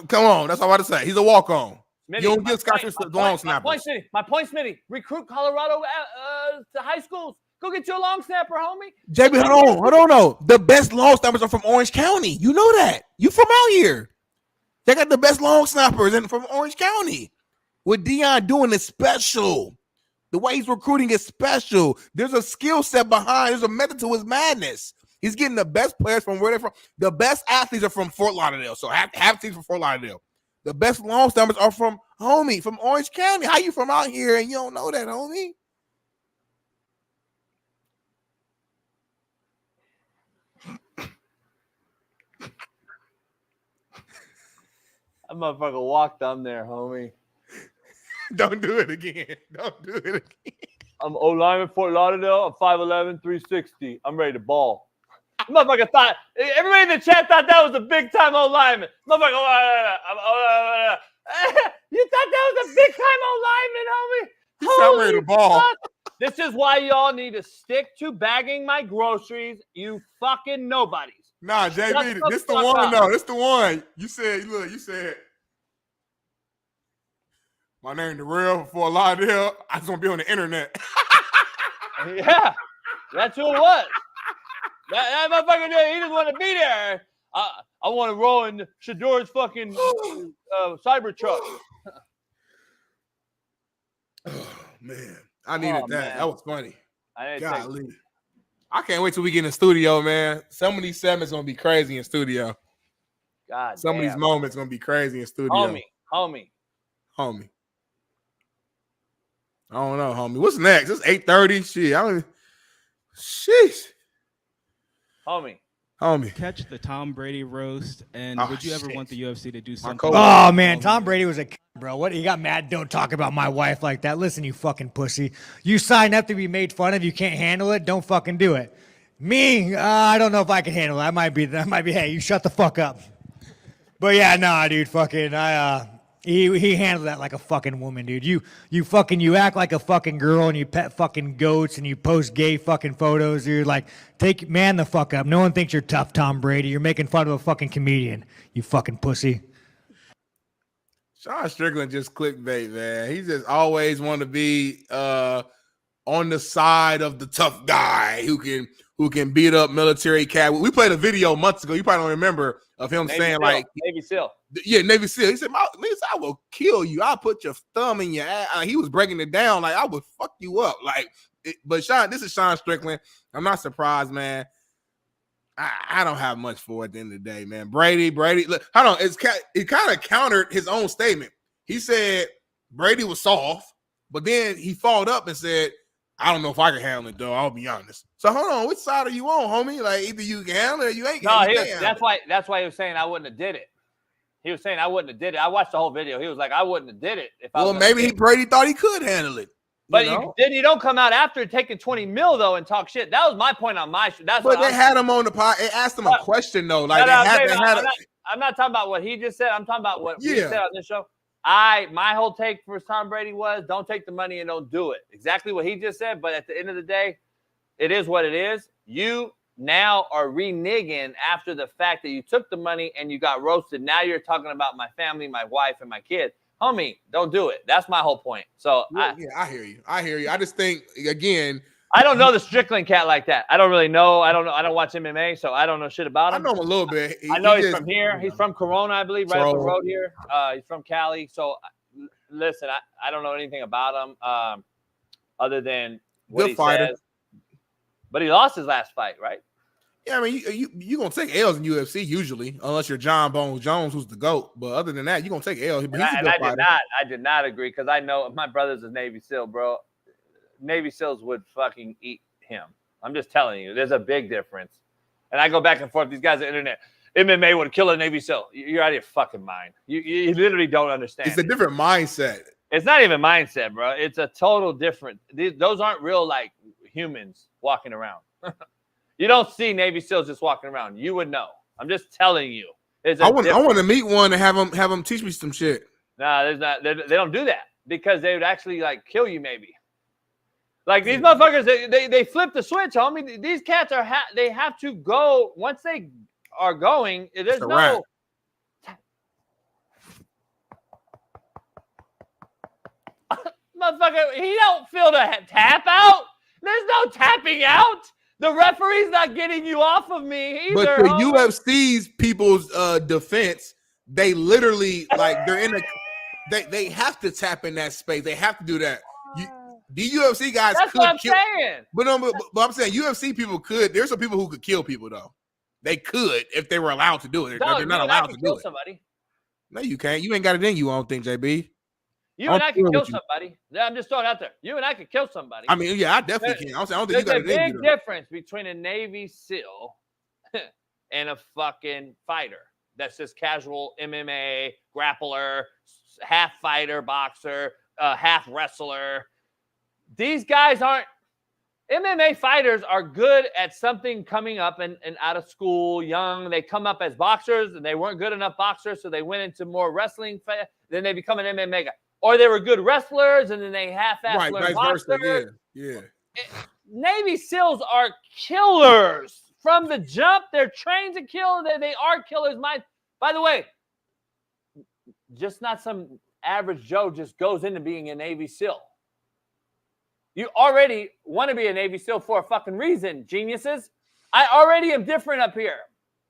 Come on. That's all I want to say. He's a walk-on. You don't give scholarships to long snappers. My point, Smitty. Recruit Colorado to high schools. Go get you a long snapper, homie. JB, hold on, though. The best long snappers are from Orange County. You know that. You from out here. They got the best long snappers from Orange County. What Deion doing is special. The way he's recruiting is special. There's a skill set behind. There's a method to his madness. He's getting the best players from where they're from. The best athletes are from Fort Lauderdale. So half teams from Fort Lauderdale. The best long snappers are from Orange County. How you from out here and you don't know that, homie? That motherfucker walked on there, homie. Don't do it again. Don't do it again. I'm O-lineman, Fort Lauderdale. I'm 5'11", 360. I'm ready to ball. Motherfucker thought, everybody in the chat thought that was a big-time O-lineman. Motherfucker, you thought that was a big-time O-lineman, homie? He's not ready to ball. This is why y'all need to stick to bagging my groceries, you fucking nobodies. Nah, JB, this the one, though. This the one. You said, my name Darrell from Fort Lauderdale. I just want to be on the internet. Yeah, that's who it was. That motherfucker, he just want to be there. I want to roll in Shador's fucking Cybertruck. Oh, man. I needed that. Man. That was funny. Golly. I can't wait till we get in the studio, man. Some of these segments going to be crazy in studio. God Some of these moments going to be crazy in studio. Homie. I don't know, homie. What's next? It's 8:30. Shit. Homie. Catch the Tom Brady roast, and would you ever want the UFC to do something? Oh, man, Tom Brady was a bro. What? He got mad. Don't talk about my wife like that. Listen, you fucking pussy. You signed up to be made fun of. You can't handle it. Don't fucking do it. Me, I don't know if I can handle it. I might be. Hey, you shut the fuck up. But yeah, nah, dude. Fucking, I He handled that like a fucking woman, dude. You act like a fucking girl and you pet fucking goats and you post gay fucking photos. You're like, man the fuck up. No one thinks you're tough, Tom Brady. You're making fun of a fucking comedian, you fucking pussy. Sean Strickland just clickbait, man. He just always want to be on the side of the tough guy who can beat up military cat. We played a video months ago. You probably don't remember of him Navy saying SEAL. like Navy SEAL. Yeah, Navy SEAL. He said, I will kill you. I'll put your thumb in your ass. He was breaking it down like I would fuck you up. But this is Sean Strickland. I'm not surprised, man. I don't have much for it at the end of the day, man. Brady, look, hold on. It kind of countered his own statement. He said Brady was soft, but then he followed up and said, I don't know if I can handle it, though. I'll be honest. So hold on, which side are you on, homie? Like either you can handle it or you ain't. No, that's why he was saying I wouldn't have did it. He was saying I wouldn't have did it. I watched the whole video. He was like, I wouldn't have did it if I. Well, maybe Brady thought he could handle it. But you don't come out after taking 20 mil though and talk shit. That was my point on my. But they had him on the pod. They asked him a question though. Like I'm not talking about what he just said. I'm talking about what we said on this show. My whole take for Tom Brady was don't take the money and don't do it. Exactly what he just said. But at the end of the day, it is what it is. You now are reneging after the fact that you took the money and you got roasted. Now you're talking about my family, my wife, and my kids. Homie, don't do it. That's my whole point. So I hear you. I just think again. I don't know the Strickland cat like that. I don't really know. I don't know. I don't watch MMA, so I don't know shit about him. I know him a little bit. I know he's from here. He's from Corona, I believe, right up the road here. He's from Cali. So listen, I don't know anything about him other than what he says. But he lost his last fight, right? Yeah, I mean, you gonna take L's in UFC usually, unless you're John Bones Jones, who's the GOAT. But other than that, you're gonna take L's. I did not agree because I know my brother's a Navy SEAL, bro. Navy SEALs would fucking eat him. I'm just telling you, there's a big difference. And I go back and forth. These guys on the internet, MMA would kill a Navy SEAL. You're out of your fucking mind. You literally don't understand. It's a different mindset. It's not even mindset, bro. It's a total different. Those aren't real like humans walking around. You don't see Navy SEALs just walking around. You would know. I'm just telling you. I want to meet one and have them teach me some shit. Nah, there's not. They don't do that because they would actually like kill you maybe. Like these motherfuckers, they flip the switch, homie. These cats they have to go once they are going. There's no. Motherfucker, he don't feel the tap out. There's no tapping out. The referee's not getting you off of me either. But the UFC's people's defense, they literally like they're in a they have to tap in that space. They have to do that. The UFC guys That's could what I'm kill, saying. But I'm saying UFC people could. There's some people who could kill people though. They could if they were allowed to do it. No, they're not allowed to do it. Somebody. No, you can't. You ain't got it in you. I don't think, JB. You and I can kill somebody. I'm just throwing it out there. You and I could kill somebody. I mean, yeah, I definitely can. I don't think you got it in you. There's a big difference between a Navy SEAL and a fucking fighter that's just casual MMA, grappler, half fighter, boxer, half wrestler. These guys aren't. MMA fighters are good at something coming up and out of school, young. They come up as boxers and they weren't good enough boxers, so they went into more wrestling. Then they become an MMA guy. Or they were good wrestlers, and then they half-assed learn boxer. Yeah. Navy SEALs are killers from the jump. They're trained to kill. They are killers. By the way, just not some average Joe just goes into being a Navy SEAL. You already want to be a Navy SEAL for a fucking reason, geniuses. I already am different up here.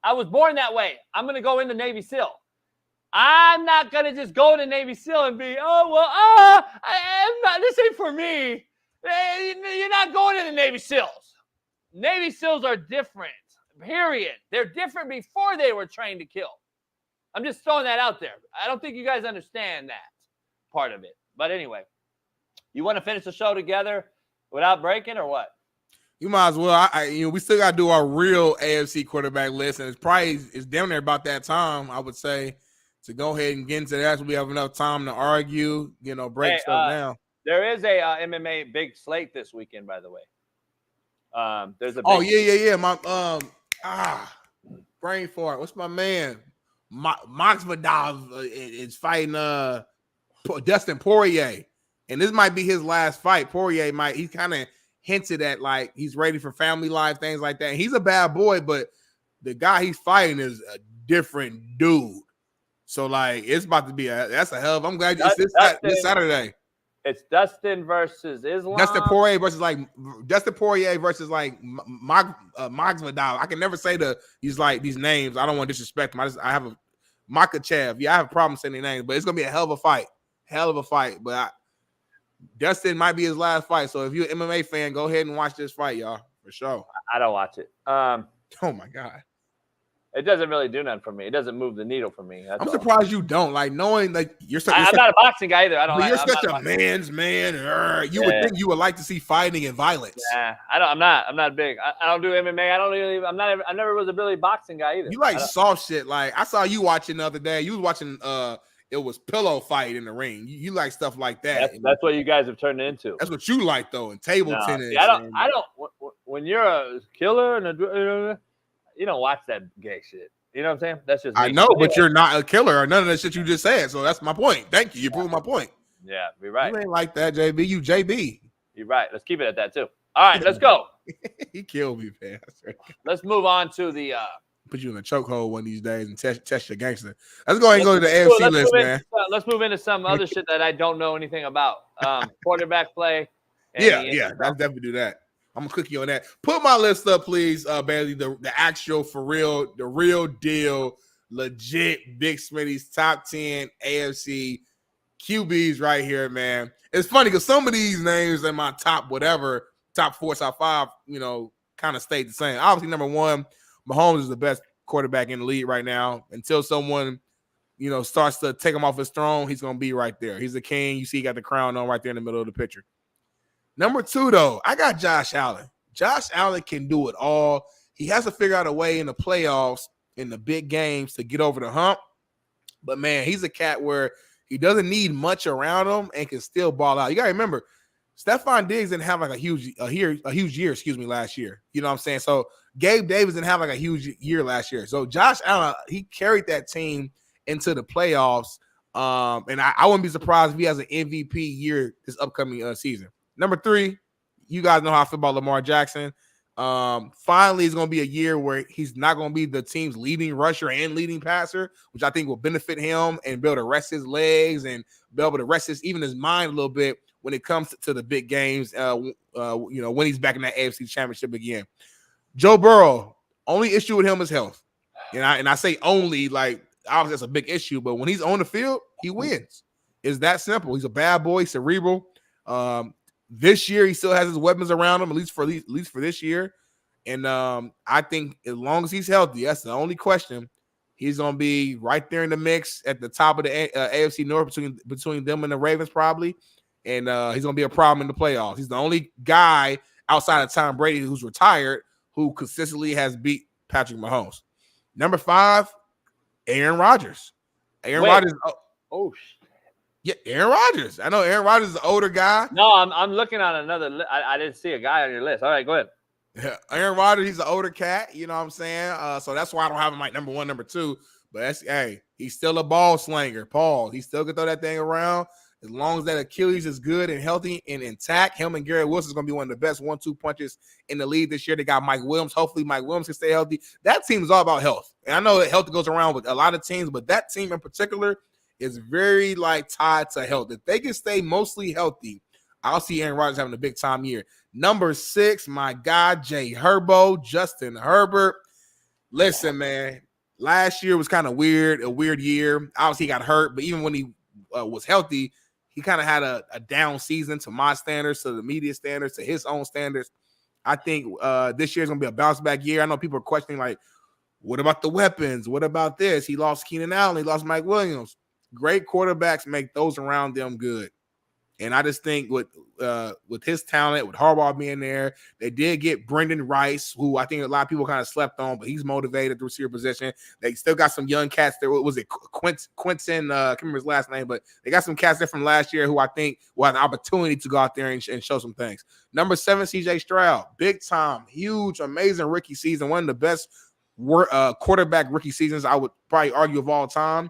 I was born that way. I'm going to go into Navy SEAL. I'm not going to just go into Navy SEAL and be, this ain't for me. You're not going into Navy SEALs. Navy SEALs are different, period. They're different before they were trained to kill. I'm just throwing that out there. I don't think you guys understand that part of it. But anyway, you want to finish the show together without breaking or what? You might as well. We still got to do our real AFC quarterback list, and it's down there about that time, I would say, to go ahead and get into that so we have enough time to argue, break stuff down. There is a MMA big slate this weekend, by the way. There's a big yeah. My brain fart. What's my man? Masvidal is fighting Dustin Poirier, and this might be his last fight. Poirier he kind of hinted at like he's ready for family life, things like that. And he's a bad boy, but the guy he's fighting is a different dude. So like it's about to be that's a hell of. I'm glad it's this Saturday. It's Dustin versus Islam. Dustin Poirier versus Masvidal. I can never say these names. I don't want to disrespect them. I have a Makachev. Yeah, I have a problem saying their names, but it's gonna be a hell of a fight. But Dustin might be his last fight. So if you're an MMA fan, go ahead and watch this fight, y'all, for sure. I don't watch it. Oh my God. It doesn't really do nothing for me. It doesn't move the needle for me. I'm surprised you don't. Like knowing like I'm not a boxing guy either. You're such a man's man. You would think you would like to see fighting and violence. Yeah, I'm not big. I don't do MMA. I never was a really boxing guy either. You like soft shit. Like I saw you watching the other day. You was watching it was pillow fight in the ring. You like stuff like that. That's what you guys have turned into. That's what you like though, and table tennis. See, I don't. When you're a killer and you don't watch that gay shit. You know what I'm saying? That's just me. I know, but you're not a killer or none of that shit you just said. So that's my point. Thank you. You proved my point. Yeah, you're right. You ain't like that, JB. You JB. You're right. Let's keep it at that too. All right, let's go. He killed me, man. Let's move on to the put you in a chokehold one of these days and test your gangster. Let's go ahead and go to the AFC list, man. Let's move into some other shit that I don't know anything about. Quarterback play. Yeah. Let's definitely do that. I'm gonna click you on that. Put my list up, please, Bailey. The actual, for real, the real deal, legit Big Smitty's top 10 AFC QBs right here, man. It's funny because some of these names in my top 4, top 5, kind of stayed the same. Obviously, number 1, Mahomes is the best quarterback in the league right now. Until someone, starts to take him off his throne, he's gonna be right there. He's the king. You see, he got the crown on right there in the middle of the picture. Number 2, though, I got Josh Allen. Josh Allen can do it all. He has to figure out a way in the playoffs, in the big games, to get over the hump. But, man, he's a cat where he doesn't need much around him and can still ball out. You got to remember, Stephon Diggs didn't have like a huge year, last year. You know what I'm saying? So, Gabe Davis didn't have like a huge year last year. So, Josh Allen, he carried that team into the playoffs. And I wouldn't be surprised if he has an MVP year this upcoming season. Number 3, you guys know how I feel about Lamar Jackson. Finally, it's going to be a year where he's not going to be the team's leading rusher and leading passer, which I think will benefit him and be able to rest his legs and be able to rest his mind a little bit when it comes to the big games, when he's back in that AFC Championship again. Joe Burrow, only issue with him is health. And I say only, like, obviously that's a big issue, but when he's on the field, he wins. It's that simple. He's a bad boy, cerebral. This year, he still has his weapons around him, at least for this year. And I think as long as he's healthy, that's the only question. He's going to be right there in the mix at the top of the AFC North between them and the Ravens probably. And he's going to be a problem in the playoffs. He's the only guy outside of Tom Brady who's retired who consistently has beat Patrick Mahomes. Number 5, Aaron Rodgers. Rodgers. Oh, shit. Yeah, Aaron Rodgers. I know Aaron Rodgers is an older guy. No, I'm looking on another. I didn't see a guy on your list. All right, go ahead. Yeah, Aaron Rodgers, he's an older cat. You know what I'm saying? So that's why I don't have him like number 1, number 2. But he's still a ball slinger. Paul, he still can throw that thing around. As long as that Achilles is good and healthy and intact, him and Garrett Wilson is going to be one of the best 1-2 punches in the league this year. They got Mike Williams. Hopefully, Mike Williams can stay healthy. That team is all about health. And I know that health goes around with a lot of teams, but that team in particular is very tied to health. If they can stay mostly healthy, I'll see Aaron Rodgers having a big time year. Number 6, my guy, Justin Herbert. Listen, man, last year was kind of weird, a weird year. Obviously, he got hurt, but even when he was healthy, he kind of had a down season to my standards, to the media standards, to his own standards. I think this year is going to be a bounce back year. I know people are questioning, like, what about the weapons? What about this? He lost Keenan Allen. He lost Mike Williams. Great quarterbacks make those around them good. And I just think with his talent, with Harbaugh being there, they did get Brendan Rice, who I think a lot of people kind of slept on, but he's motivated the receiver position. They still got some young cats there. What was it? Quinton, I can't remember his last name, but they got some cats there from last year who I think will have an opportunity to go out there and show some things. Number 7, CJ Stroud. Big time, huge, amazing rookie season. One of the best quarterback rookie seasons, I would probably argue, of all time.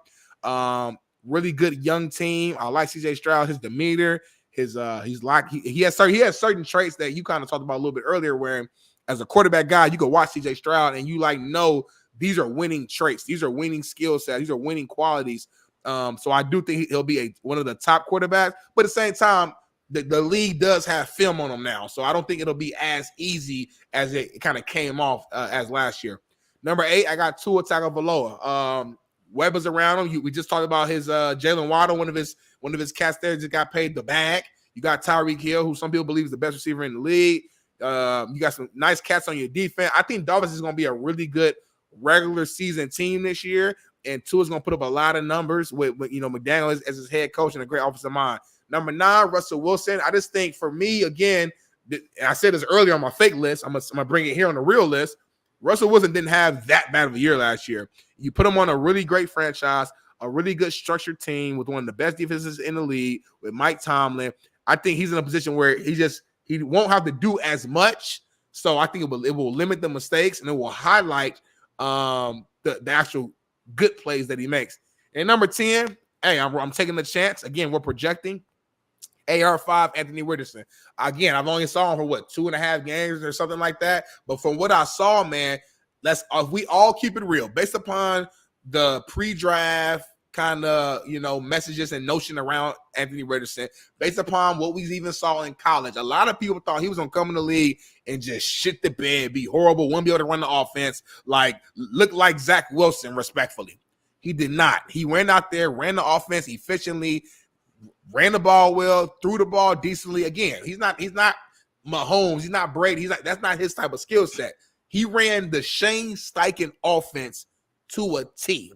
Really good young team. I like CJ Stroud, his demeanor, he has certain traits that you kind of talked about a little bit earlier, where as a quarterback guy, you can watch CJ Stroud and you know these are winning traits, these are winning skill sets, these are winning qualities. So I do think he'll be one of the top quarterbacks, but at the same time, the league does have film on him now, so I don't think it'll be as easy as it kind of came off as last year. Number 8, I got Tua Tagovailoa. Weber's around him. We just talked about his Jalen Waddle, one of his cats there just got paid the bag. You got Tyreek Hill, who some people believe is the best receiver in the league. You got some nice cats on your defense. I think Dolphins is going to be a really good regular season team this year, and Tua's going to put up a lot of numbers with McDaniel as his head coach and a great offensive mind. Number 9, Russell Wilson. I just think for me, again, I said this earlier on my fake list. I'm gonna bring it here on the real list. Russell Wilson didn't have that bad of a year last year. You put him on a really great franchise, a really good structured team with one of the best defenses in the league with Mike Tomlin. I think he's in a position where he won't have to do as much. So I think it will limit the mistakes and it will highlight the actual good plays that he makes. And number 10, hey, I'm taking the chance. Again, we're projecting AR5 Anthony Richardson. Again, I've only saw him for 2.5 games or something like that. But from what I saw, man, we all keep it real. Based upon the pre-draft kind of messages and notion around Anthony Richardson, based upon what we even saw in college, a lot of people thought he was gonna come in the league and just shit the bed, be horrible, wouldn't be able to run the offense, look like Zach Wilson, respectfully. He did not. He went out there, ran the offense efficiently, ran the ball well, threw the ball decently. Again, he's not Mahomes, he's not Brady, that's not his type of skill set. He ran the Shane Steichen offense to a T.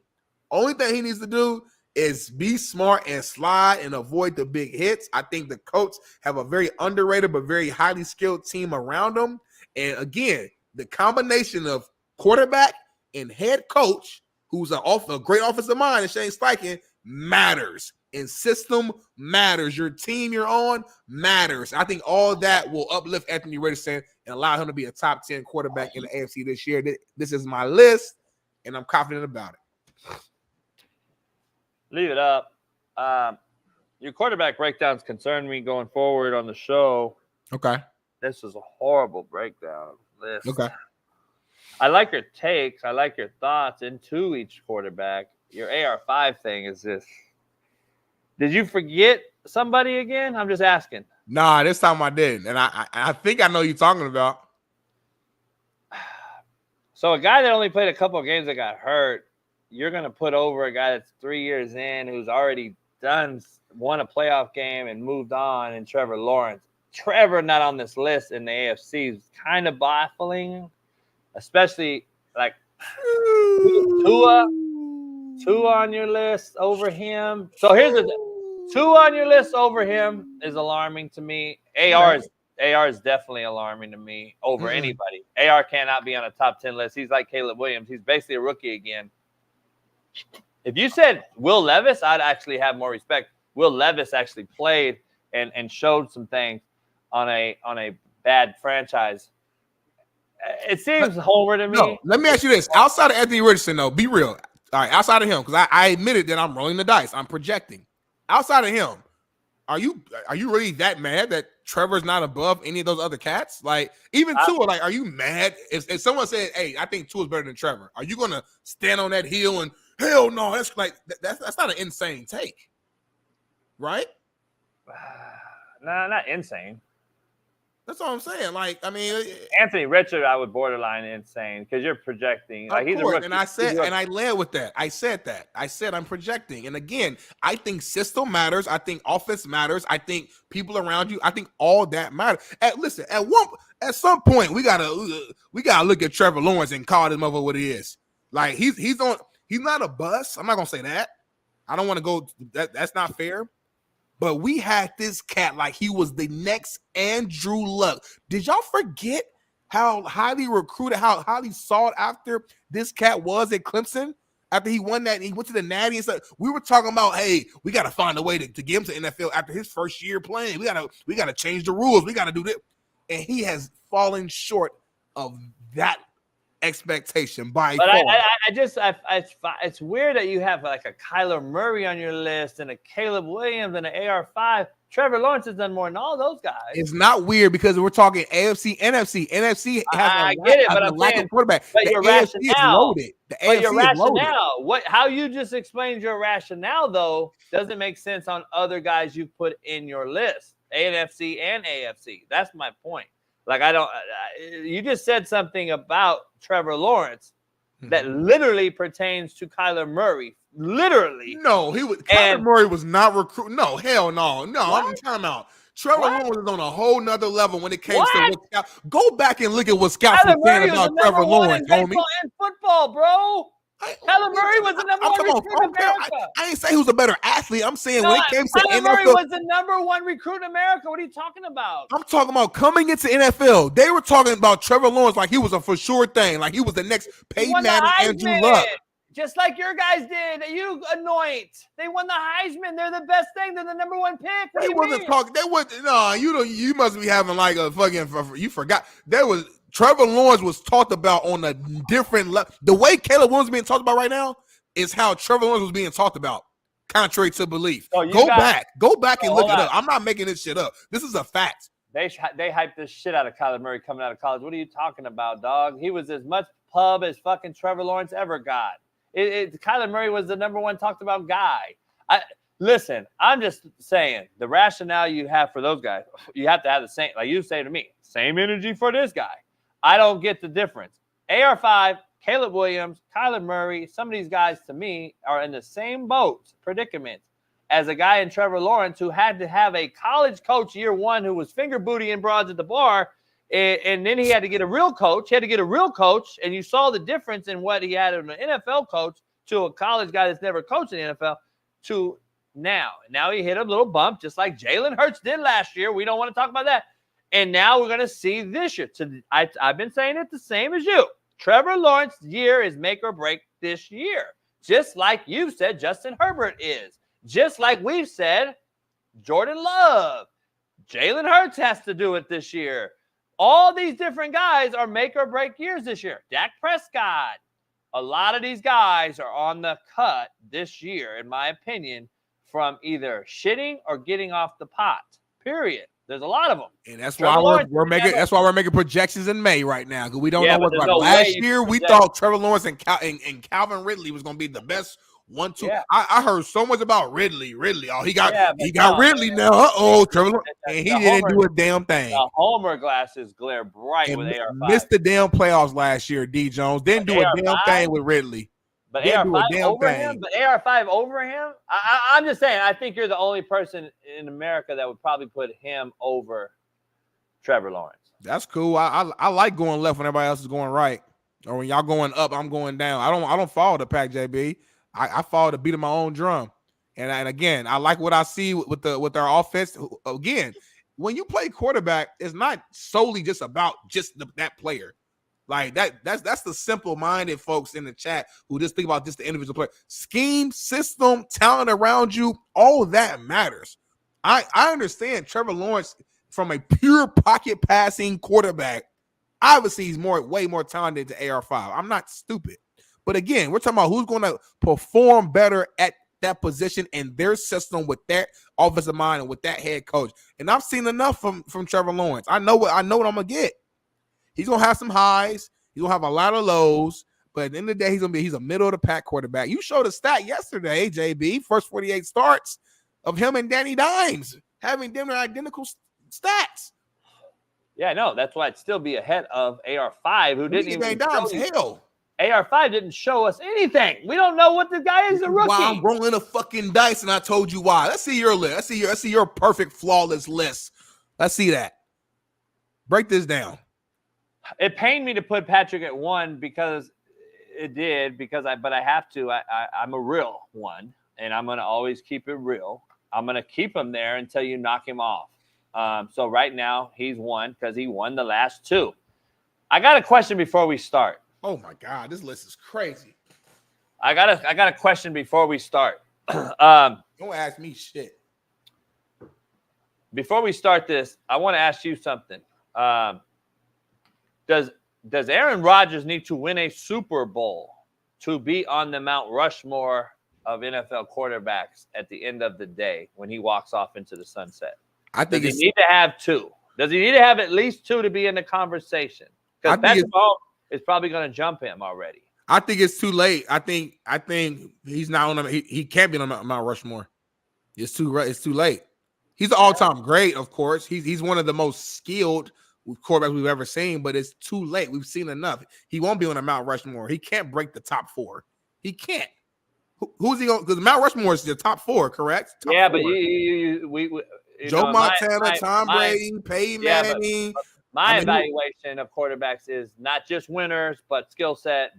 Only thing he needs to do is be smart and slide and avoid the big hits. I think the Colts have a very underrated but very highly skilled team around them. And again, the combination of quarterback and head coach, who's a great offensive mind, and Shane Steichen, matters. And system matters. Your team you're on matters. I think all that will uplift Anthony Richardson and allow him to be a top 10 quarterback in the AFC this year. This is my list, and I'm confident about it. Leave it up. Your quarterback breakdowns concern me going forward on the show. Okay. This is a horrible breakdown list. Okay. I like your takes. I like your thoughts into each quarterback. Your AR5 thing is this. Did you forget somebody again? I'm just asking. Nah, this time I didn't. And I think I know who you're talking about. So a guy that only played a couple of games that got hurt, you're going to put over a guy that's 3 years in who's already won a playoff game and moved on, and Trevor Lawrence. Trevor not on this list in the AFC is kind of baffling, especially like Tua on your list over him. So here's the thing. Tua on your list over him is alarming to me. AR is definitely alarming to me over anybody. AR cannot be on a top 10 list. He's like Caleb Williams. He's basically a rookie again. If you said Will Levis, I'd actually have more respect. Will Levis actually played and showed some things on a bad franchise. It seems homer to me. No, let me ask you this. Outside of Anthony Richardson, though, be real. All right, outside of him, because I admitted that I'm rolling the dice. I'm projecting. Outside of him, are you really that mad that Trevor's not above any of those other cats? Like, even Tua, like, are you mad? If someone said, hey, I think Tua's better than Trevor, are you going to stand on that hill and, hell no, that's like, that's not an insane take, right? Nah, not insane. That's all I'm saying. Like, I mean, Anthony Richard, I would borderline insane because you're projecting. Like, he's a rookie. And I led with that. I said I'm projecting. And again, I think system matters. I think offense matters. I think people around you. I think all that matters. Listen, at some point, we gotta look at Trevor Lawrence and call him over what he is. Like, he's not a bust. I'm not gonna say that. I don't want to go. That's not fair. But we had this cat like he was the next Andrew Luck. Did y'all forget how highly recruited, how highly sought after this cat was at Clemson after he won that and he went to the Natty and stuff? We were talking about, hey, we got to find a way to get him to NFL after his first year playing. We gotta change the rules. We got to do this. And he has fallen short of that expectation by but far. It's weird that you have like a Kyler Murray on your list and a Caleb Williams and an AR5. Trevor Lawrence has done more than all those guys. It's not weird because we're talking AFC, NFC. NFC has a lack of quarterback. But the your AFC is rationale, loaded. The AFC your is rationale, loaded. how you just explained your rationale though doesn't make sense on other guys you put in your list, NFC and AFC. That's my point. Like you just said something about Trevor Lawrence that literally pertains to Kyler Murray. Literally. No, Kyler Murray was not recruited. No, hell no. I'm time out. Trevor Lawrence is on a whole nother level when it came to what go back and look at what scouts were saying about Trevor Lawrence, homie. In football, bro. Kyler Murray was the number one recruit in America. I ain't say he was a better athlete. I'm saying when it came to Kyler NFL, Murray was the number one recruit in America. What are you talking about? I'm talking about coming into NFL. They were talking about Trevor Lawrence like he was a for sure thing, like he was the next Peyton Manning, Andrew Luck. Just like your guys did, you anoint. They won the Heisman. They're the best thing. They're the number one pick. What do you mean? They wasn't. No, you must be having like a fucking. You forgot. Trevor Lawrence was talked about on a different level. The way Caleb Williams is being talked about right now is how Trevor Lawrence was being talked about, contrary to belief. Go back and look it up. I'm not making this shit up. This is a fact. They hyped this shit out of Kyler Murray coming out of college. What are you talking about, dog? He was as much pub as fucking Trevor Lawrence ever got. Kyler Murray was the number one talked about guy. Listen, I'm just saying the rationale you have for those guys, you have to have the same, like you say to me, same energy for this guy. I don't get the difference. AR5, Caleb Williams, Kyler Murray, some of these guys to me are in the same boat predicament as a guy in Trevor Lawrence who had to have a college coach year one who was finger bootying broads at the bar. And then he had to get a real coach. And you saw the difference in what he had in an NFL coach to a college guy that's never coached in the NFL to now. Now he hit a little bump just like Jalen Hurts did last year. We don't want to talk about that. And now we're going to see this year. I've been saying it the same as you. Trevor Lawrence's year is make or break this year. Just like you said Justin Herbert is. Just like we've said Jordan Love. Jalen Hurts has to do it this year. All these different guys are make or break years this year. Dak Prescott. A lot of these guys are on the cut this year, in my opinion, from either shitting or getting off the pot. Period. There's a lot of them. And that's why we're making projections in May right now, because we don't know what last year we thought Trevor Lawrence and Calvin Ridley was going to be the best 1-2. Yeah. I heard so much about Ridley. Oh, he got Ridley now. Trevor Lawrence, and he didn't do a damn thing. The Homer glasses glare bright with AR5. Missed the damn playoffs last year. D Jones didn't do a damn thing with Ridley. But AR5 over him. But AR5 over him. I'm just saying. I think you're the only person in America that would probably put him over Trevor Lawrence. That's cool. I like going left when everybody else is going right, or when y'all going up, I'm going down. I don't follow the pack, JB. I follow the beat of my own drum. And again, I like what I see with our offense. Again, when you play quarterback, it's not solely just about that player. Like that's the simple-minded folks in the chat who just think about just the individual player. Scheme, system, talent around you, all of that matters. I understand Trevor Lawrence from a pure pocket passing quarterback. Obviously, he's way more talented than AR5. I'm not stupid. But again, we're talking about who's going to perform better at that position in their system with that offensive mind and with that head coach. And I've seen enough from Trevor Lawrence. I know what I'm gonna get. He's gonna have some highs. He's gonna have a lot of lows. But at the end of the day, he's a middle of the pack quarterback. You showed a stat yesterday, JB, first 48 starts of him and Danny Dimes having them identical stats. Yeah, no, that's why it'd still be ahead of AR5, who didn't even Dimes. Hell. AR5 didn't show us anything. We don't know what the guy is. A rookie. Why I'm rolling a fucking dice, and I told you why. Let's see your list. Let's see your perfect flawless list. Let's see that. Break this down. It pained me to put Patrick at 1 because but I have to. I'm a real one, and I'm gonna always keep it real. I'm gonna keep him there until you knock him off. So right now he's 1 because he won the last 2. I got a question before we start. Oh my God, this list is crazy. I got a question before we start. Don't ask me shit. Before we start this, I want to ask you something. Does Does Aaron Rodgers need to win a Super Bowl to be on the Mount Rushmore of NFL quarterbacks at the end of the day when he walks off into the sunset? I think Does he need to have two? Does he need to have at least two to be in the conversation? Because Patrick Mahomes is probably going to jump him already. I think it's too late. I think he's not on. He can't be on Mount Rushmore. It's too late. He's an all-time great, of course. He's one of the most skilled quarterbacks we've ever seen, but it's too late. We've seen enough. He won't be on a Mount Rushmore. He can't break the top four. He can't. Who's he going? Because Mount Rushmore is the top four, correct? Top yeah, four. But we Joe Montana, Tom Brady, Peyton Manning. But my evaluation of quarterbacks is not just winners, but skill set,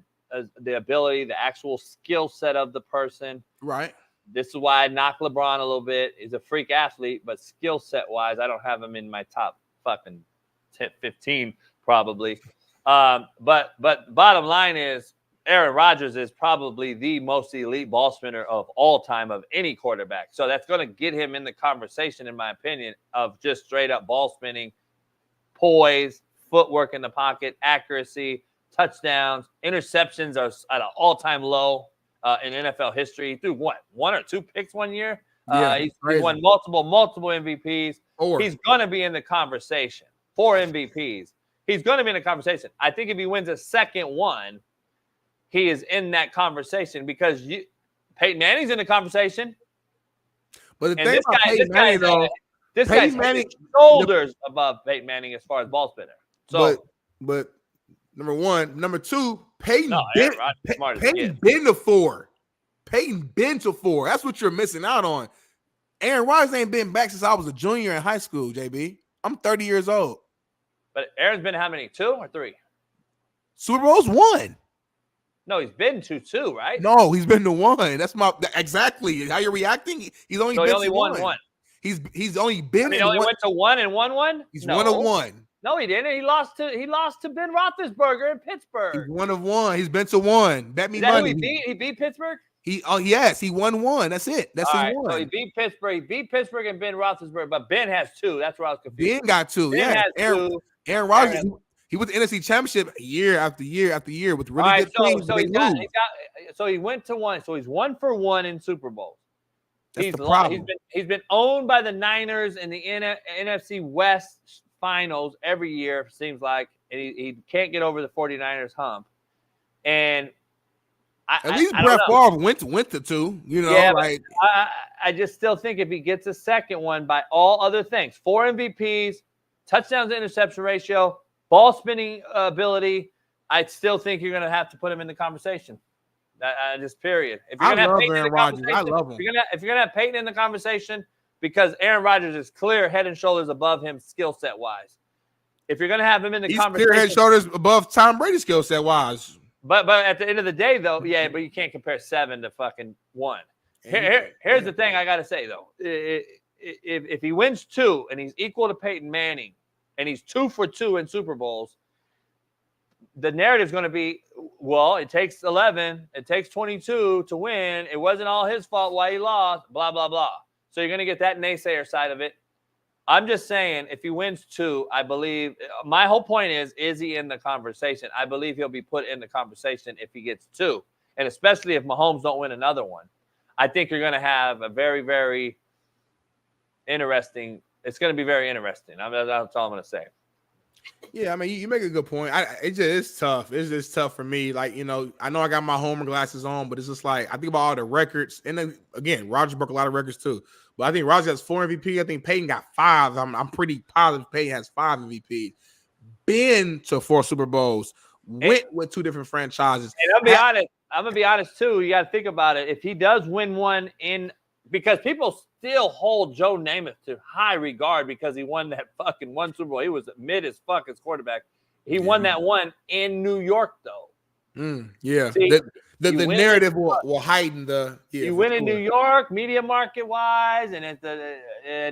the ability, the actual skill set of the person. Right. This is why I knock LeBron a little bit. He's a freak athlete, but skill set wise, I don't have him in my top fucking 10, 15 probably. But bottom line is Aaron Rodgers is probably the most elite ball spinner of all time of any quarterback. So that's going to get him in the conversation, in my opinion, of just straight up ball spinning, poise, footwork in the pocket, accuracy, touchdowns, interceptions are at an all-time low in NFL history. He threw what, 1 or 2 picks one year? He's won multiple MVPs. He's going to be in the conversation. 4 MVPs. He's going to be in the conversation. I think if he wins a second one, he is in that conversation because Peyton Manning's in the conversation. But the thing about Peyton Manning, though, this guy's shoulders above Peyton Manning as far as ball spinner. So, but number one, number two, Peyton been to 4. Peyton been to 4. That's what you're missing out on. Aaron Rodgers ain't been back since I was a junior in high school, JB. I'm 30 years old. But Aaron's been how many? 2 or 3? Super Bowls 1. No, he's been to 2, right? No, he's been to 1. That's exactly how you're reacting. He's only only won 1. He's only been. He only went to 1 and won 1. He's 1 of 1. No, he didn't. He lost to Ben Roethlisberger in Pittsburgh. He's 1 of 1. He's been to 1. Bet me Is that money. Who he beat Pittsburgh. Yes, he won 1. That's it. That's all his right, 1. So he beat Pittsburgh. He beat Pittsburgh and Ben Roethlisberger, but Ben has 2. That's where I was confused. Ben got 2. Ben has 2. Aaron Rodgers. He was in the NFC Championship year after year after year with really good teams. So he went to 1. So he's 1 for 1 in Super Bowls. That's the problem. He's been owned by the Niners in the NFC West finals every year, seems like. And he can't get over the 49ers hump. And at least Brett Favre went to 2. You know, yeah, like I just still think if he gets a second one, by all other things, 4 MVPs, touchdowns to interception ratio, ball spinning ability, I still think you're going to have to put him in the conversation. Just period. If you're going to have Peyton in the conversation, I love him. If you're going to have Peyton in the conversation, because Aaron Rodgers is clear head and shoulders above him skill set wise. If you're going to have him in the conversation, clear head and shoulders above Tom Brady skill set wise. But at the end of the day, though, yeah, but you can't compare 7 to fucking 1. Here's the thing I got to say, though. If he wins 2 and he's equal to Peyton Manning and he's 2 for 2 in Super Bowls, the narrative is going to be, well, it takes 11, it takes 22 to win. It wasn't all his fault why he lost, blah, blah, blah. So you're going to get that naysayer side of it. I'm just saying, if he wins 2, I believe – my whole point is he in the conversation? I believe he'll be put in the conversation if he gets 2, and especially if Mahomes don't win another one. I think you're going to have a very, very interesting – it's going to be very interesting. That's all I'm going to say. Yeah, I mean, you make a good point. It's tough. It's just tough for me. Like, you know I got my homer glasses on, but it's just like I think about all the records. And then, again, Rodgers broke a lot of records too. But I think Rodgers has 4 MVP. I think Peyton got 5. I'm pretty positive Peyton has 5 MVP. Been to 4 Super Bowls. Went with 2 different franchises. And I'm going to be honest too. You got to think about it. If he does win one because people still hold Joe Namath to high regard because he won that fucking 1 Super Bowl. He was mid as fuck as quarterback. He won that one in New York, though. Yeah. See, the narrative will heighten the. Yeah, you win in New York, media market wise, and it's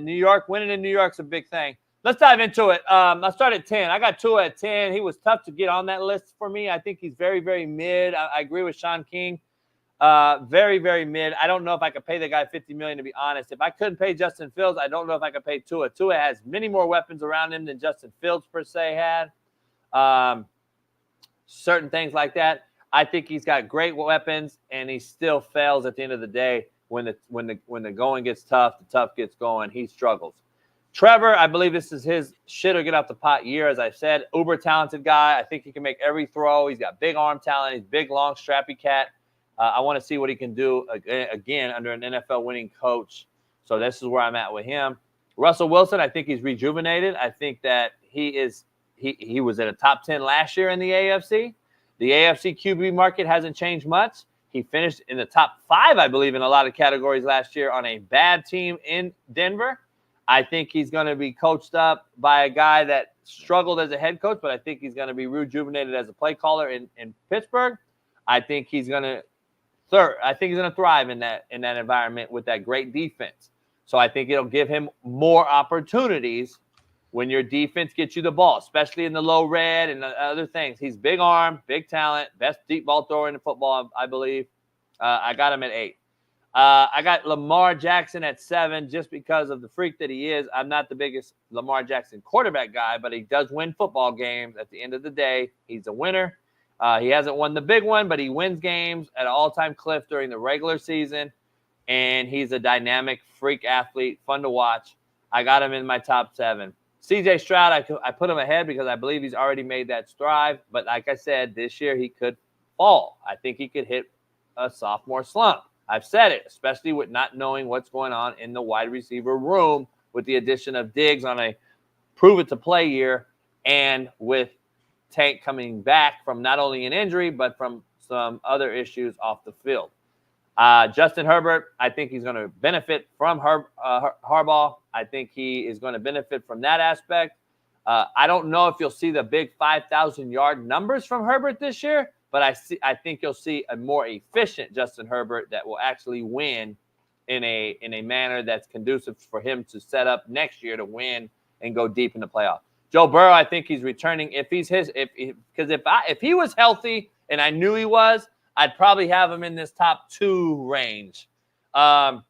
New York. Winning in New York's a big thing. Let's dive into it. I started at 10. I got Tua at 10. He was tough to get on that list for me. I think he's very, very mid. I agree with Shaun King. Very, very mid. I don't know if I could pay the guy $50 million, to be honest. If I couldn't pay Justin Fields, I don't know if I could pay Tua. Tua has many more weapons around him than Justin Fields per se had. certain things like that. I think he's got great weapons, and he still fails at the end of the day when the going gets tough, the tough gets going. He struggles. Trevor, I believe this is his shit or get out the pot year, as I've said. Uber talented guy. I think he can make every throw. He's got big arm talent. He's big, long, strappy cat. I want to see what he can do again under an NFL winning coach. So this is where I'm at with him. Russell Wilson, I think he's rejuvenated. I think that he was at a top 10 last year in the AFC. The AFC QB market hasn't changed much. He finished in the top 5, I believe, in a lot of categories last year on a bad team in Denver. I think he's going to be coached up by a guy that struggled as a head coach, but I think he's going to be rejuvenated as a play caller in Pittsburgh. I think he's going to thrive in that environment with that great defense. So I think it'll give him more opportunities when your defense gets you the ball, especially in the low red and other things. He's big arm, big talent, best deep ball thrower in the football, I believe. I got him at 8. I got Lamar Jackson at 7 just because of the freak that he is. I'm not the biggest Lamar Jackson quarterback guy, but he does win football games. At the end of the day, he's a winner. He hasn't won the big one, but he wins games at an all-time clip during the regular season, and he's a dynamic freak athlete, fun to watch. I got him in my top 7. CJ Stroud, I put him ahead because I believe he's already made that stride. But like I said, this year he could fall. I think he could hit a sophomore slump. I've said it, especially with not knowing what's going on in the wide receiver room with the addition of Diggs on a prove-it-to-play year and with Tank coming back from not only an injury but from some other issues off the field. Justin Herbert, I think he's going to benefit from Harbaugh. I think he is going to benefit from that aspect. I don't know if you'll see the big 5,000-yard numbers from Herbert this year, but I think you'll see a more efficient Justin Herbert that will actually win in a manner that's conducive for him to set up next year to win and go deep in the playoffs. Joe Burrow, I think he's returning. If he was healthy, and I knew he was, I'd probably have him in this top 2 range. But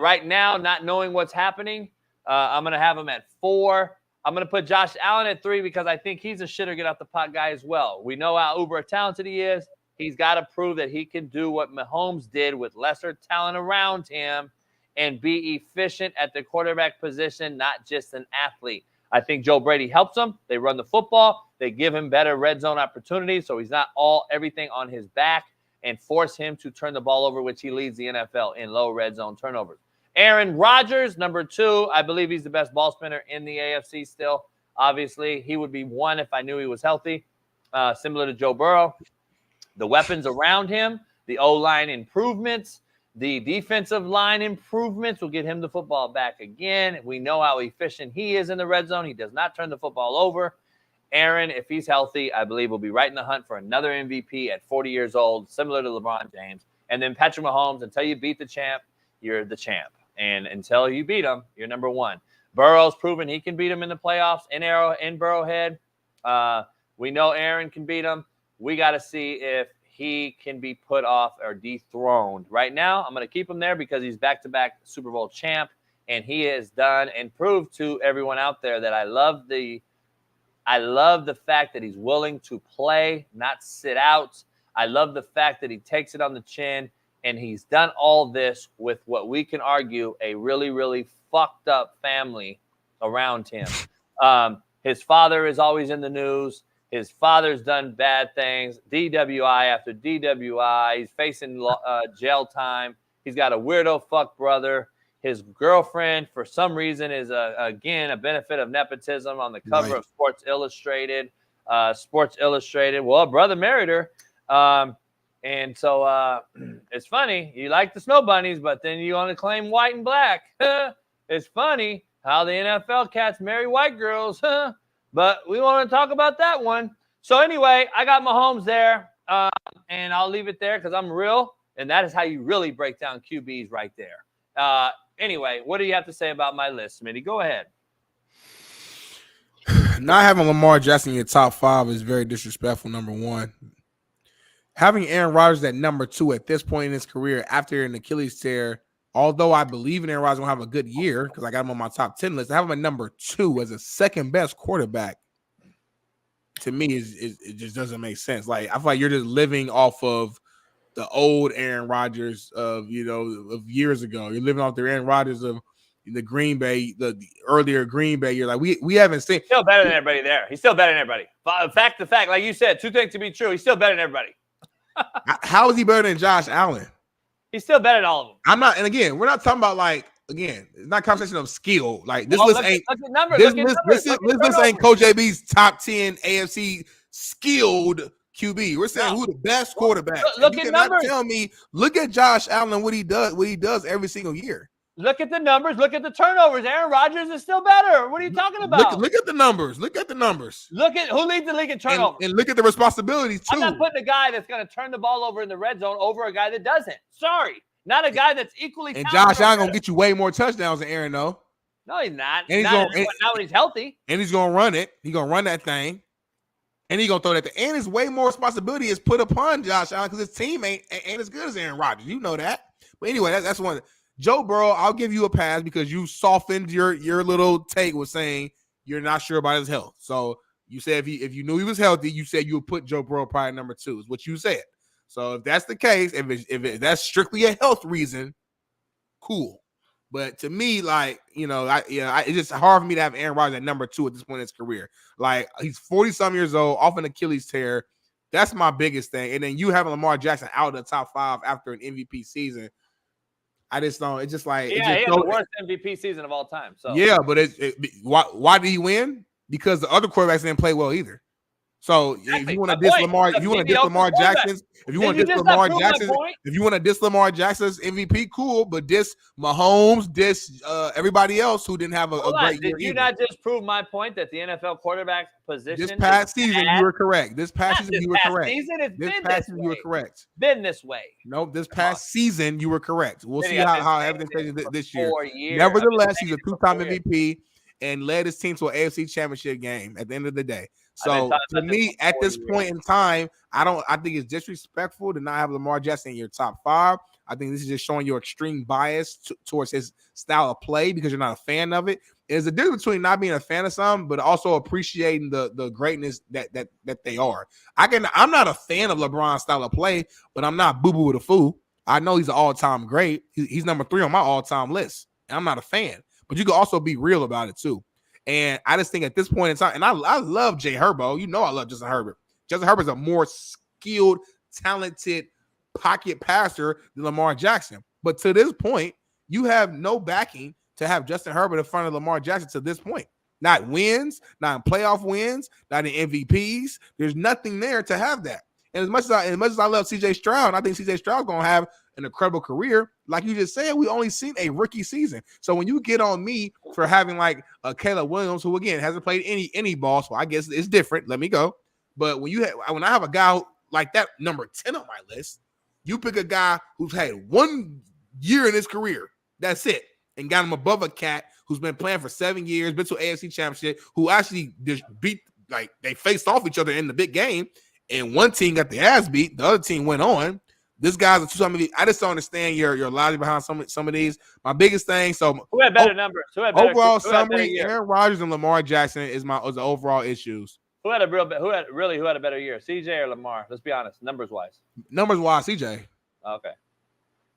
right now, not knowing what's happening, I'm going to have him at 4. I'm going to put Josh Allen at 3 because I think he's a shitter get out the pot guy as well. We know how uber talented he is. He's got to prove that he can do what Mahomes did with lesser talent around him and be efficient at the quarterback position, not just an athlete. I think Joe Brady helps him. They run the football. They give him better red zone opportunities so he's not everything on his back and force him to turn the ball over, which he leads the NFL in low red zone turnovers. Aaron Rodgers, number 2. I believe he's the best ball spinner in the AFC still. Obviously, he would be 1 if I knew he was healthy, similar to Joe Burrow. The weapons around him, the O-line improvements, the defensive line improvements will get him the football back again. We know how efficient he is in the red zone. He does not turn the football over. Aaron, if he's healthy, I believe will be right in the hunt for another MVP at 40 years old, similar to LeBron James. And then Patrick Mahomes, until you beat the champ, you're the champ. And until you beat him, you're number 1. Burrow's proven he can beat him in the playoffs in Burrowhead. We know Aaron can beat him. We got to see if he can be put off or dethroned. Right now, I'm going to keep him there because he's back-to-back Super Bowl champ, and he has done and proved to everyone out there that I love the fact that he's willing to play, not sit out. I love the fact that he takes it on the chin, and he's done all this with what we can argue a really, really fucked up family around him. His father is always in the news. His father's done bad things, DWI after DWI. He's facing jail time. He's got a weirdo fuck brother. His girlfriend, for some reason, is, again, a benefit of nepotism on the cover of Sports Illustrated. Well, brother married her. And so it's funny. You like the snow bunnies, but then you want to claim white and black. It's funny how the NFL cats marry white girls. But we want to talk about that one. So anyway, I got Mahomes there, and I'll leave it there because I'm real, and that is how you really break down QBs right there. Anyway, what do you have to say about my list, Smitty? Go ahead. Not having Lamar Jackson in your top 5 is very disrespectful, number 1. Having Aaron Rodgers at number 2 at this point in his career after an Achilles tear, although I believe in Aaron Rodgers will have a good year because I got him on my top 10 list, I have him at number 2 as a second best quarterback to me it just doesn't make sense. Like I feel like you're just living off of the old Aaron Rodgers of of years ago. You're living off the Aaron Rodgers of the Green Bay, the earlier Green Bay. You're like we haven't seen. He's still better than everybody there. He's still better than everybody. Fact to fact, like you said, two things to be true. He's still better than everybody. How is he better than Josh Allen? He's still better than all of them. I'm not, and again, we're not talking about it's not a conversation of skill. Like this list ain't this list ain't Coach JB's top 10 AFC skilled QB. We're saying who the best quarterback. Look at numbers. Tell me, look at Josh Allen, what he does every single year. Look at the numbers. Look at the turnovers. Aaron Rodgers is still better. What are you talking about? Look at the numbers. Look at the numbers. Look at who leads the league in turnovers. And look at the responsibilities too. I'm not putting a guy that's going to turn the ball over in the red zone over a guy that doesn't. Sorry. Not a guy that's equally and talented. Josh Allen going to get you way more touchdowns than Aaron, though. No, he's not. And not when he's healthy. And he's going to run it. He's going to run that thing. And he's going to throw that thing. And his way more responsibility is put upon Josh Allen because his team ain't as good as Aaron Rodgers. You know that. But anyway, that's one. Joe Burrow, I'll give you a pass because you softened your little take with saying you're not sure about his health. So you said if you knew he was healthy, you said you would put Joe Burrow probably number 2 is what you said. So if that's the case, if that's strictly a health reason, cool. But to me, like, it's just hard for me to have Aaron Rodgers at number 2 at this point in his career. Like, he's 40-some years old, off an Achilles tear. That's my biggest thing. And then you having Lamar Jackson out of the top 5 after an MVP season. I just don't. It's just like he had the worst MVP season of all time. So yeah, but why did he win? Because the other quarterbacks didn't play well either. So if you want to diss Lamar, if you want to diss Lamar Jackson's MVP, cool. But diss Mahomes, diss everybody else who didn't have a great year. Did you not just prove my point that the NFL quarterback position? This past season, you were correct. This past season, you were correct. You were correct. Been this way. Nope. This past season, you were correct. We'll see how everything changes this year. Nevertheless, he's a 2-time MVP and led his team to an AFC Championship game at the end of the day. So to me, at this point in time, I think it's disrespectful to not have Lamar Jackson in your top 5. I think this is just showing your extreme bias towards his style of play because you're not a fan of it. There's a difference between not being a fan of something, but also appreciating the greatness that they are. I'm not a fan of LeBron's style of play, but I'm not boo-boo with a fool. I know he's an all-time great. He's number 3 on my all-time list. And I'm not a fan, but you can also be real about it too. And I just think at this point in time, and I love Jay Herbo. You know I love Justin Herbert. Justin Herbert's a more skilled, talented pocket passer than Lamar Jackson. But to this point, you have no backing to have Justin Herbert in front of Lamar Jackson to this point. Not wins, not in playoff wins, not in MVPs. There's nothing there to have that. And as much as I love CJ Stroud, I think CJ Stroud's going to have an incredible career. Like you just said, we only seen a rookie season. So when you get on me for having like a Caleb Williams, who again hasn't played any ball, so I guess it's different. Let me go. But when I have a guy like that, number 10 on my list, you pick a guy who's had 1 year in his career. That's it. And got him above a cat who's been playing for 7 years, been to an AFC Championship, who actually just beat, like they faced off each other in the big game. And one team got the ass beat. The other team went on. This guy's a 2-time MVP. I just don't understand your logic behind some of these. My biggest thing. So who had better numbers? Who had better overall summary? Aaron Rodgers and Lamar Jackson is the overall issues. Who had a better year? CJ or Lamar? Let's be honest, numbers wise. Numbers wise, CJ. Okay.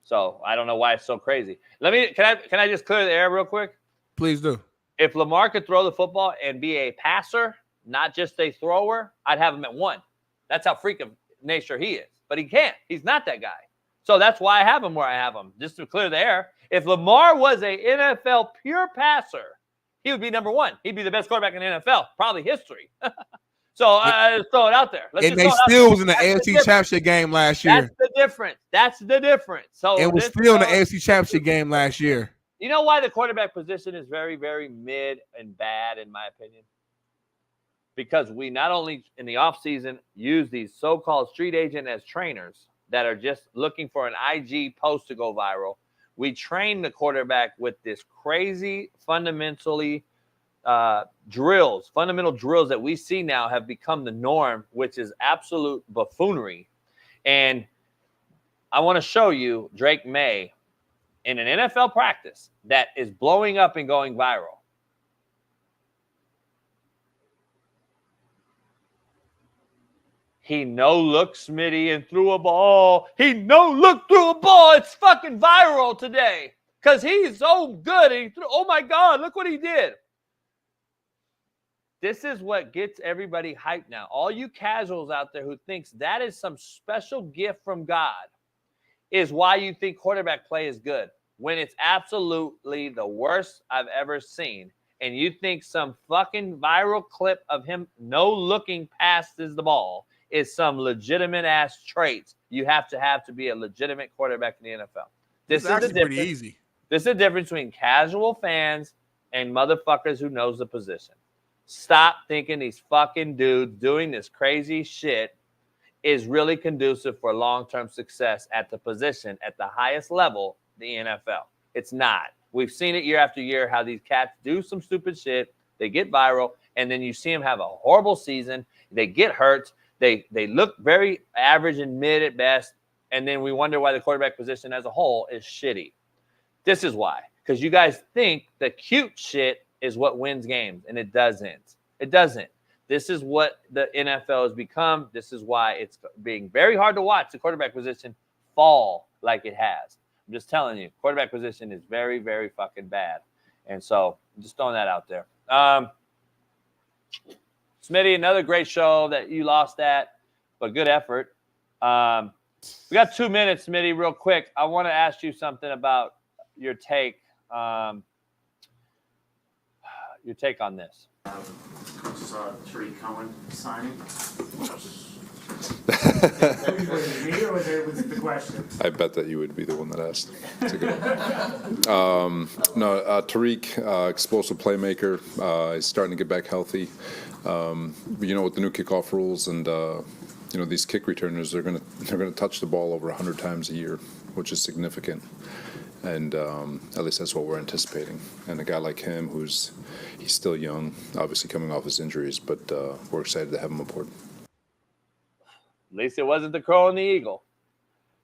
So I don't know why it's so crazy. Can I just clear the air real quick? Please do. If Lamar could throw the football and be a passer, not just a thrower, I'd have him at 1. That's how freak of nature he is. But he can't. He's not that guy. So that's why I have him where I have him, just to clear the air. If Lamar was a NFL pure passer, he would be number 1. He'd be the best quarterback in the NFL, probably history. So I just throw it out there. And they still was in the AFC Championship game last year. That's the difference. So it was still in the AFC Championship game last year. You know why the quarterback position is very, very mid and bad, in my opinion? Because we not only in the offseason use these so-called street agent as trainers that are just looking for an IG post to go viral. We train the quarterback with this crazy fundamental drills that we see now have become the norm, which is absolute buffoonery. And I want to show you Drake May in an NFL practice that is blowing up and going viral. He no-looked Smitty and threw a ball. He no-looked through a ball. It's fucking viral today because he's so good. He threw, oh, my God, look what he did. This is what gets everybody hyped now. All you casuals out there who thinks that is some special gift from God is why you think quarterback play is good when it's absolutely the worst I've ever seen. And you think some fucking viral clip of him no-looking passes the ball is some legitimate ass traits you have to be a legitimate quarterback in the NFL. This is actually pretty easy. This is the difference between casual fans and motherfuckers who knows the position. Stop thinking these fucking dudes doing this crazy shit is really conducive for long-term success at the position at the highest level, the NFL. It's not. We've seen it year after year how these cats do some stupid shit. They get viral, and then you see them have a horrible season. They get hurt. They look very average and mid at best, and then we wonder why the quarterback position as a whole is shitty. This is why. Because you guys think the cute shit is what wins games, and it doesn't. It doesn't. This is what the NFL has become. This is why it's being very hard to watch the quarterback position fall like it has. I'm just telling you, quarterback position is very, very fucking bad. And so I'm just throwing that out there. Smitty, another great show that you lost at, but good effort. We got 2 minutes, Smitty, real quick. I want to ask you something about your take. Your take on this. Saw Tariq Cohen signing. Was it me or was it the question? I bet that you would be the one that asked. That's a good one. Tariq, explosive playmaker, is starting to get back healthy. With the new kickoff rules and these kick returners, they're gonna touch the ball over 100 times a year, which is significant. And at least that's what we're anticipating. And a guy like him, he's still young, obviously coming off his injuries, but we're excited to have him aboard. At least it wasn't the crow and the eagle.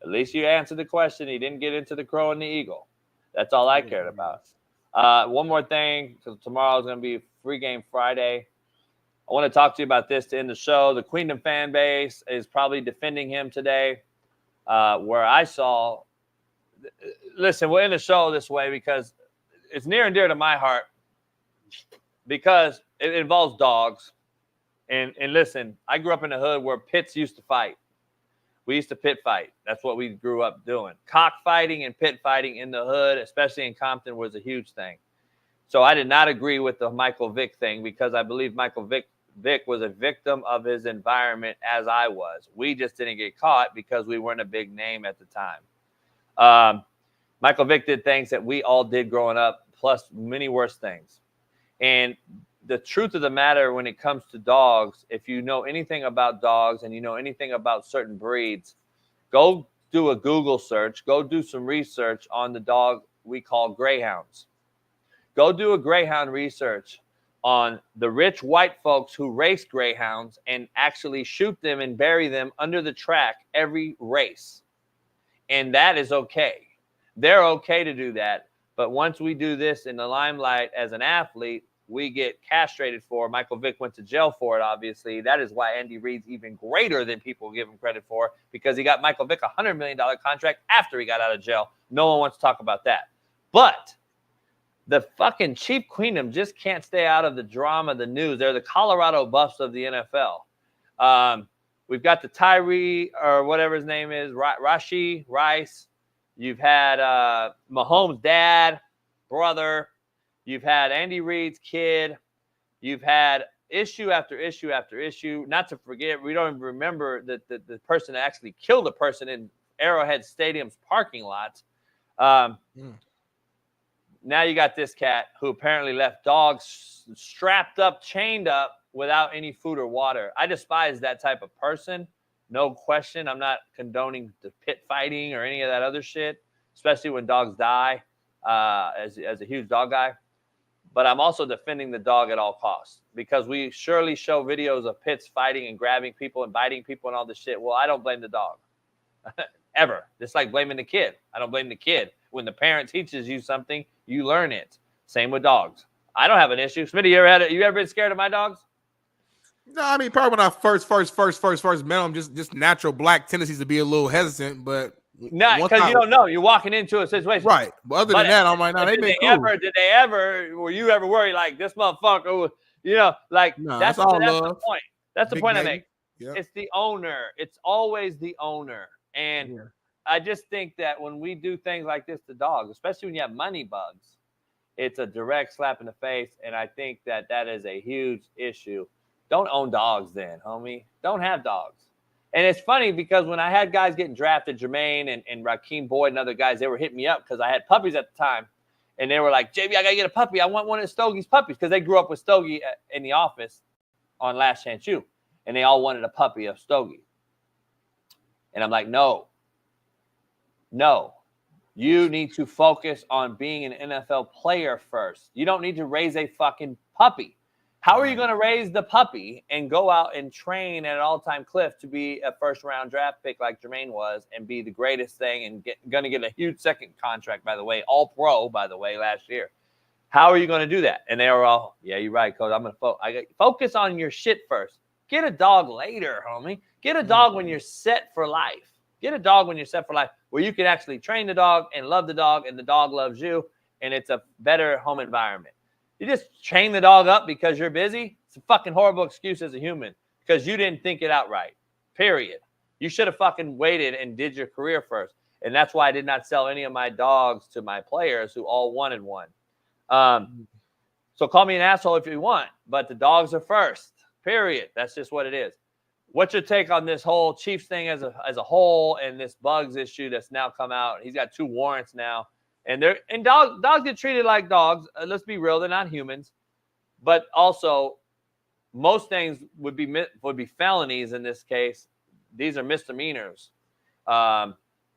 At least you answered the question. He didn't get into the crow and the eagle. That's all I cared about. One more thing, because tomorrow is going to be Free Game Friday. I want to talk to you about this to end the show. The Queendom fan base is probably defending him today, where I saw – listen, we'll end the show this way because it's near and dear to my heart because it involves dogs. And listen, I grew up in the hood where pits used to fight. We used to pit fight. That's what we grew up doing. Cockfighting and pit fighting in the hood, especially in Compton, was a huge thing. So I did not agree with the Michael Vick thing because I believe Michael Vick was a victim of his environment as I was. We just didn't get caught because we weren't a big name at the time. Michael Vick did things that we all did growing up, plus many worse things. And the truth of the matter when it comes to dogs, if you know anything about dogs and you know anything about certain breeds, go do a Google search. Go do some research on the dog we call greyhounds. Go do a greyhound research on the rich white folks who race greyhounds and actually shoot them and bury them under the track every race. And that is okay. They're okay to do that. But once we do this in the limelight as an athlete, we get castrated for. Michael Vick went to jail for it, obviously. That is why Andy Reid's even greater than people give him credit for, because he got Michael Vick a $100 million contract after he got out of jail. No one wants to talk about that. But the fucking Chief Queendom just can't stay out of the drama, the news. They're the Colorado Buffs of the NFL. We've got the Tyree, or whatever his name is, Rashee Rice. You've had Mahomes' dad, brother. You've had Andy Reid's kid. You've had issue after issue after issue. Not to forget, we don't even remember that the person that actually killed a person in Arrowhead Stadium's parking lot. Now you got this cat who apparently left dogs strapped up, chained up, without any food or water. I despise that type of person. No question. I'm not condoning the pit fighting or any of that other shit, especially when dogs die, as a huge dog guy. But I'm also defending the dog at all costs because we surely show videos of pits fighting and grabbing people and biting people and all this shit. Well, I don't blame the dog ever. Just like blaming the kid. I don't blame the kid. When the parent teaches you something, you learn it. Same with dogs. I don't have an issue. Smitty, you ever been scared of my dogs? No, I mean probably when I first met him, just natural black tendencies to be a little hesitant, but not because you don't know. You're walking into a situation, right? But other than that, I'm like, no, they been cool. Did they ever? Were you ever worried like this motherfucker? You know, like no, that's all the love. point. That's the point I make. Yep. It's the owner. It's always the owner, and I just think that when we do things like this to dogs, especially when you have money bugs, it's a direct slap in the face, and I think that that is a huge issue. Don't own dogs then, homie. Don't have dogs. And it's funny because when I had guys getting drafted, Jermaine and Rakeem Boyd and other guys, they were hitting me up because I had puppies at the time. And they were like, JB, I got to get a puppy. I want one of Stogie's puppies because they grew up with Stogie in the office on Last Chance U. And they all wanted a puppy of Stogie. And I'm like, no. You need to focus on being an NFL player first. You don't need to raise a fucking puppy. How are you going to raise the puppy and go out and train at an all-time cliff to be a first-round draft pick like Jermaine was and be the greatest thing and going to get a huge second contract, by the way, all-pro, by the way, last year? How are you going to do that? And they were all, yeah, you're right, Coach. I'm going to focus on your shit first. Get a dog later, homie. Get a dog when you're set for life. Get a dog when you're set for life where you can actually train the dog and love the dog and the dog loves you and it's a better home environment. You just train the dog up because you're busy. It's a fucking horrible excuse as a human because you didn't think it out right, period. You should have fucking waited and did your career first. And that's why I did not sell any of my dogs to my players who all wanted one. So call me an asshole if you want, but the dogs are first, period. That's just what it is. What's your take on this whole Chiefs thing as a whole and this bugs issue that's now come out? He's got 2 warrants now. And dogs get treated like dogs. Let's be real, they're not humans. But also, most things would be felonies in this case. These are misdemeanors. But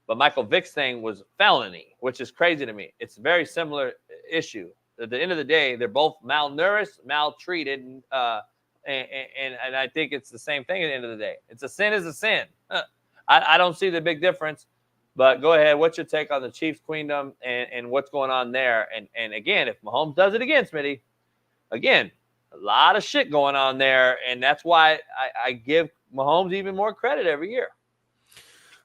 Michael Vick's thing was felony, which is crazy to me. It's a very similar issue. At the end of the day, they're both malnourished, maltreated, and I think it's the same thing at the end of the day. It's a sin is a sin. I don't see the big difference. But go ahead. What's your take on the Chiefs queendom and what's going on there? And again, if Mahomes does it again, Smitty, again, a lot of shit going on there. And that's why I give Mahomes even more credit every year.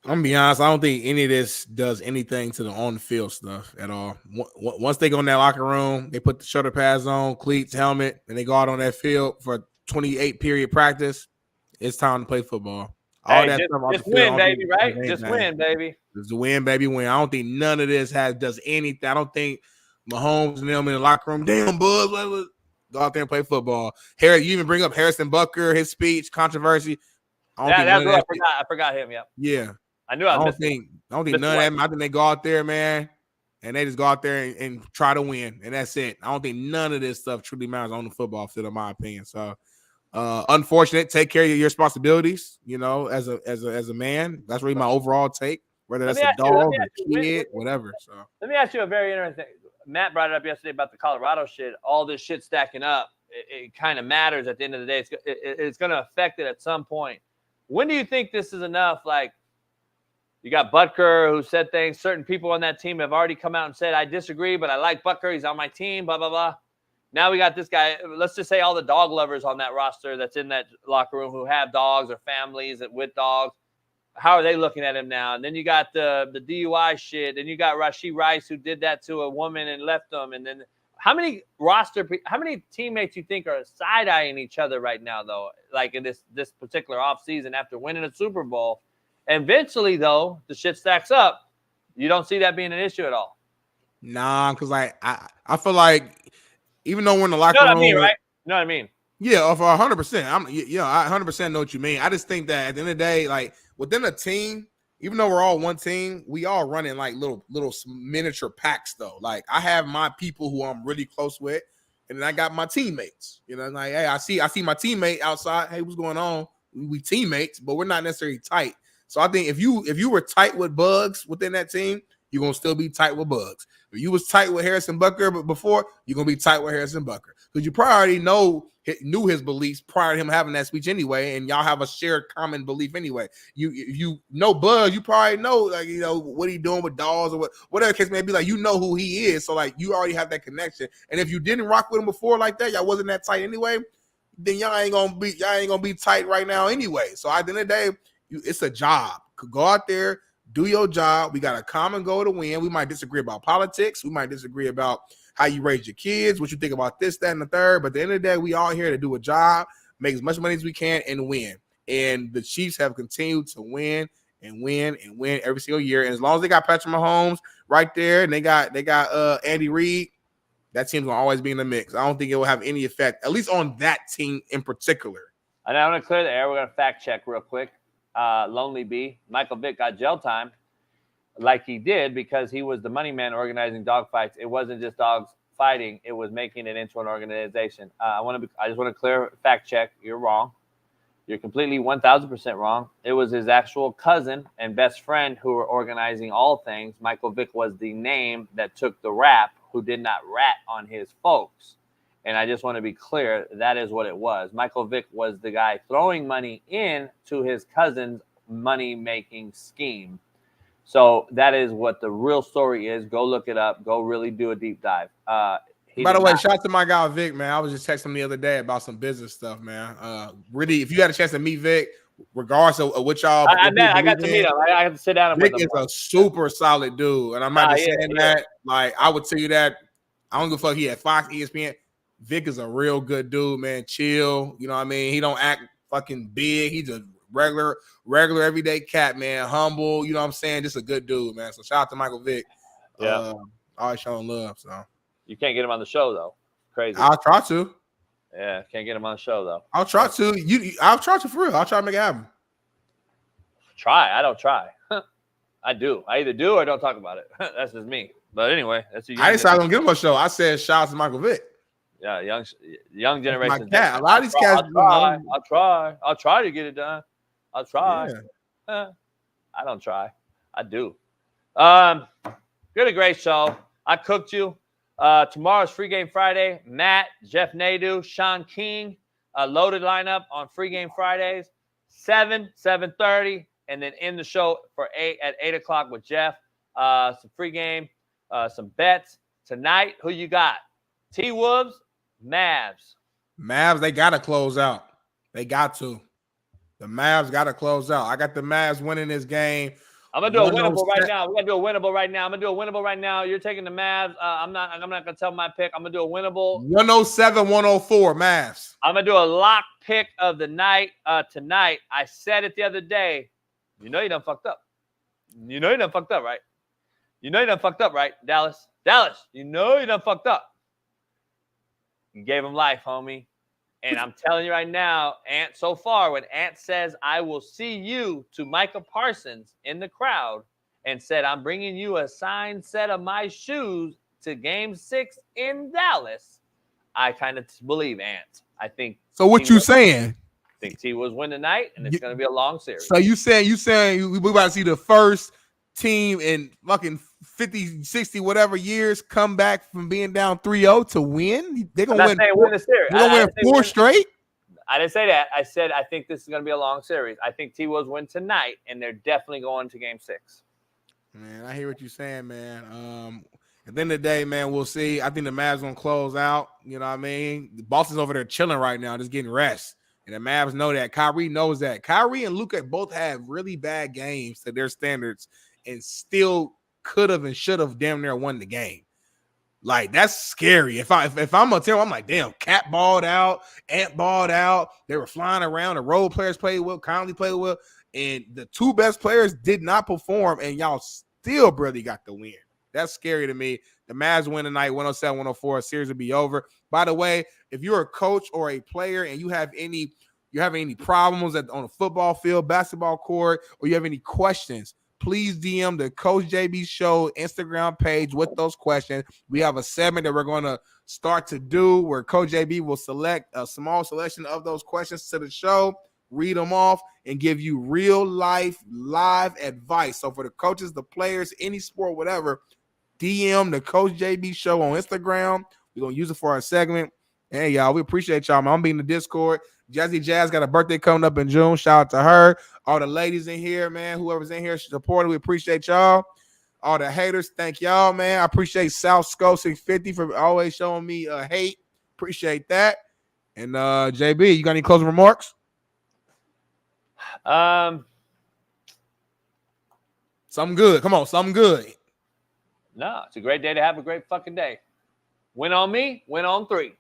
I'm going to be honest. I don't think any of this does anything to the on-the-field stuff at all. Once they go in that locker room, they put the shoulder pads on, cleats, helmet, and they go out on that field for a 28-period practice. It's time to play football. All that stuff just win, baby, right? Just win, baby. Just win, baby, win. I don't think none of this does anything. I don't think Mahomes and them in the locker room, damn, Buzz, go out there and play football. Harry, you even bring up Harrison Butker, his speech, controversy. That's what I forgot him, yeah. I knew I don't think none of that. I think they go out there, man, and they just go out there and try to win, and that's it. I don't think none of this stuff truly matters on the football field, in my opinion. So, unfortunate. Take care of your responsibilities. You know, as a man, that's really my overall take. Whether that's a dog, a kid, whatever. So, let me ask you a very interesting. Matt brought it up yesterday about the Colorado shit. All this shit stacking up. It kind of matters at the end of the day. It's going to affect it at some point. When do you think this is enough? Like, you got Butker who said things. Certain people on that team have already come out and said, I disagree, but I like Butker. He's on my team, blah, blah, blah. Now we got this guy. Let's just say all the dog lovers on that roster that's in that locker room who have dogs or families with dogs. How are they looking at him now? And then you got the DUI shit. And you got Rashee Rice who did that to a woman and left them. And then how many teammates you think are side-eyeing each other right now, though, like in this particular offseason after winning a Super Bowl? Eventually, though, the shit stacks up. You don't see that being an issue at all. Nah, because I feel like even though we're in the locker room, what I mean, right? You know what I mean? Yeah, for 100%. I 100% know what you mean. I just think that at the end of the day, like within a team, even though we're all one team, we all running like little miniature packs though. Like I have my people who I'm really close with, and then I got my teammates. You know, like hey, I see my teammate outside. Hey, what's going on? We teammates, but we're not necessarily tight. So I think if you were tight with Bugs within that team, you're gonna still be tight with Bugs. If you was tight with Harrison Butker, but before you're gonna be tight with Harrison Butker because you probably already knew his beliefs prior to him having that speech anyway, and y'all have a shared common belief anyway. You know Bugs, you probably know like what he doing with dogs or whatever the case may be. Like who he is, so like you already have that connection. And if you didn't rock with him before like that, y'all wasn't that tight anyway. then y'all ain't gonna be tight right now anyway. So at the end of the day, it's a job. Go out there, do your job. We got a common goal to win. We might disagree about politics. We might disagree about how you raise your kids, what you think about this, that, and the third. But at the end of the day, we all here to do a job, make as much money as we can, and win. And the Chiefs have continued to win and win and win every single year. And as long as they got Patrick Mahomes right there, and they got Andy Reid, that team's gonna always be in the mix. I don't think it will have any effect, at least on that team in particular. And I want to clear the air. We're gonna fact check real quick. Lonely B, Michael Vick got jail time, like he did because he was the money man organizing dog fights. It wasn't just dogs fighting; it was making it into an organization. I just want to clear fact check. You're wrong. You're completely 1,000% wrong. It was his actual cousin and best friend who were organizing all things. Michael Vick was the name that took the rap, who did not rat on his folks. And I just want to be clear, that is what it was. Michael Vick was the guy throwing money into his cousin's money-making scheme. So that is what the real story is. Go look it up. Go really do a deep dive. By the way, shout out to my guy Vic, man. I was just texting him the other day about some business stuff, man. Really, if you had a chance to meet Vic, regardless of what y'all, I got to meet him. I had to sit down and Vic is a super solid dude, and I'm not just saying that. Like, I would tell you that. I don't give a fuck. He had Fox, ESPN. Vic is a real good dude, man. Chill, you know what I mean? He don't act fucking big. He's a regular everyday cat, man. Humble, you know what I'm saying? Just a good dude, man. So shout out to Michael Vick. Yeah, always showing love. So you can't get him on the show though. Crazy. I'll try to. Yeah, can't get him on the show though. I'll try to. I'll try to for real. I'll try to make it happen. Try. I don't try. I do. I either do or don't talk about it. That's just me. But anyway, that's you. I decided I don't give him a show. I said shout out to Michael Vick. Yeah, young generation. A lot of these cats. I'll try to get it done. I'll try. Yeah. I don't try. I do. Good, a great show. I cooked you. Tomorrow's Free Game Friday. Matt, Jeff Nadu, Shaun King. Loaded lineup on Free Game Fridays. 7:30, and then end the show at 8 o'clock with Jeff. Some free game, some bets tonight. Who you got? T-Wolves, Mavs. Mavs, they got to close out. They got to. The Mavs got to close out. I got the Mavs winning this game. I'm going to do a winnable right now. We're going to do a winnable right now. I'm going to do a winnable right now. You're taking the Mavs. I'm not going to tell my pick. I'm going to do a winnable. 107-104, Mavs. I'm going to do a lock pick of the night tonight. I said it the other day. You know you done fucked up. You know you done fucked up, right? You know you done fucked up, right, Dallas? Dallas, you know you done fucked up. You gave him life, homie. And I'm telling you right now, Ant, so far, when Ant says, I will see you to Micah Parsons in the crowd and said, I'm bringing you a signed set of my shoes to Game 6 in Dallas, I kind of believe Ant. I think. So what you saying? I think T was win tonight, and it's going to be a long series. So you saying we about to see the first team in fucking 50, 60, whatever years come back from being down 3-0 to win? They're going to win the series. They're going to win 4 straight? I didn't say that. I said I think this is going to be a long series. I think T-Wolves win tonight, and they're definitely going to Game 6. Man, I hear what you're saying, man. At the end of the day, man, we'll see. I think the Mavs going to close out. You know what I mean? Boston's over there chilling right now, just getting rest. And the Mavs know that. Kyrie knows that. Kyrie and Luka both have really bad games to their standards and still could have and should have damn near won the game. Like, that's scary. If I'm gonna tell them, I'm like, damn, Cat balled out, Ant balled out. They were flying around. The role players played well, Conley played well, and the 2 best players did not perform, and y'all still barely got the win. That's scary to me. The Mavs win tonight, 107-104. Series will be over. By the way, if you're a coach or a player and you have any problems on a football field, basketball court, or you have any questions, please DM the Coach JB Show Instagram page with those questions. We have a segment that we're going to start to do where Coach JB will select a small selection of those questions to the show, read them off, and give you real life live advice. So for the coaches, the players, any sport, whatever, DM the Coach JB Show on Instagram. We're going to use it for our segment. Hey, y'all, we appreciate y'all, man. I'm being in the Discord. Jazzy Jazz got a birthday coming up in June. Shout out to her. All the ladies in here, man, whoever's in here supporting, we appreciate y'all. All the haters, thank y'all, man. I appreciate South Sco 650 for always showing me hate. Appreciate that. And JB, you got any closing remarks? Something good. Come on, something good. No, it's a great day to have a great fucking day. Win on me, win on 3.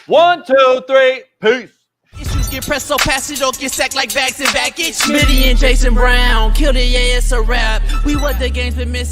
1, 2, 3, peace. Issues get pressed so fast, don't get sacked like bags and baggage. Smitty and Jason Brown, kill the ass a rap. We what the game's been missing.